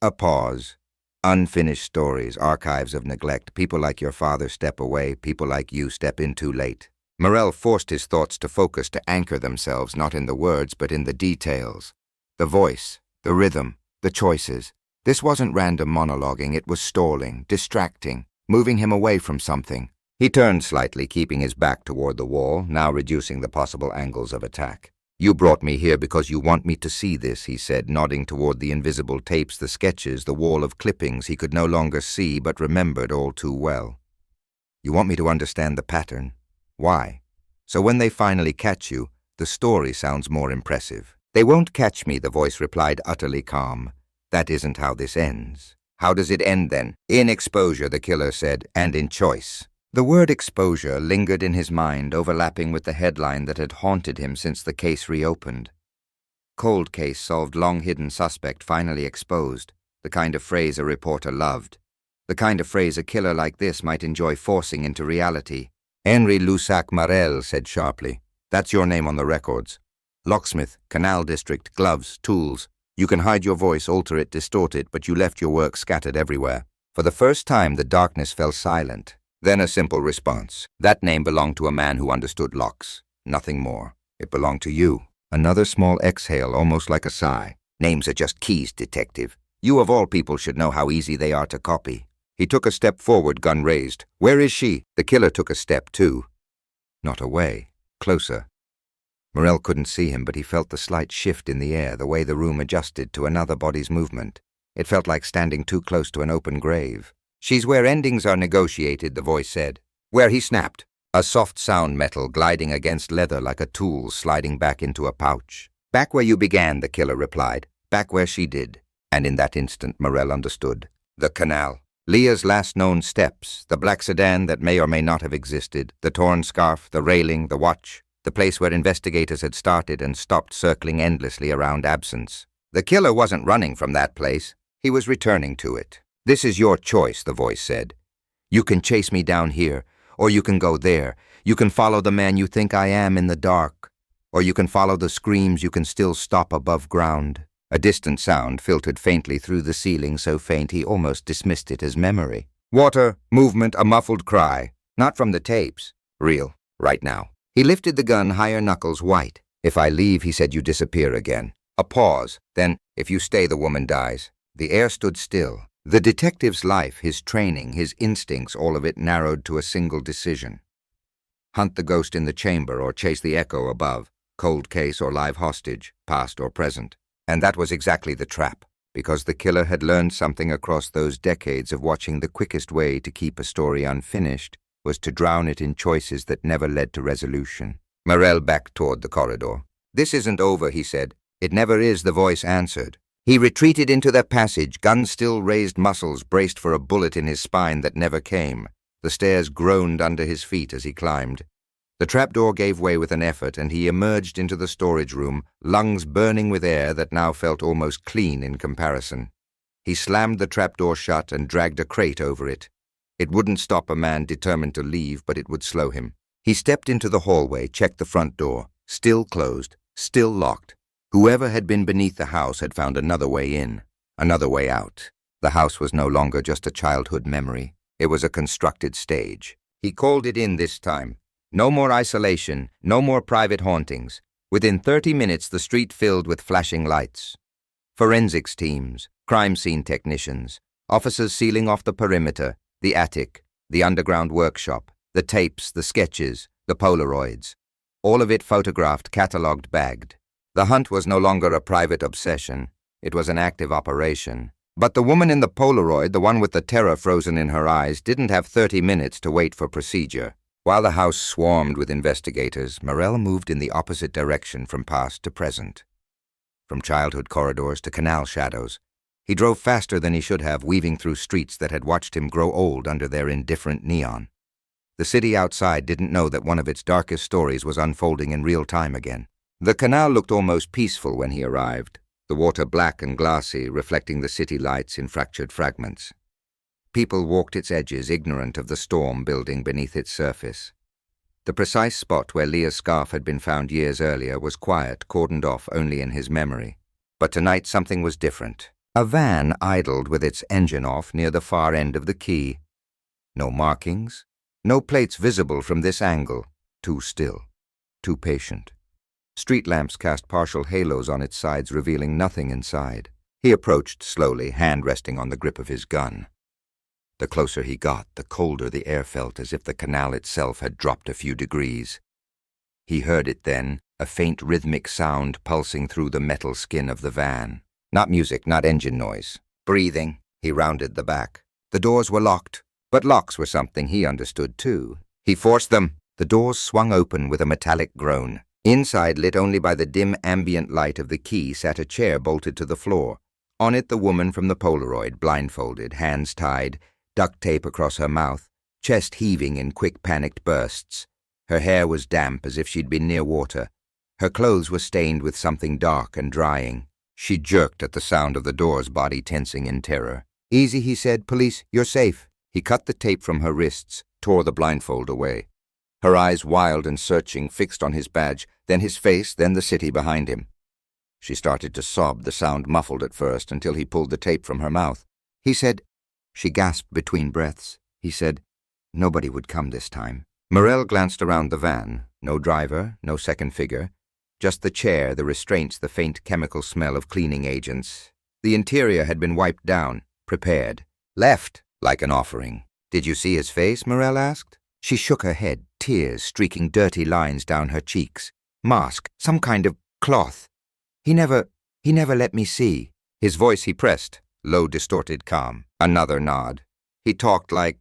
A pause. Unfinished stories, archives of neglect. People like your father step away, people like you step in too late. Morell forced his thoughts to focus, to anchor themselves, not in the words, but in the details. The voice, the rhythm, the choices. This wasn't random monologuing, it was stalling, distracting, moving him away from something. He turned slightly, keeping his back toward the wall, now reducing the possible angles of attack. "You brought me here because you want me to see this," he said, nodding toward the invisible tapes, the sketches, the wall of clippings he could no longer see but remembered all too well. "You want me to understand the pattern. Why? So when they finally catch you, the story sounds more impressive." "They won't catch me," the voice replied, utterly calm. "That isn't how this ends." "How does it end then?" "In exposure," the killer said, "and in choice." The word exposure lingered in his mind, overlapping with the headline that had haunted him since the case reopened. Cold case solved, long-hidden suspect finally exposed. The kind of phrase a reporter loved. The kind of phrase a killer like this might enjoy forcing into reality. "Henri Lussac Morell," said sharply. "That's your name on the records. Locksmith, Canal District, gloves, tools. You can hide your voice, alter it, distort it, but you left your work scattered everywhere." For the first time, the darkness fell silent. Then a simple response. That name belonged to a man who understood locks. Nothing more. It belonged to you. Another small exhale, almost like a sigh. "Names are just keys, detective. You of all people should know how easy they are to copy." He took a step forward, gun raised. "Where is she?" The killer took a step, too. Not away. Closer. Morell couldn't see him, but he felt the slight shift in the air, the way the room adjusted to another body's movement. It felt like standing too close to an open grave. "She's where endings are negotiated," the voice said. "Where?" he snapped. A soft sound metal gliding against leather like a tool sliding back into a pouch. "Back where you began," the killer replied. "Back where she did." And in that instant, Morel understood. The canal. Leah's last known steps, the black sedan that may or may not have existed, the torn scarf, the railing, the watch, the place where investigators had started and stopped circling endlessly around absence. The killer wasn't running from that place. He was returning to it. "This is your choice," the voice said. "You can chase me down here, or you can go there. You can follow the man you think I am in the dark, or you can follow the screams you can still stop above ground." A distant sound filtered faintly through the ceiling, so faint he almost dismissed it as memory. Water, movement, a muffled cry. Not from the tapes. Real. Right now. He lifted the gun, higher knuckles white. "If I leave," he said, "you disappear again." A pause. Then, "If you stay, the woman dies." The air stood still. The detective's life, his training, his instincts, all of it narrowed to a single decision. Hunt the ghost in the chamber or chase the echo above. Cold case or live hostage, past or present. And that was exactly the trap, because the killer had learned something across those decades of watching. The quickest way to keep a story unfinished was to drown it in choices that never led to resolution. Morel backed toward the corridor. "This isn't over," he said. "It never is," the voice answered. He retreated into the passage, gun-still raised muscles braced for a bullet in his spine that never came. The stairs groaned under his feet as he climbed. The trapdoor gave way with an effort, and he emerged into the storage room, lungs burning with air that now felt almost clean in comparison. He slammed the trapdoor shut and dragged a crate over it. It wouldn't stop a man determined to leave, but it would slow him. He stepped into the hallway, checked the front door. Still closed, still locked. Whoever had been beneath the house had found another way in, another way out. The house was no longer just a childhood memory. It was a constructed stage. He called it in this time. No more isolation, no more private hauntings. Within 30 minutes, the street filled with flashing lights. Forensics teams, crime scene technicians, officers sealing off the perimeter, the attic, the underground workshop, the tapes, the sketches, the Polaroids. All of it photographed, catalogued, bagged. The hunt was no longer a private obsession. It was an active operation. But the woman in the Polaroid, the one with the terror frozen in her eyes, didn't have 30 minutes to wait for procedure. While the house swarmed with investigators, Morel moved in the opposite direction from past to present. From childhood corridors to canal shadows. He drove faster than he should have, weaving through streets that had watched him grow old under their indifferent neon. The city outside didn't know that one of its darkest stories was unfolding in real time again. The canal looked almost peaceful when he arrived, the water black and glassy, reflecting the city lights in fractured fragments. People walked its edges, ignorant of the storm building beneath its surface. The precise spot where Leah's scarf had been found years earlier was quiet, cordoned off only in his memory. But tonight something was different. A van idled with its engine off near the far end of the quay. No markings, no plates visible from this angle. Too still, too patient. Street lamps cast partial halos on its sides, revealing nothing inside. He approached slowly, hand resting on the grip of his gun. The closer he got, the colder the air felt, as if the canal itself had dropped a few degrees. He heard it then, a faint rhythmic sound pulsing through the metal skin of the van. Not music, not engine noise. Breathing. He rounded the back. The doors were locked, but locks were something he understood too. He forced them. The doors swung open with a metallic groan. Inside, lit only by the dim ambient light of the quay, sat a chair bolted to the floor. On it the woman from the Polaroid, blindfolded, hands tied, duct tape across her mouth, chest heaving in quick panicked bursts. Her hair was damp as if she'd been near water. Her clothes were stained with something dark and drying. She jerked at the sound of the doors, body tensing in terror. "Easy," he said. "Police, you're safe." He cut the tape from her wrists, tore the blindfold away. Her eyes wild and searching, fixed on his badge, then his face, then the city behind him. She started to sob, the sound muffled at first, until he pulled the tape from her mouth. He said, She gasped between breaths. He said, "Nobody would come this time." Morel glanced around the van. No driver, no second figure. Just the chair, the restraints, the faint chemical smell of cleaning agents. The interior had been wiped down, prepared. Left, like an offering. "Did you see his face?" Morel asked. She shook her head, tears streaking dirty lines down her cheeks. "Mask, some kind of cloth. He never let me see." His voice he pressed, low, distorted, calm. Another nod. He talked like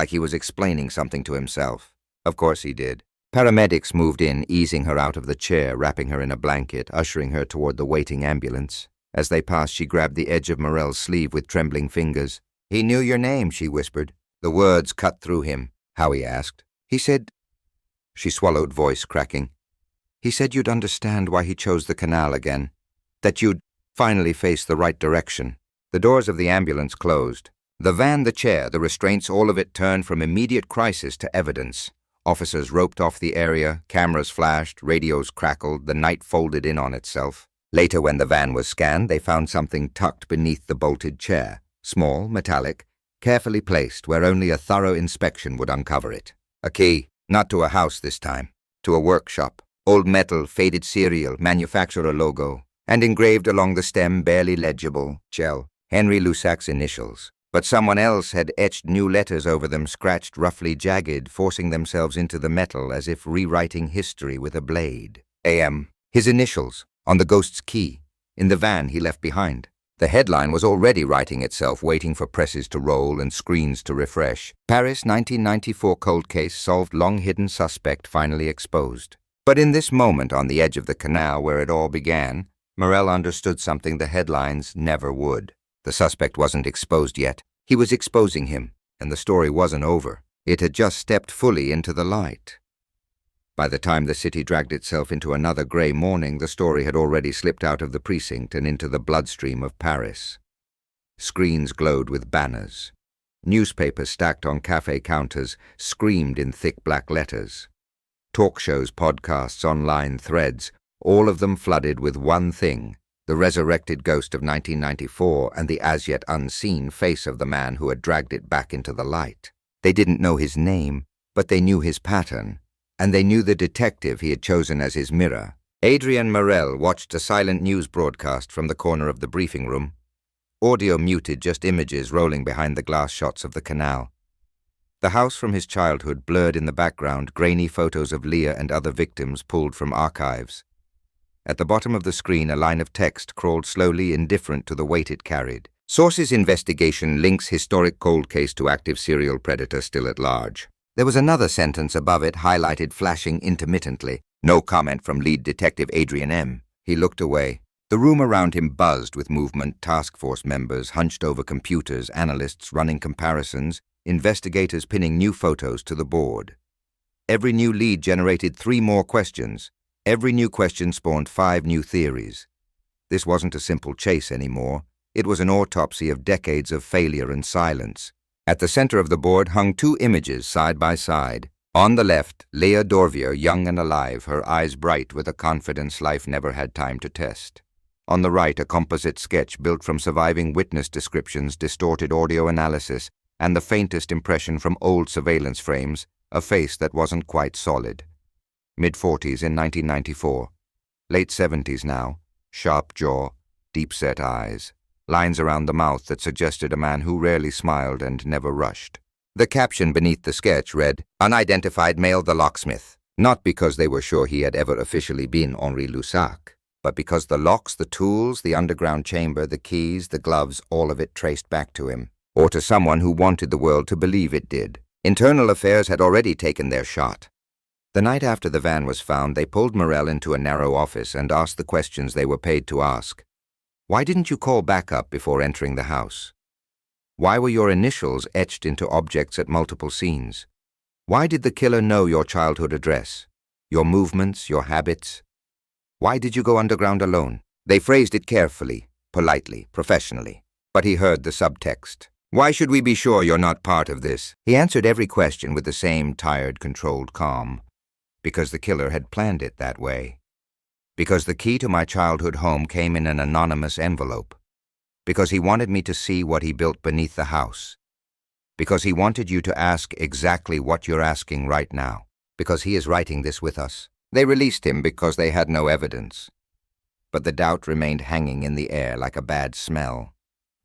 he was explaining something to himself. Of course he did. Paramedics moved in, easing her out of the chair, wrapping her in a blanket, ushering her toward the waiting ambulance. As they passed, she grabbed the edge of Morell's sleeve with trembling fingers. "He knew your name," she whispered. The words cut through him. Howie asked. "He said—" She swallowed, voice cracking. "He said you'd understand why he chose the canal again. That you'd finally face the right direction." The doors of the ambulance closed. The van, the chair, the restraints, all of it turned from immediate crisis to evidence. Officers roped off the area, cameras flashed, radios crackled, the night folded in on itself. Later, when the van was scanned, they found something tucked beneath the bolted chair. Small, metallic, carefully placed where only a thorough inspection would uncover it. A key, not to a house this time, to a workshop. Old metal, faded serial, manufacturer logo, and engraved along the stem, barely legible, Chell, Henry Lusac's initials. But someone else had etched new letters over them, scratched roughly jagged, forcing themselves into the metal as if rewriting history with a blade. A.M. His initials, on the ghost's key, in the van he left behind. The headline was already writing itself, waiting for presses to roll and screens to refresh. Paris 1994 cold case solved, long-hidden suspect finally exposed. But in this moment on the edge of the canal where it all began, Morell understood something the headlines never would. The suspect wasn't exposed yet. He was exposing him, and the story wasn't over. It had just stepped fully into the light. By the time the city dragged itself into another grey morning, the story had already slipped out of the precinct and into the bloodstream of Paris. Screens glowed with banners. Newspapers stacked on cafe counters screamed in thick black letters. Talk shows, podcasts, online threads, all of them flooded with one thing: the resurrected ghost of 1994 and the as-yet unseen face of the man who had dragged it back into the light. They didn't know his name, but they knew his pattern, and they knew the detective he had chosen as his mirror. Adrienne Morell watched a silent news broadcast from the corner of the briefing room. Audio muted, just images rolling behind the glass shots of the canal. The house from his childhood blurred in the background, grainy photos of Leah and other victims pulled from archives. At the bottom of the screen, a line of text crawled slowly, indifferent to the weight it carried. Sources investigation links historic cold case to active serial predator still at large. There was another sentence above it, highlighted, flashing intermittently. No comment from lead detective Adrian M. He looked away. The room around him buzzed with movement, task force members hunched over computers, analysts running comparisons, investigators pinning new photos to the board. Every new lead generated 3 more questions. Every new question spawned 5 new theories. This wasn't a simple chase anymore. It was an autopsy of decades of failure and silence. At the center of the board hung 2 images side by side. On the left, Leah Dorvier, young and alive, her eyes bright with a confidence life never had time to test. On the right, a composite sketch built from surviving witness descriptions, distorted audio analysis, and the faintest impression from old surveillance frames, a face that wasn't quite solid. Mid-40s in 1994. Late 70s now. Sharp jaw, deep-set eyes. Lines around the mouth that suggested a man who rarely smiled and never rushed. The caption beneath the sketch read, "Unidentified male the locksmith." Not because they were sure he had ever officially been Henri Lusac, but because the locks, the tools, the underground chamber, the keys, the gloves, all of it traced back to him. Or to someone who wanted the world to believe it did. Internal affairs had already taken their shot. The night after the van was found, they pulled Morell into a narrow office and asked the questions they were paid to ask. Why didn't you call backup before entering the house? Why were your initials etched into objects at multiple scenes? Why did the killer know your childhood address, your movements, your habits? Why did you go underground alone? They phrased it carefully, politely, professionally, but he heard the subtext. Why should we be sure you're not part of this? He answered every question with the same tired, controlled calm. Because the killer had planned it that way. Because the key to my childhood home came in an anonymous envelope. Because he wanted me to see what he built beneath the house. Because he wanted you to ask exactly what you're asking right now. Because he is writing this with us. They released him because they had no evidence. But the doubt remained hanging in the air like a bad smell.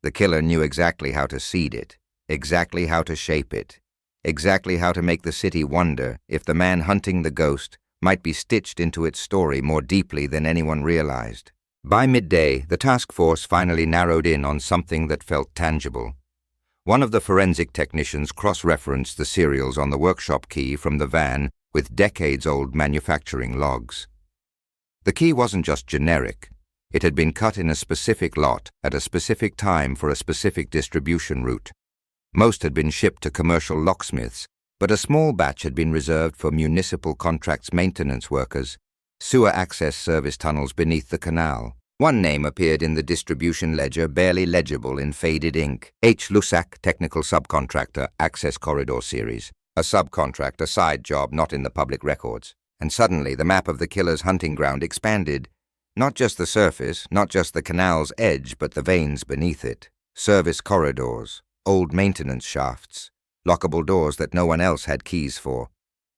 The killer knew exactly how to seed it, exactly how to shape it, exactly how to make the city wonder if the man hunting the ghost might be stitched into its story more deeply than anyone realized. By midday, the task force finally narrowed in on something that felt tangible. One of the forensic technicians cross-referenced the serials on the workshop key from the van with decades-old manufacturing logs. The key wasn't just generic. It had been cut in a specific lot at a specific time for a specific distribution route. Most had been shipped to commercial locksmiths, but a small batch had been reserved for municipal contracts maintenance workers, sewer access service tunnels beneath the canal. One name appeared in the distribution ledger, barely legible in faded ink. H. Lusac, technical subcontractor, access corridor series. A subcontract, a side job not in the public records. And suddenly the map of the killer's hunting ground expanded. Not just the surface, not just the canal's edge, but the veins beneath it. Service corridors, old maintenance shafts, lockable doors that no one else had keys for.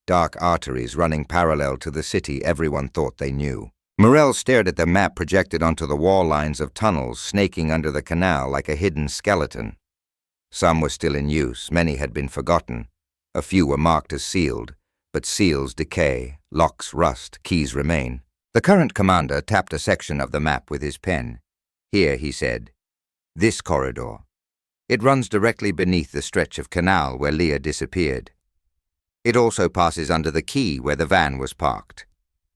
Dark arteries running parallel to the city everyone thought they knew. Morrell stared at the map projected onto the wall lines of tunnels snaking under the canal like a hidden skeleton. Some were still in use, many had been forgotten. A few were marked as sealed, but seals decay, locks rust, keys remain. The current commander tapped a section of the map with his pen. Here, he said, this corridor. It runs directly beneath the stretch of canal where Leah disappeared. It also passes under the quay where the van was parked.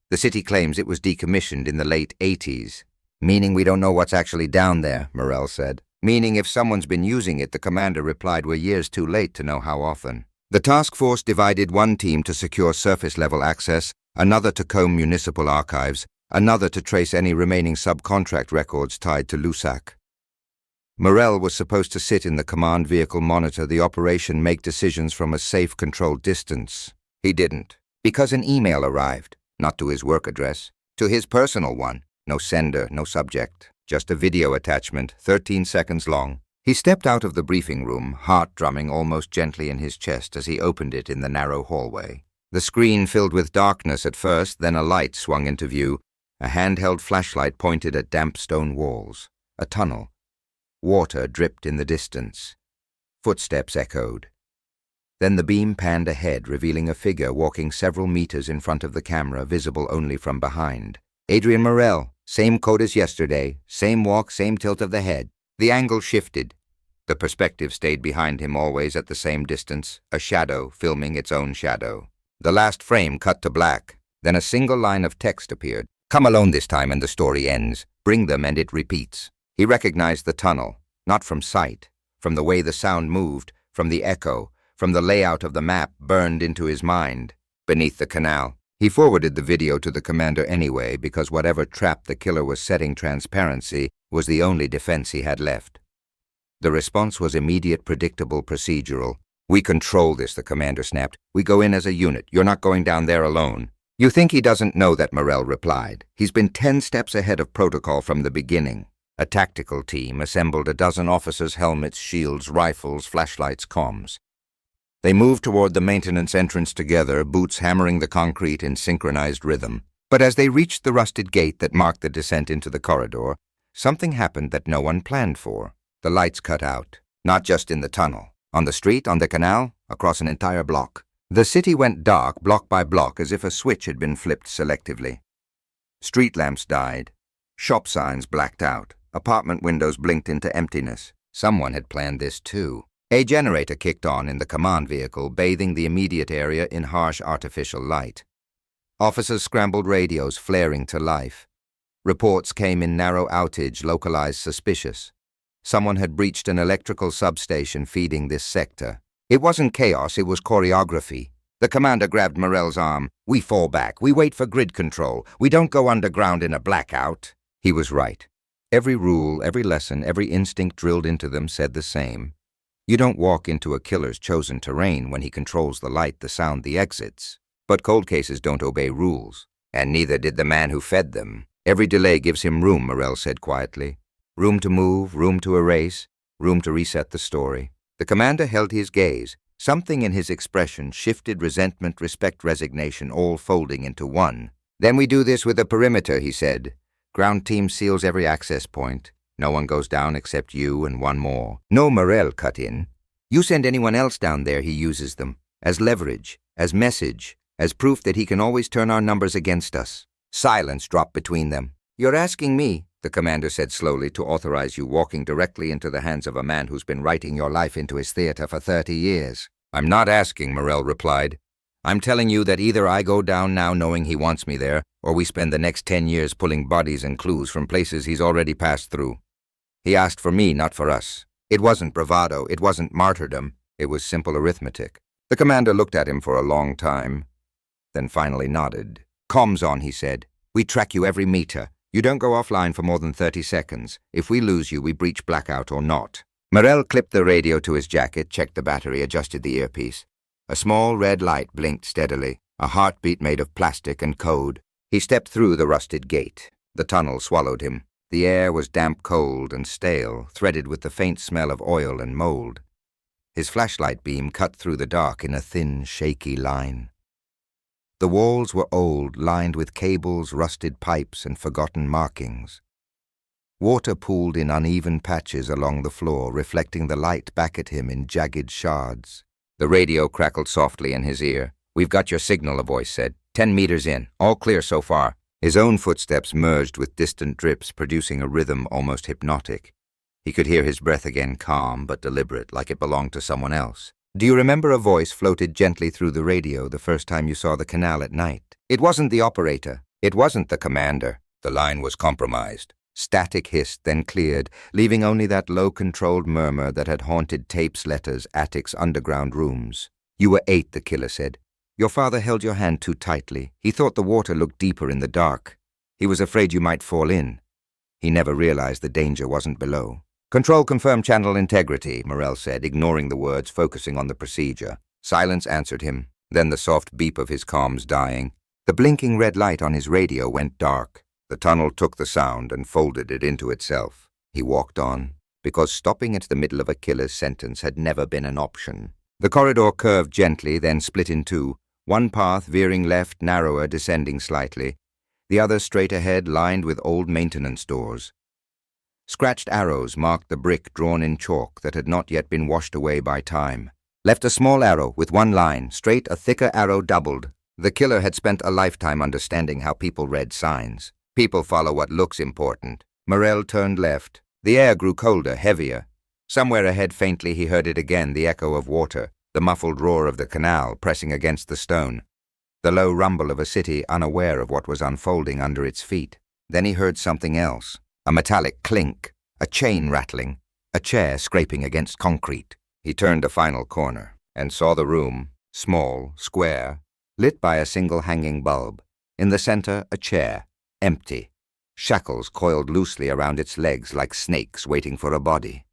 The city claims it was decommissioned in the late 80s. Meaning we don't know what's actually down there, Morrell said. Meaning if someone's been using it, the commander replied, we're years too late to know how often. The task force divided one team to secure surface-level access, another to comb municipal archives, another to trace any remaining subcontract records tied to Lusac. Morrell was supposed to sit in the command vehicle, monitor the operation, make decisions from a safe, controlled distance. He didn't, because an email arrived, not to his work address, to his personal one. No sender, no subject, just a video attachment, 13 seconds long. He stepped out of the briefing room, heart drumming almost gently in his chest as he opened it in the narrow hallway. The screen filled with darkness at first, then a light swung into view, a handheld flashlight pointed at damp stone walls. A tunnel. Water dripped in the distance. Footsteps echoed. Then the beam panned ahead, revealing a figure walking several meters in front of the camera, visible only from behind. Adrian Morrell, same coat as yesterday, same walk, same tilt of the head. The angle shifted. The perspective stayed behind him, always at the same distance, a shadow filming its own shadow. The last frame cut to black. Then a single line of text appeared. Come alone this time and the story ends. Bring them and it repeats. He recognized the tunnel, not from sight, from the way the sound moved, from the echo, from the layout of the map burned into his mind. Beneath the canal. He forwarded the video to the commander anyway, because whatever trap the killer was setting, transparency was the only defense he had left. The response was immediate, predictable, procedural. We control this, the commander snapped. We go in as a unit. You're not going down there alone. You think he doesn't know that, Morrell replied. He's been 10 steps ahead of protocol from the beginning. A tactical team assembled a dozen officers, helmets, shields, rifles, flashlights, comms. They moved toward the maintenance entrance together, boots hammering the concrete in synchronized rhythm. But as they reached the rusted gate that marked the descent into the corridor, something happened that no one planned for. The lights cut out, not just in the tunnel. On the street, on the canal, across an entire block. The city went dark, block by block, as if a switch had been flipped selectively. Street lamps died. Shop signs blacked out. Apartment windows blinked into emptiness. Someone had planned this too. A generator kicked on in the command vehicle, bathing the immediate area in harsh artificial light. Officers scrambled radios, flaring to life. Reports came in narrow outage, localized suspicious. Someone had breached an electrical substation feeding this sector. It wasn't chaos, it was choreography. The commander grabbed Morrell's arm. We fall back. We wait for grid control. We don't go underground in a blackout. He was right. Every rule, every lesson, every instinct drilled into them said the same. You don't walk into a killer's chosen terrain when he controls the light, the sound, the exits. But cold cases don't obey rules. And neither did the man who fed them. Every delay gives him room, Morrell said quietly. Room to move, room to erase, room to reset the story. The commander held his gaze. Something in his expression shifted, resentment, respect, resignation, all folding into one. Then we do this with a perimeter, he said. Ground team seals every access point. No one goes down except you and one more. No, Morrell cut in. You send anyone else down there, he uses them. As leverage, as message, as proof that he can always turn our numbers against us. Silence dropped between them. You're asking me, the commander said slowly, to authorize you walking directly into the hands of a man who's been writing your life into his theater for 30 years. I'm not asking, Morrell replied. I'm telling you that either I go down now knowing he wants me there, or we spend the next 10 years pulling bodies and clues from places he's already passed through. He asked for me, not for us. It wasn't bravado, it wasn't martyrdom, it was simple arithmetic. The commander looked at him for a long time, then finally nodded. Comms on, he said. We track you every meter. You don't go offline for more than 30 seconds. If we lose you, we breach blackout or not. Morrell clipped the radio to his jacket, checked the battery, adjusted the earpiece. A small red light blinked steadily, a heartbeat made of plastic and code. He stepped through the rusted gate. The tunnel swallowed him. The air was damp cold and stale, threaded with the faint smell of oil and mold. His flashlight beam cut through the dark in a thin, shaky line. The walls were old, lined with cables, rusted pipes, and forgotten markings. Water pooled in uneven patches along the floor, reflecting the light back at him in jagged shards. The radio crackled softly in his ear. We've got your signal, a voice said. 10 meters in. All clear so far. His own footsteps merged with distant drips, producing a rhythm almost hypnotic. He could hear his breath again, calm but deliberate, like it belonged to someone else. Do you remember a voice floated gently through the radio the first time you saw the canal at night? It wasn't the operator. It wasn't the commander. The line was compromised. Static hissed, then cleared, leaving only that low-controlled murmur that had haunted tapes, letters, attics, underground rooms. You were 8, the killer said. Your father held your hand too tightly. He thought the water looked deeper in the dark. He was afraid you might fall in. He never realized the danger wasn't below. Control confirmed channel integrity, Morrell said, ignoring the words, focusing on the procedure. Silence answered him, then the soft beep of his comms dying. The blinking red light on his radio went dark. The tunnel took the sound and folded it into itself. He walked on, because stopping at the middle of a killer's sentence had never been an option. The corridor curved gently, then split in two, one path veering left, narrower, descending slightly, the other straight ahead, lined with old maintenance doors. Scratched arrows marked the brick drawn in chalk that had not yet been washed away by time. Left a small arrow with one line, straight a thicker arrow doubled. The killer had spent a lifetime understanding how people read signs. People follow what looks important. Morrell turned left. The air grew colder, heavier. Somewhere ahead faintly he heard it again, the echo of water, the muffled roar of the canal pressing against the stone, the low rumble of a city unaware of what was unfolding under its feet. Then he heard something else. A metallic clink, a chain rattling, a chair scraping against concrete. He turned a final corner and saw the room, small, square, lit by a single hanging bulb. In the center, a chair, empty. Shackles coiled loosely around its legs like snakes waiting for a body.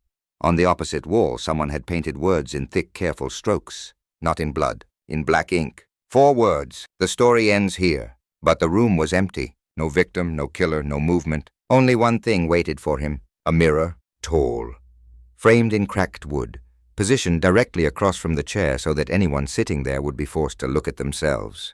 On the opposite wall, someone had painted words in thick, careful strokes. Not in blood, in black ink. 4 words. The story ends here. But the room was empty. No victim, no killer, no movement. Only one thing waited for him. A mirror, tall, framed in cracked wood, positioned directly across from the chair so that anyone sitting there would be forced to look at themselves.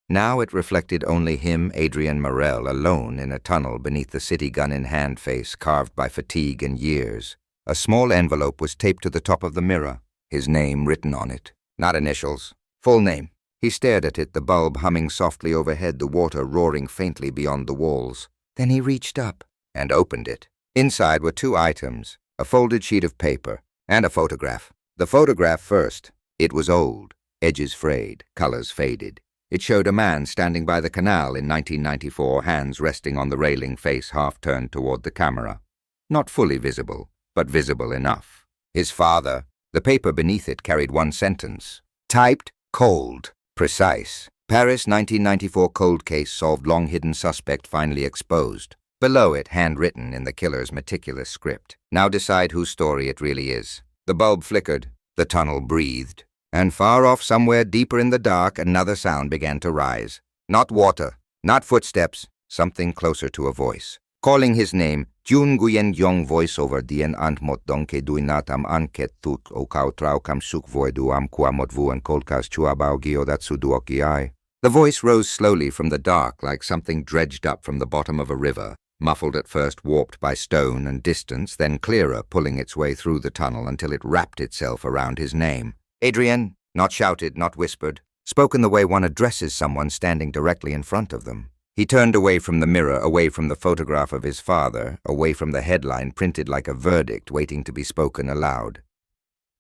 Now it reflected only him, Adrian Morrell, alone in a tunnel beneath the city gun-in-hand face carved by fatigue and years. A small envelope was taped to the top of the mirror, his name written on it. Not initials, full name. He stared at it, the bulb humming softly overhead, the water roaring faintly beyond the walls. Then he reached up and opened it. Inside were 2 items, a folded sheet of paper and a photograph. The photograph first. It was old, edges frayed, colors faded. It showed a man standing by the canal in 1994, hands resting on the railing, face half turned toward the camera. Not fully visible, but visible enough. His father. The paper beneath it carried one sentence. Typed, cold, precise. Paris 1994 cold case solved, long-hidden suspect finally exposed. Below it, handwritten in the killer's meticulous script. Now decide whose story it really is. The bulb flickered. The tunnel breathed. And far off, somewhere deeper in the dark, another sound began to rise. Not water, not footsteps, something closer to a voice. Calling his name, Jun Guyen Yong voice over dien antmot donke duinatam anket tut o kau trau kam suk voidu am kuamot vuan kolkas chuabao gio that suduoki. The voice rose slowly from the dark like something dredged up from the bottom of a river, muffled at first, warped by stone and distance, then clearer, pulling its way through the tunnel until it wrapped itself around his name. Adrian, not shouted, not whispered, spoken the way one addresses someone standing directly in front of them. He turned away from the mirror, away from the photograph of his father, away from the headline printed like a verdict waiting to be spoken aloud.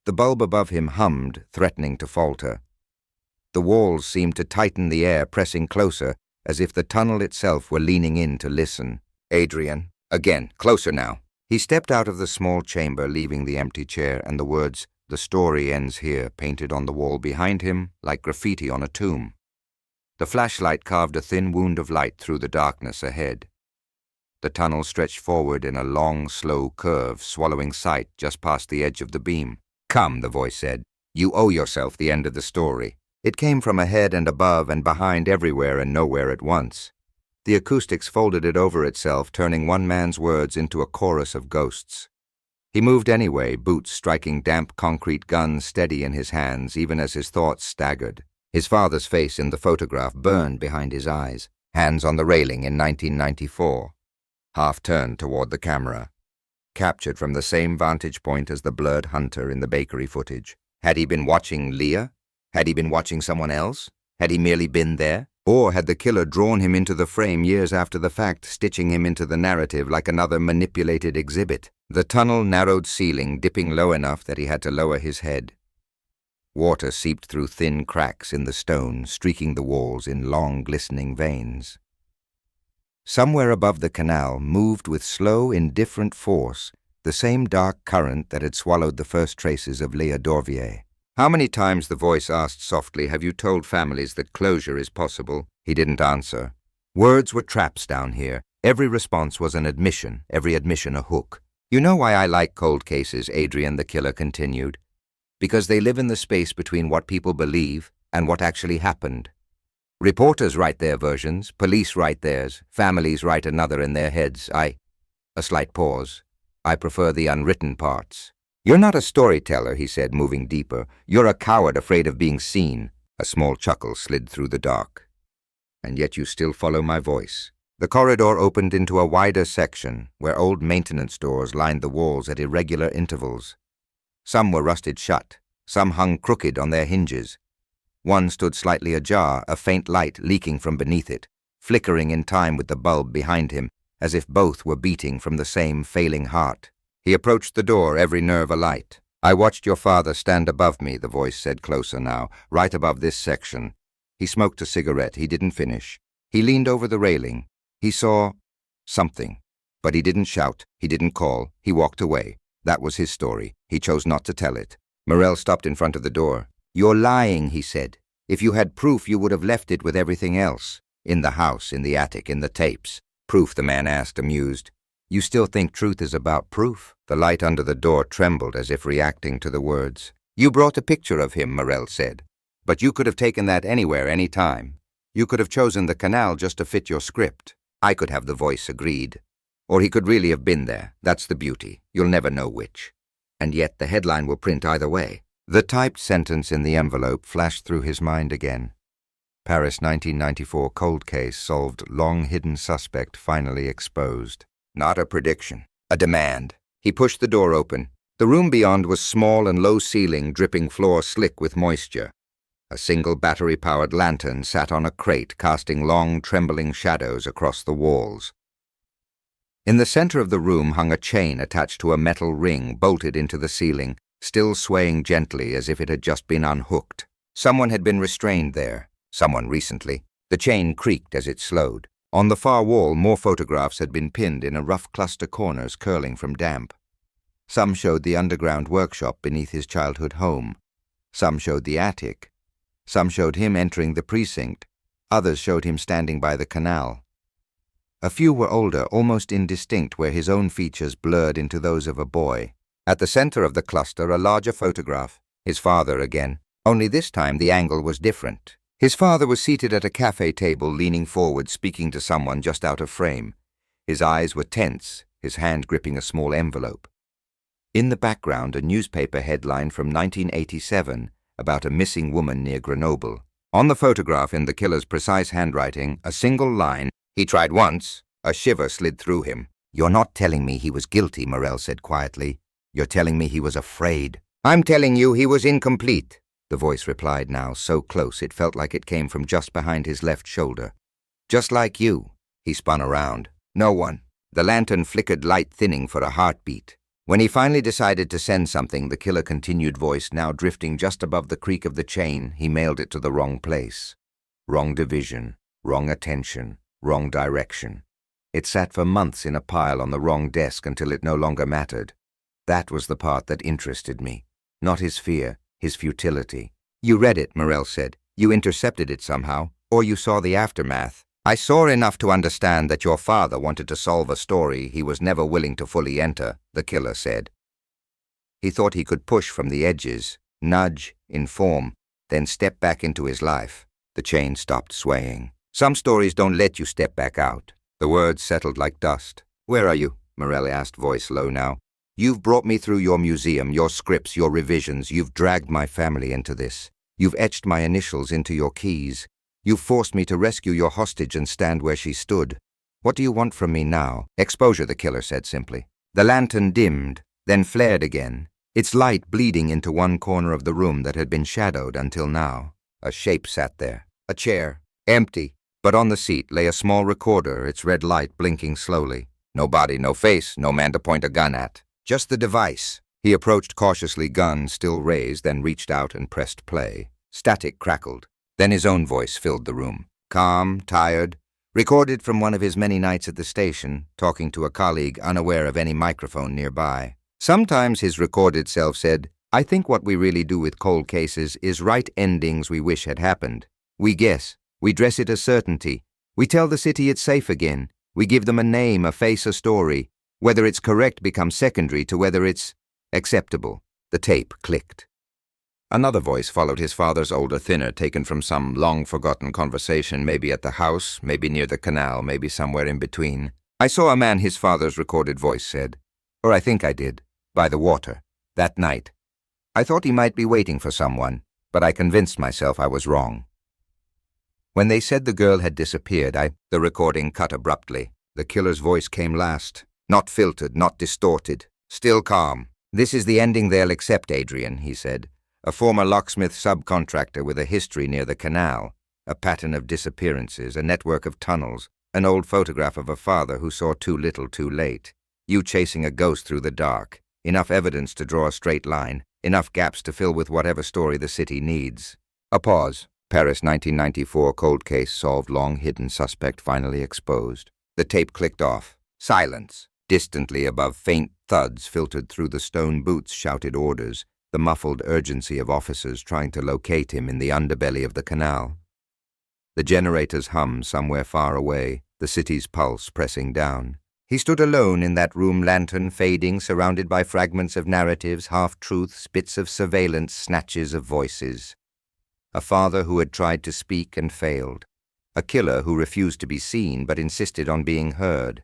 The bulb above him hummed, threatening to falter. The walls seemed to tighten the air, pressing closer, as if the tunnel itself were leaning in to listen. Adrian, again, closer now. He stepped out of the small chamber, leaving the empty chair, and the words, "The story ends here," painted on the wall behind him like graffiti on a tomb. The flashlight carved a thin wound of light through the darkness ahead. The tunnel stretched forward in a long, slow curve, swallowing sight just past the edge of the beam. "Come," the voice said. "You owe yourself the end of the story." It came from ahead and above and behind, everywhere and nowhere at once. The acoustics folded it over itself, turning one man's words into a chorus of ghosts. He moved anyway, boots striking damp concrete guns steady in his hands, even as his thoughts staggered. His father's face in the photograph burned behind his eyes, hands on the railing in 1994, half turned toward the camera, captured from the same vantage point as the blurred hunter in the bakery footage. Had he been watching Leah? Had he been watching someone else? Had he merely been there? Or had the killer drawn him into the frame years after the fact, stitching him into the narrative like another manipulated exhibit? The tunnel narrowed ceiling, dipping low enough that he had to lower his head. Water seeped through thin cracks in the stone, streaking the walls in long, glistening veins. Somewhere above the canal moved with slow, indifferent force the same dark current that had swallowed the first traces of Leah Dorvier. "How many times," the voice asked softly, "have you told families that closure is possible?" He didn't answer. Words were traps down here. Every response was an admission, every admission a hook. "You know why I like cold cases," Adrian the killer continued. "Because they live in the space between what people believe and what actually happened. Reporters write their versions, police write theirs, families write another in their heads. A slight pause. "I prefer the unwritten parts." "You're not a storyteller," he said, moving deeper. "You're a coward afraid of being seen." A small chuckle slid through the dark. "And yet you still follow my voice." The corridor opened into a wider section, where old maintenance doors lined the walls at irregular intervals. Some were rusted shut, some hung crooked on their hinges. One stood slightly ajar, a faint light leaking from beneath it, flickering in time with the bulb behind him, as if both were beating from the same failing heart. He approached the door, every nerve alight. "I watched your father stand above me," the voice said closer now, "right above this section." He smoked a cigarette. He didn't finish. He leaned over the railing. He saw something, but he didn't shout. He didn't call. He walked away. That was his story. He chose not to tell it. Morel stopped in front of the door. "You're lying," he said. "If you had proof, you would have left it with everything else. In the house, in the attic, in the tapes." "Proof?" the man asked, amused. "You still think truth is about proof?" The light under the door trembled as if reacting to the words. "You brought a picture of him," Morel said. "But you could have taken that anywhere, any time. You could have chosen the canal just to fit your script. I could have," the voice agreed. "Or he could really have been there. That's the beauty. You'll never know which. And yet the headline will print either way." The typed sentence in the envelope flashed through his mind again. Paris 1994 cold case solved, long-hidden suspect finally exposed. Not a prediction, a demand. He pushed the door open. The room beyond was small and low-ceiling, dripping floor slick with moisture. A single battery-powered lantern sat on a crate, casting long, trembling shadows across the walls. In the center of the room hung a chain attached to a metal ring bolted into the ceiling, still swaying gently as if it had just been unhooked. Someone had been restrained there, someone recently. The chain creaked as it slowed. On the far wall, more photographs had been pinned in a rough cluster corners curling from damp. Some showed the underground workshop beneath his childhood home. Some showed the attic. Some showed him entering the precinct. Others showed him standing by the canal. A few were older, almost indistinct, where his own features blurred into those of a boy. At the center of the cluster, a larger photograph. His father again. Only this time the angle was different. His father was seated at a cafe table, leaning forward, speaking to someone just out of frame. His eyes were tense, his hand gripping a small envelope. In the background, a newspaper headline from 1987 about a missing woman near Grenoble. On the photograph, in the killer's precise handwriting, a single line. He tried once. A shiver slid through him. "You're not telling me he was guilty," Morel said quietly. "You're telling me he was afraid." "I'm telling you he was incomplete," the voice replied now, so close it felt like it came from just behind his left shoulder. Just like you. He spun around. No one. The lantern flickered, light thinning for a heartbeat. When he finally decided to send something, the killer continued, voice now drifting just above the creak of the chain. He mailed it to the wrong place. Wrong division, wrong attention, wrong direction. It sat for months in a pile on the wrong desk until it no longer mattered. That was the part that interested me. Not his fear, his futility. You read it, Morell said. You intercepted it somehow, or you saw the aftermath. I saw enough to understand that your father wanted to solve a story he was never willing to fully enter, the killer said. He thought he could push from the edges, nudge, inform, then step back into his life. The chain stopped swaying. Some stories don't let you step back out. The words settled like dust. Where are you? Morell asked, voice low now. You've brought me through your museum, your scripts, your revisions. You've dragged my family into this. You've etched my initials into your keys. You've forced me to rescue your hostage and stand where she stood. What do you want from me now? Exposure, the killer said simply. The lantern dimmed, then flared again, its light bleeding into one corner of the room that had been shadowed until now. A shape sat there. A chair. Empty. But on the seat lay a small recorder, its red light blinking slowly. No body, no face, no man to point a gun at. Just the device. He approached cautiously, gun still raised, then reached out and pressed play. Static crackled. Then his own voice filled the room. Calm, tired, recorded from one of his many nights at the station, talking to a colleague unaware of any microphone nearby. Sometimes his recorded self said, I think what we really do with cold cases is write endings we wish had happened. We guess. We dress it as certainty. We tell the city it's safe again. We give them a name, a face, a story. Whether it's correct becomes secondary to whether it's acceptable. The tape clicked. Another voice followed his father's, older, thinner, taken from some long-forgotten conversation, maybe at the house, maybe near the canal, maybe somewhere in between. I saw a man, his father's recorded voice said. Or I think I did. By the water. That night. I thought he might be waiting for someone, but I convinced myself I was wrong. When they said the girl had disappeared, the recording cut abruptly. The killer's voice came last. Not filtered, not distorted. Still calm. This is the ending they'll accept, Adrian, he said. A former locksmith subcontractor with a history near the canal, a pattern of disappearances, a network of tunnels, an old photograph of a father who saw too little too late, you chasing a ghost through the dark, enough evidence to draw a straight line, enough gaps to fill with whatever story the city needs. A pause. Paris 1994 cold case solved, long hidden suspect finally exposed. The tape clicked off. Silence. Distantly above, faint thuds filtered through the stone boots shouted orders. The muffled urgency of officers trying to locate him in the underbelly of the canal. The generators hum somewhere far away, the city's pulse pressing down. He stood alone in that room, lantern fading, surrounded by fragments of narratives, half-truths, bits of surveillance, snatches of voices. A father who had tried to speak and failed. A killer who refused to be seen but insisted on being heard.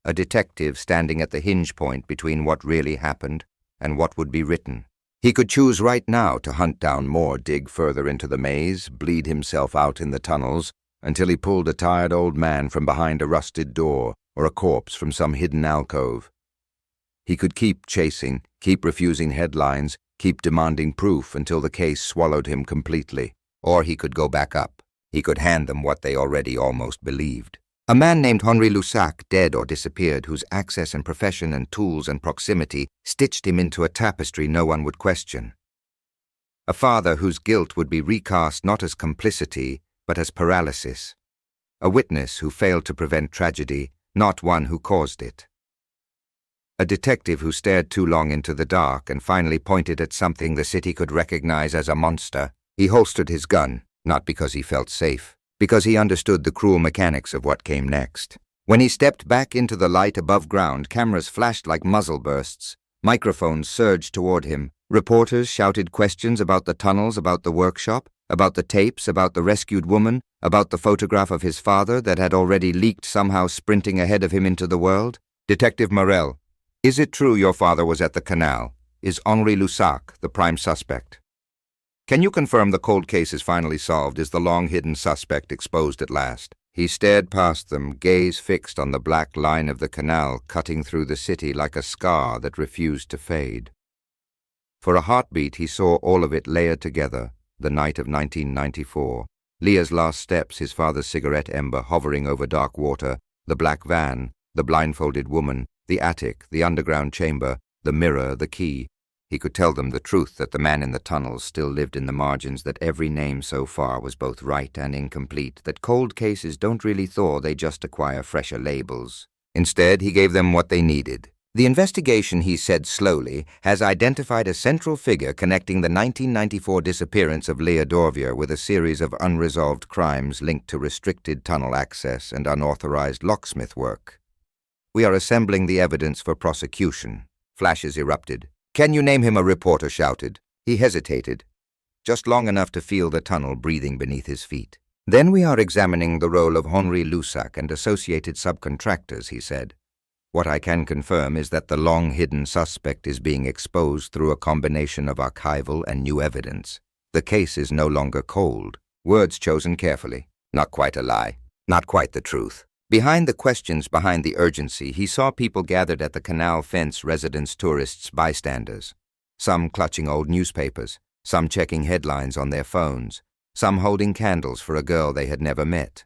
A detective standing at the hinge point between what really happened and what would be written. He could choose right now to hunt down more, dig further into the maze, bleed himself out in the tunnels, until he pulled a tired old man from behind a rusted door, or a corpse from some hidden alcove. He could keep chasing, keep refusing headlines, keep demanding proof until the case swallowed him completely. Or he could go back up. He could hand them what they already almost believed. A man named Henri Lussac, dead or disappeared, whose access and profession and tools and proximity stitched him into a tapestry no one would question. A father whose guilt would be recast not as complicity, but as paralysis. A witness who failed to prevent tragedy, not one who caused it. A detective who stared too long into the dark and finally pointed at something the city could recognize as a monster. He holstered his gun, not because he felt safe, because he understood the cruel mechanics of what came next. When he stepped back into the light above ground, cameras flashed like muzzle bursts. Microphones surged toward him. Reporters shouted questions about the tunnels, about the workshop, about the tapes, about the rescued woman, about the photograph of his father that had already leaked, somehow sprinting ahead of him into the world. Detective Morell, is it true your father was at the canal? Is Henri Lussac the prime suspect? Can you confirm the cold case is finally solved? Is the long-hidden suspect exposed at last? He stared past them, gaze fixed on the black line of the canal cutting through the city like a scar that refused to fade. For a heartbeat he saw all of it layered together, the night of 1994, Leah's last steps, his father's cigarette ember hovering over dark water, the black van, the blindfolded woman, the attic, the underground chamber, the mirror, the key. He could tell them the truth that the man in the tunnels still lived in the margins, that every name so far was both right and incomplete, that cold cases don't really thaw, they just acquire fresher labels. Instead, he gave them what they needed. The investigation, he said slowly, has identified a central figure connecting the 1994 disappearance of Leah Dorvier with a series of unresolved crimes linked to restricted tunnel access and unauthorized locksmith work. We are assembling the evidence for prosecution. Flashes erupted. "Can you name him?" a reporter shouted. He hesitated, just long enough to feel the tunnel breathing beneath his feet. "Then we are examining the role of Henri Lussac and associated subcontractors," he said. "What I can confirm is that the long-hidden suspect is being exposed through a combination of archival and new evidence. The case is no longer cold." Words chosen carefully. Not quite a lie. Not quite the truth. Behind the questions, behind the urgency, he saw people gathered at the canal fence, residents, tourists, bystanders. Some clutching old newspapers, some checking headlines on their phones, some holding candles for a girl they had never met.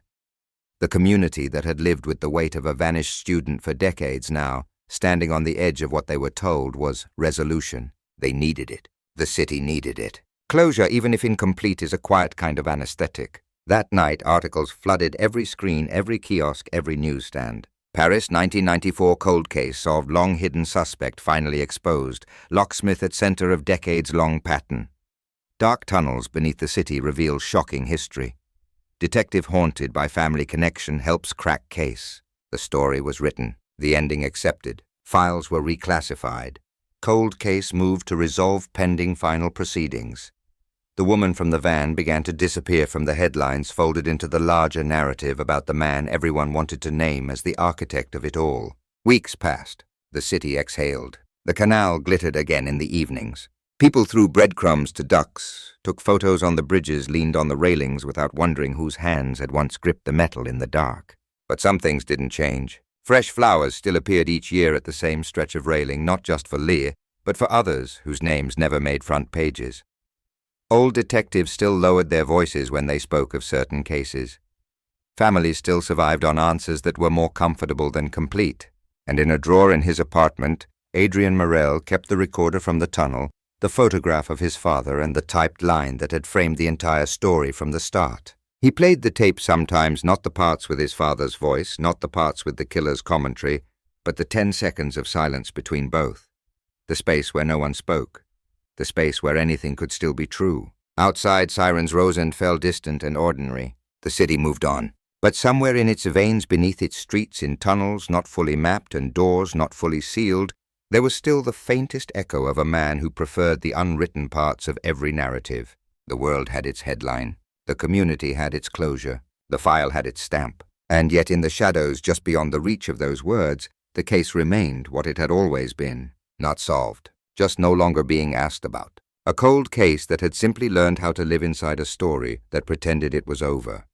The community that had lived with the weight of a vanished student for decades now, standing on the edge of what they were told was resolution. They needed it. The city needed it. Closure, even if incomplete, is a quiet kind of anesthetic. That night, articles flooded every screen, every kiosk, every newsstand. Paris, 1994 cold case solved, long-hidden suspect finally exposed, locksmith at center of decades-long pattern. Dark tunnels beneath the city reveal shocking history. Detective haunted by family connection helps crack case. The story was written, the ending accepted. Files were reclassified. Cold case moved to resolve pending final proceedings. The woman from the van began to disappear from the headlines folded into the larger narrative about the man everyone wanted to name as the architect of it all. Weeks passed. The city exhaled. The canal glittered again in the evenings. People threw breadcrumbs to ducks, took photos on the bridges, leaned on the railings without wondering whose hands had once gripped the metal in the dark. But some things didn't change. Fresh flowers still appeared each year at the same stretch of railing, not just for Leah, but for others whose names never made front pages. Old detectives still lowered their voices when they spoke of certain cases. Families still survived on answers that were more comfortable than complete. And in a drawer in his apartment, Adrian Morel kept the recorder from the tunnel, the photograph of his father, and the typed line that had framed the entire story from the start. He played the tape sometimes, not the parts with his father's voice, not the parts with the killer's commentary, but the 10 seconds of silence between both. The space where no one spoke. The space where anything could still be true. Outside, sirens rose and fell, distant and ordinary. The city moved on. But somewhere in its veins, beneath its streets, in tunnels not fully mapped and doors not fully sealed, there was still the faintest echo of a man who preferred the unwritten parts of every narrative. The world had its headline. The community had its closure. The file had its stamp. And yet in the shadows, just beyond the reach of those words, the case remained what it had always been. Not solved. Just no longer being asked about. A cold case that had simply learned how to live inside a story that pretended it was over.